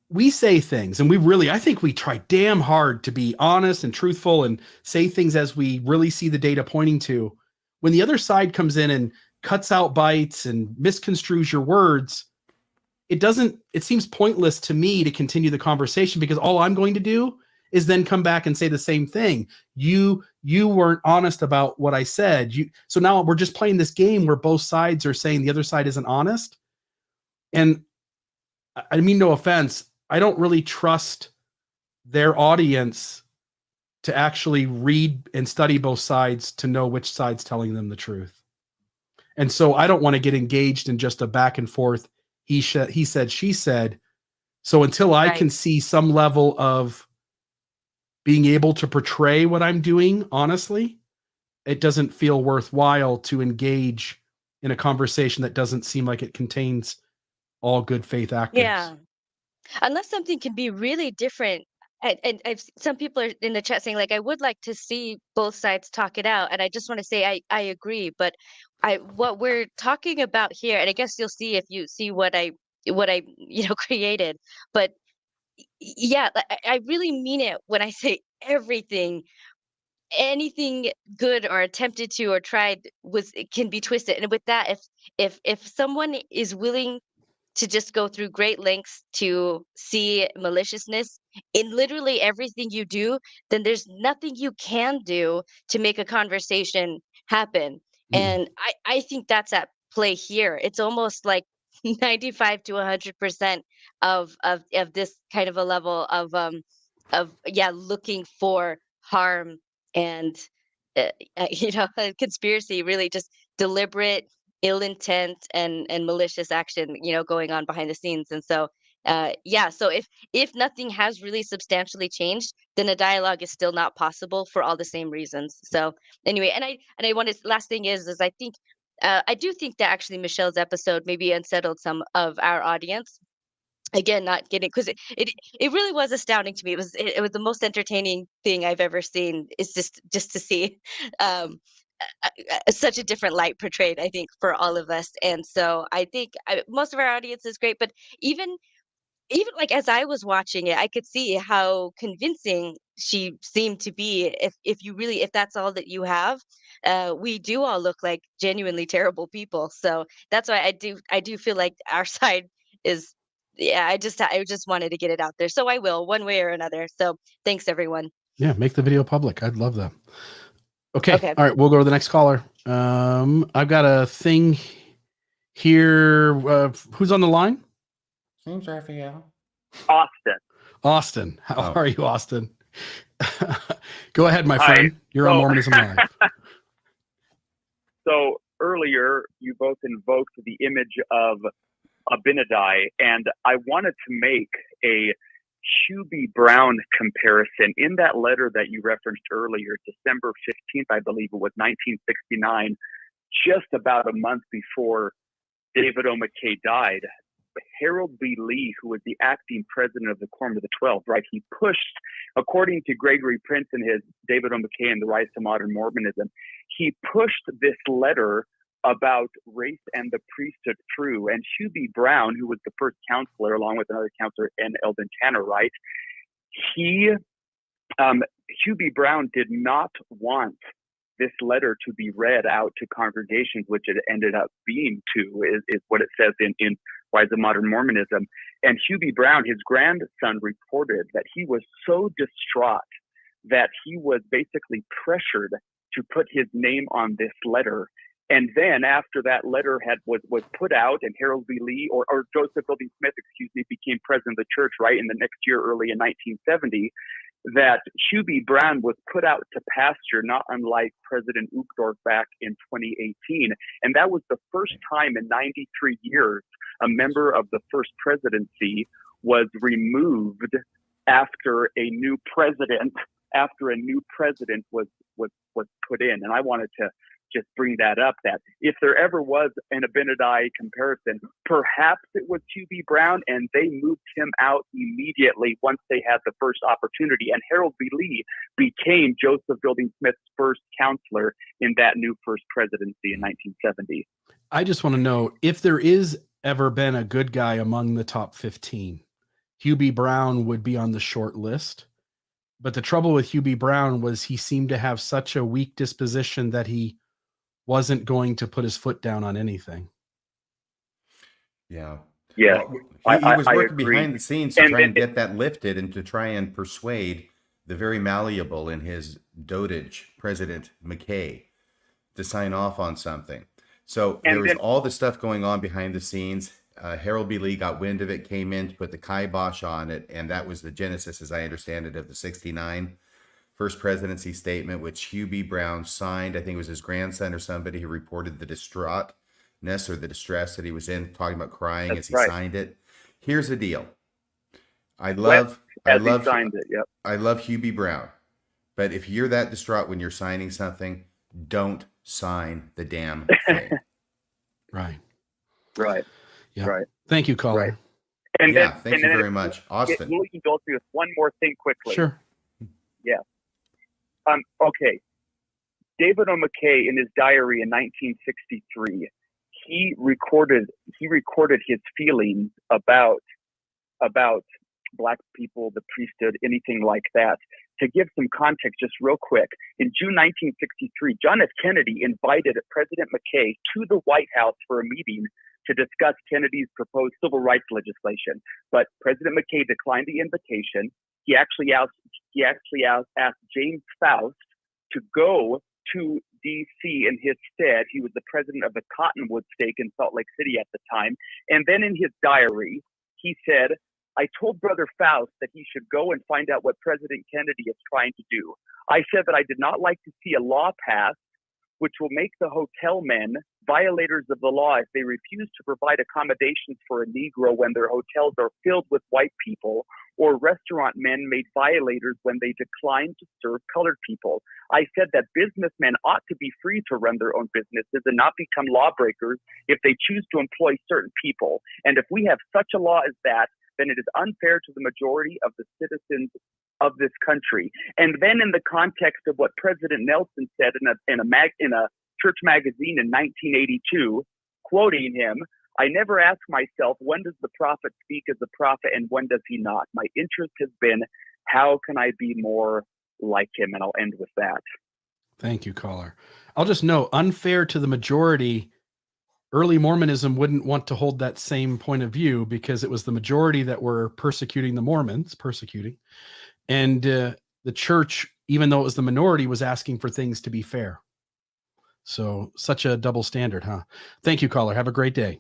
we say things, and I think we try damn hard to be honest and truthful and say things as we really see the data pointing to. When the other side comes in and cuts out bites and misconstrues your words, it seems pointless to me to continue the conversation, because all I'm going to do is then come back and say the same thing. You weren't honest about what I said. So now we're just playing this game where both sides are saying the other side isn't honest. And I mean, no offense, I don't really trust their audience to actually read and study both sides to know which side's telling them the truth. And so I don't want to get engaged in just a back and forth, he said, she said. So until I can see some level of being able to portray what I'm doing honestly, it doesn't feel worthwhile to engage in a conversation that doesn't seem like it contains all good faith actors. Yeah. Unless something can be really different. And some people are in the chat saying, like, I would like to see both sides talk it out. And I just want to say I agree. But what we're talking about here, and I guess you'll see if you see what I created. But yeah, I really mean it when I say everything. Anything good or attempted to or tried can be twisted. And with that, if someone is willing to just go through great lengths to see maliciousness in literally everything you do, then there's nothing you can do to make a conversation happen. And I think that's at play here. It's almost like 95 to 100% of this kind of a level of looking for harm and conspiracy, really just deliberate ill intent and malicious action, going on behind the scenes. And so so if nothing has really substantially changed, then a dialogue is still not possible for all the same reasons. So anyway, and I want to, last thing is I think I do think that actually Michelle's episode maybe unsettled some of our audience. Again, not getting, because it really was astounding to me. It was the most entertaining thing I've ever seen. It's just to see such a different light portrayed, I think, for all of us. And so I think most of our audience is great, but even like as I was watching it, I could see how convincing she seemed to be. If that's all that you have, we do all look like genuinely terrible people. So that's why I do feel like our side is. Yeah, I just wanted to get it out there. So I will, one way or another. So thanks, everyone. Yeah, make the video public. I'd love that. Okay. All right, we'll go to the next caller. I've got a thing here. Who's on the line? Seems Raphael. Austin. How are you, Austin? Go ahead, my friend. You're on Mormonism Live. So earlier, you both invoked the image of Abinadi, and I wanted to make a Hubie Brown comparison. In that letter that you referenced earlier, December 15th, I believe it was, 1969, just about a month before David O. McKay died, Harold B. Lee, who was the acting president of the Quorum of the 12, right, he pushed, according to Gregory Prince and his David O. McKay and the Rise to Modern Mormonism, he pushed this letter about race and the priesthood through. And Hubie Brown, who was the first counselor, along with another counselor, and Eldon Tanner, right, Hubie Brown did not want this letter to be read out to congregations, which it ended up being is what it says in Rise of Modern Mormonism. And Hubie Brown, his grandson, reported that he was so distraught that he was basically pressured to put his name on this letter. And then after that letter was put out and Harold B. Lee or Joseph Fielding Smith, became president of the church, right, in the next year, early in 1970, that Hubie Brown was put out to pasture, not unlike President Uchtdorf back in 2018. And that was the first time in 93 years a member of the first presidency was removed after a new president was put in. And I wanted to just bring that up, that if there ever was an Abinadi comparison, perhaps it was Hubie Brown, and they moved him out immediately once they had the first opportunity. And Harold B. Lee became Joseph Fielding Smith's first counselor in that new first presidency in 1970. I just want to know if there is ever been a good guy among the top 15. Hubie Brown would be on the short list. But the trouble with Hubie Brown was he seemed to have such a weak disposition that he wasn't going to put his foot down on anything. Yeah. Yeah, Well, he was I working agree. behind the scenes to And try and get that lifted and to try and persuade the very malleable in his dotage, President McKay, to sign off on something. So there was all the stuff going on behind the scenes. Harold B. Lee got wind of it, came in to put the kibosh on it, and that was the genesis, as I understand it, of the 69 First Presidency Statement, which Hugh B. Brown signed. I think it was his grandson or somebody who reported the distraughtness or the distress that he was in, talking about crying as he signed it. Here's the deal. I love signed it. Yep. I love Hugh B. Brown, but if you're that distraught when you're signing something, don't sign the damn thing. Right. Yeah. Right. Thank you, caller. Right. And yeah, then, thank you very much, Austin. We can go through this one more thing quickly. Sure. Yeah. Okay. David O. McKay, in his diary in 1963, he recorded his feelings about Black people, the priesthood, anything like that. To give some context, just real quick, in June 1963, John F. Kennedy invited President McKay to the White House for a meeting to discuss Kennedy's proposed civil rights legislation. But President McKay declined the invitation. He actually asked James Faust to go to D.C. in his stead. He was the president of the Cottonwood Stake in Salt Lake City at the time. And then in his diary, he said, I told Brother Faust that he should go and find out what President Kennedy is trying to do. I said that I did not like to see a law passed which will make the hotel men violators of the law if they refuse to provide accommodations for a Negro when their hotels are filled with white people, or restaurant men made violators when they decline to serve colored people. I said that businessmen ought to be free to run their own businesses and not become lawbreakers if they choose to employ certain people. And if we have such a law as that, then it is unfair to the majority of the citizens of this country. And then in the context of what President Nelson said in a church magazine in 1982, quoting him, I never ask myself, when does the prophet speak as a prophet and when does he not? My interest has been, how can I be more like him? And I'll end with that. Thank you, caller. I'll just note, unfair to the majority, early Mormonism wouldn't want to hold that same point of view because it was the majority that were persecuting the Mormons, and the church, even though it was the minority, was asking for things to be fair. So such a double standard, huh? Thank you, caller. Have a great day.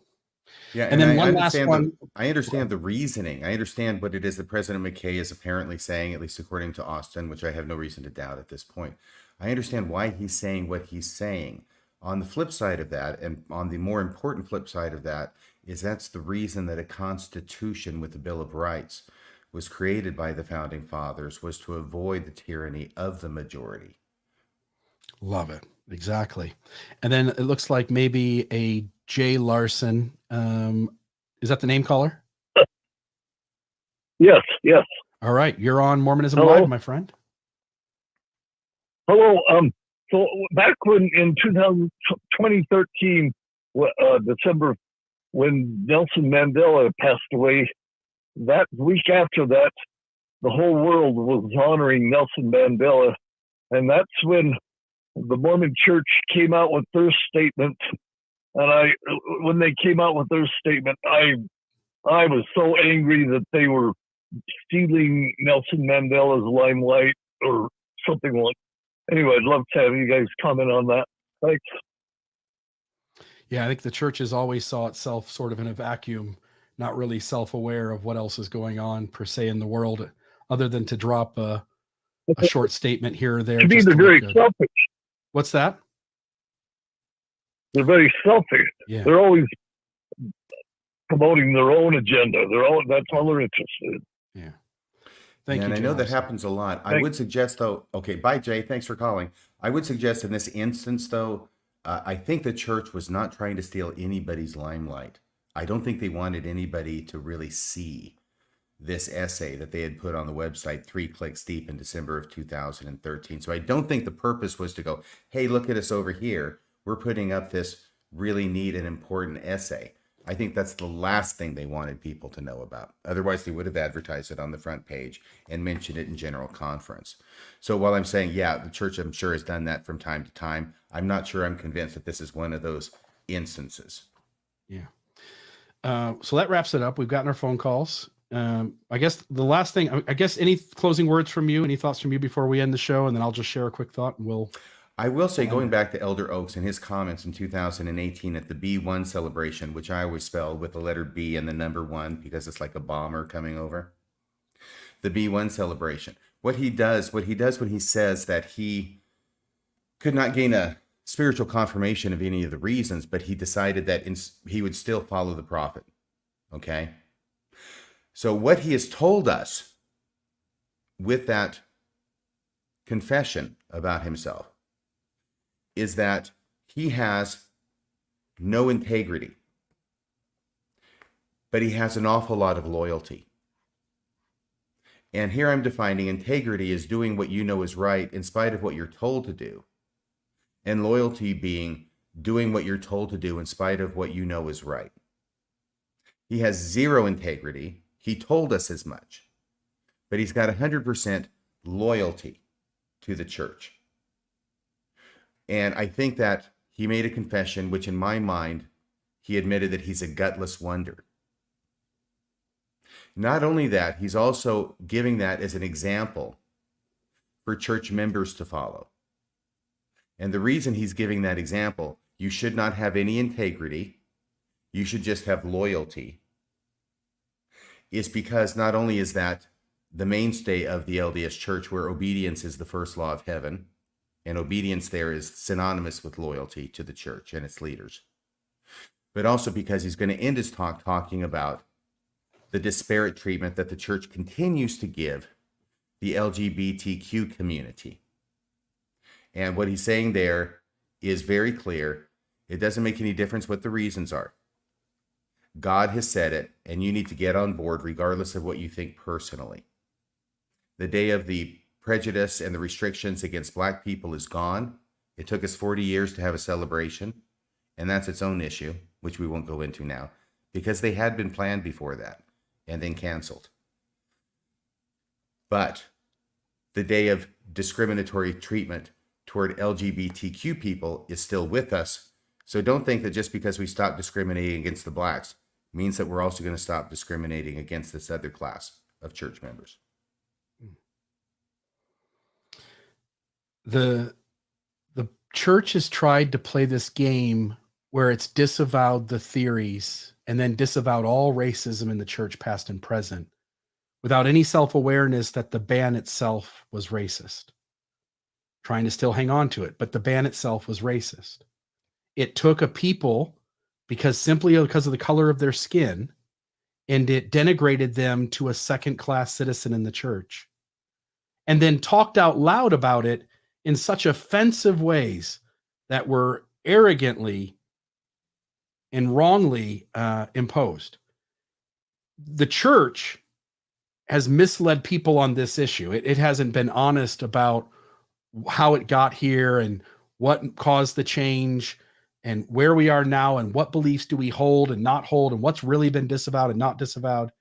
Yeah, and then one last one. I understand the reasoning. I understand what it is that President McKay is apparently saying, at least according to Austin, which I have no reason to doubt at this point. I understand why he's saying what he's saying. On the flip side of that, and on the more important flip side of that, is that's the reason that a constitution with the Bill of Rights was created by the founding fathers, was to avoid the tyranny of the majority. Love it. Exactly. And then it looks like maybe a Jay Larson. Is that the name, caller? Yes. All right. You're on Mormonism Hello? Live, my friend. Hello. So back when in 2013, December, when Nelson Mandela passed away, that week after that, the whole world was honoring Nelson Mandela. And that's when the Mormon Church came out with their statement. And when they came out with their statement, I was so angry that they were stealing Nelson Mandela's limelight or something like. Anyway, I'd love to have you guys comment on that. Thanks. Yeah, I think the church has always saw itself sort of in a vacuum, not really self-aware of what else is going on per se in the world, other than to drop a short statement here or there. To me, they're very selfish. What's that? They're very selfish. Yeah. They're always promoting their own agenda. That's all they're interested in. Yeah. Thank you. And I Jay know that Larson. happens a lot. I would suggest, though, okay, bye, Jay. Thanks for calling. I would suggest in this instance, though, I think the church was not trying to steal anybody's limelight. I don't think they wanted anybody to really see this essay that they had put on the website 3 clicks deep in December of 2013. So I don't think the purpose was to go, hey, look at us over here. We're putting up this really neat and important essay. I think that's the last thing they wanted people to know about. Otherwise, they would have advertised it on the front page and mentioned it in general conference. So while I'm saying, yeah, the church, I'm sure, has done that from time to time, I'm not sure I'm convinced that this is one of those instances. Yeah. So that wraps it up. We've gotten our phone calls. I guess the last thing, I guess, any closing words from you, any thoughts from you before we end the show, and then I'll just share a quick thought, and I will say, going back to Elder Oaks and his comments in 2018 at the B1 celebration, which I always spell with the letter B and the number 1 because it's like a bomber coming over. The B1 celebration. What he does when he says that he could not gain a spiritual confirmation of any of the reasons, but he decided that he would still follow the prophet. Okay? So what he has told us with that confession about himself is that he has no integrity, but he has an awful lot of loyalty. And here I'm defining integrity as doing what you know is right in spite of what you're told to do, and loyalty being doing what you're told to do in spite of what you know is right. He has zero integrity. He told us as much, but he's got 100% loyalty to the church. And I think that he made a confession, which in my mind, he admitted that he's a gutless wonder. Not only that, he's also giving that as an example for church members to follow. And the reason he's giving that example, you should not have any integrity, you should just have loyalty, is because not only is that the mainstay of the LDS Church, where obedience is the first law of heaven, and obedience there is synonymous with loyalty to the church and its leaders, but also because he's going to end his talk talking about the disparate treatment that the church continues to give the LGBTQ community. And what he's saying there is very clear. It doesn't make any difference what the reasons are. God has said it, and you need to get on board regardless of what you think personally. The day of the prejudice and the restrictions against Black people is gone. It took us 40 years to have a celebration, and that's its own issue, which we won't go into now, because they had been planned before that and then canceled. But the day of discriminatory treatment toward LGBTQ people is still with us. So don't think that just because we stop discriminating against the Blacks means that we're also going to stop discriminating against this other class of church members. The church has tried to play this game where it's disavowed the theories and then disavowed all racism in the church, past and present, without any self-awareness that the ban itself was racist. Trying to still hang on to it, but the ban itself was racist. It took a people simply because of the color of their skin, and it denigrated them to a second-class citizen in the church, and then talked out loud about it in such offensive ways that were arrogantly and wrongly imposed. The church has misled people on this issue. It hasn't been honest about how it got here and what caused the change and where we are now and what beliefs do we hold and not hold and what's really been disavowed and not disavowed.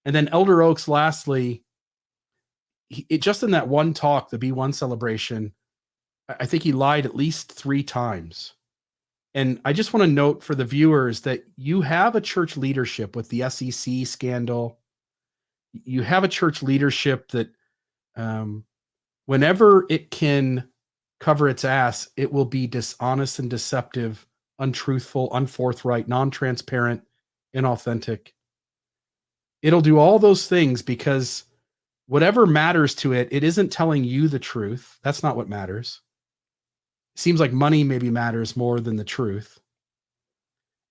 And then Elder Oaks, lastly, just in that one talk, the B1 celebration, I think he lied at least 3 times. And I just want to note for the viewers that you have a church leadership with the SEC scandal. You have a church leadership that whenever it can cover its ass, it will be dishonest and deceptive, untruthful, unforthright, non-transparent, inauthentic. It'll do all those things because whatever matters to it, it isn't telling you the truth. That's not what matters. It seems like money maybe matters more than the truth.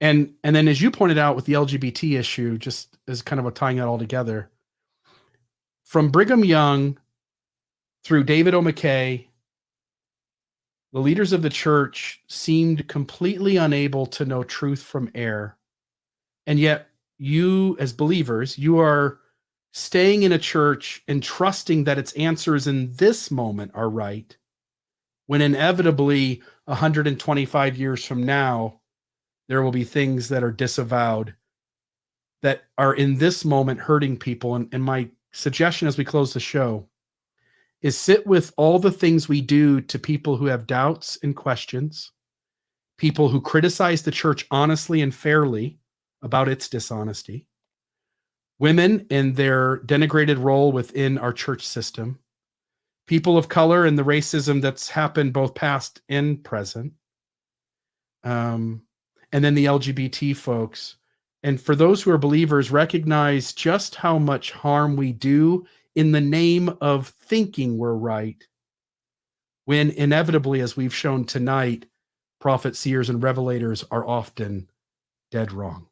And then, as you pointed out with the LGBT issue, just as kind of tying it all together, from Brigham Young through David O. McKay, the leaders of the church seemed completely unable to know truth from error. And yet you, as believers, you are staying in a church and trusting that its answers in this moment are right, when inevitably 125 years from now, There will be things that are disavowed that are in this moment hurting people. And my suggestion as we close the show is sit with all the things we do to people who have doubts and questions, people who criticize the church honestly and fairly about its dishonesty, women in their denigrated role within our church system, people of color and the racism that's happened both past and present, and then the LGBT folks. And for those who are believers, recognize just how much harm we do in the name of thinking we're right, when inevitably, as we've shown tonight, prophets, seers, and revelators are often dead wrong.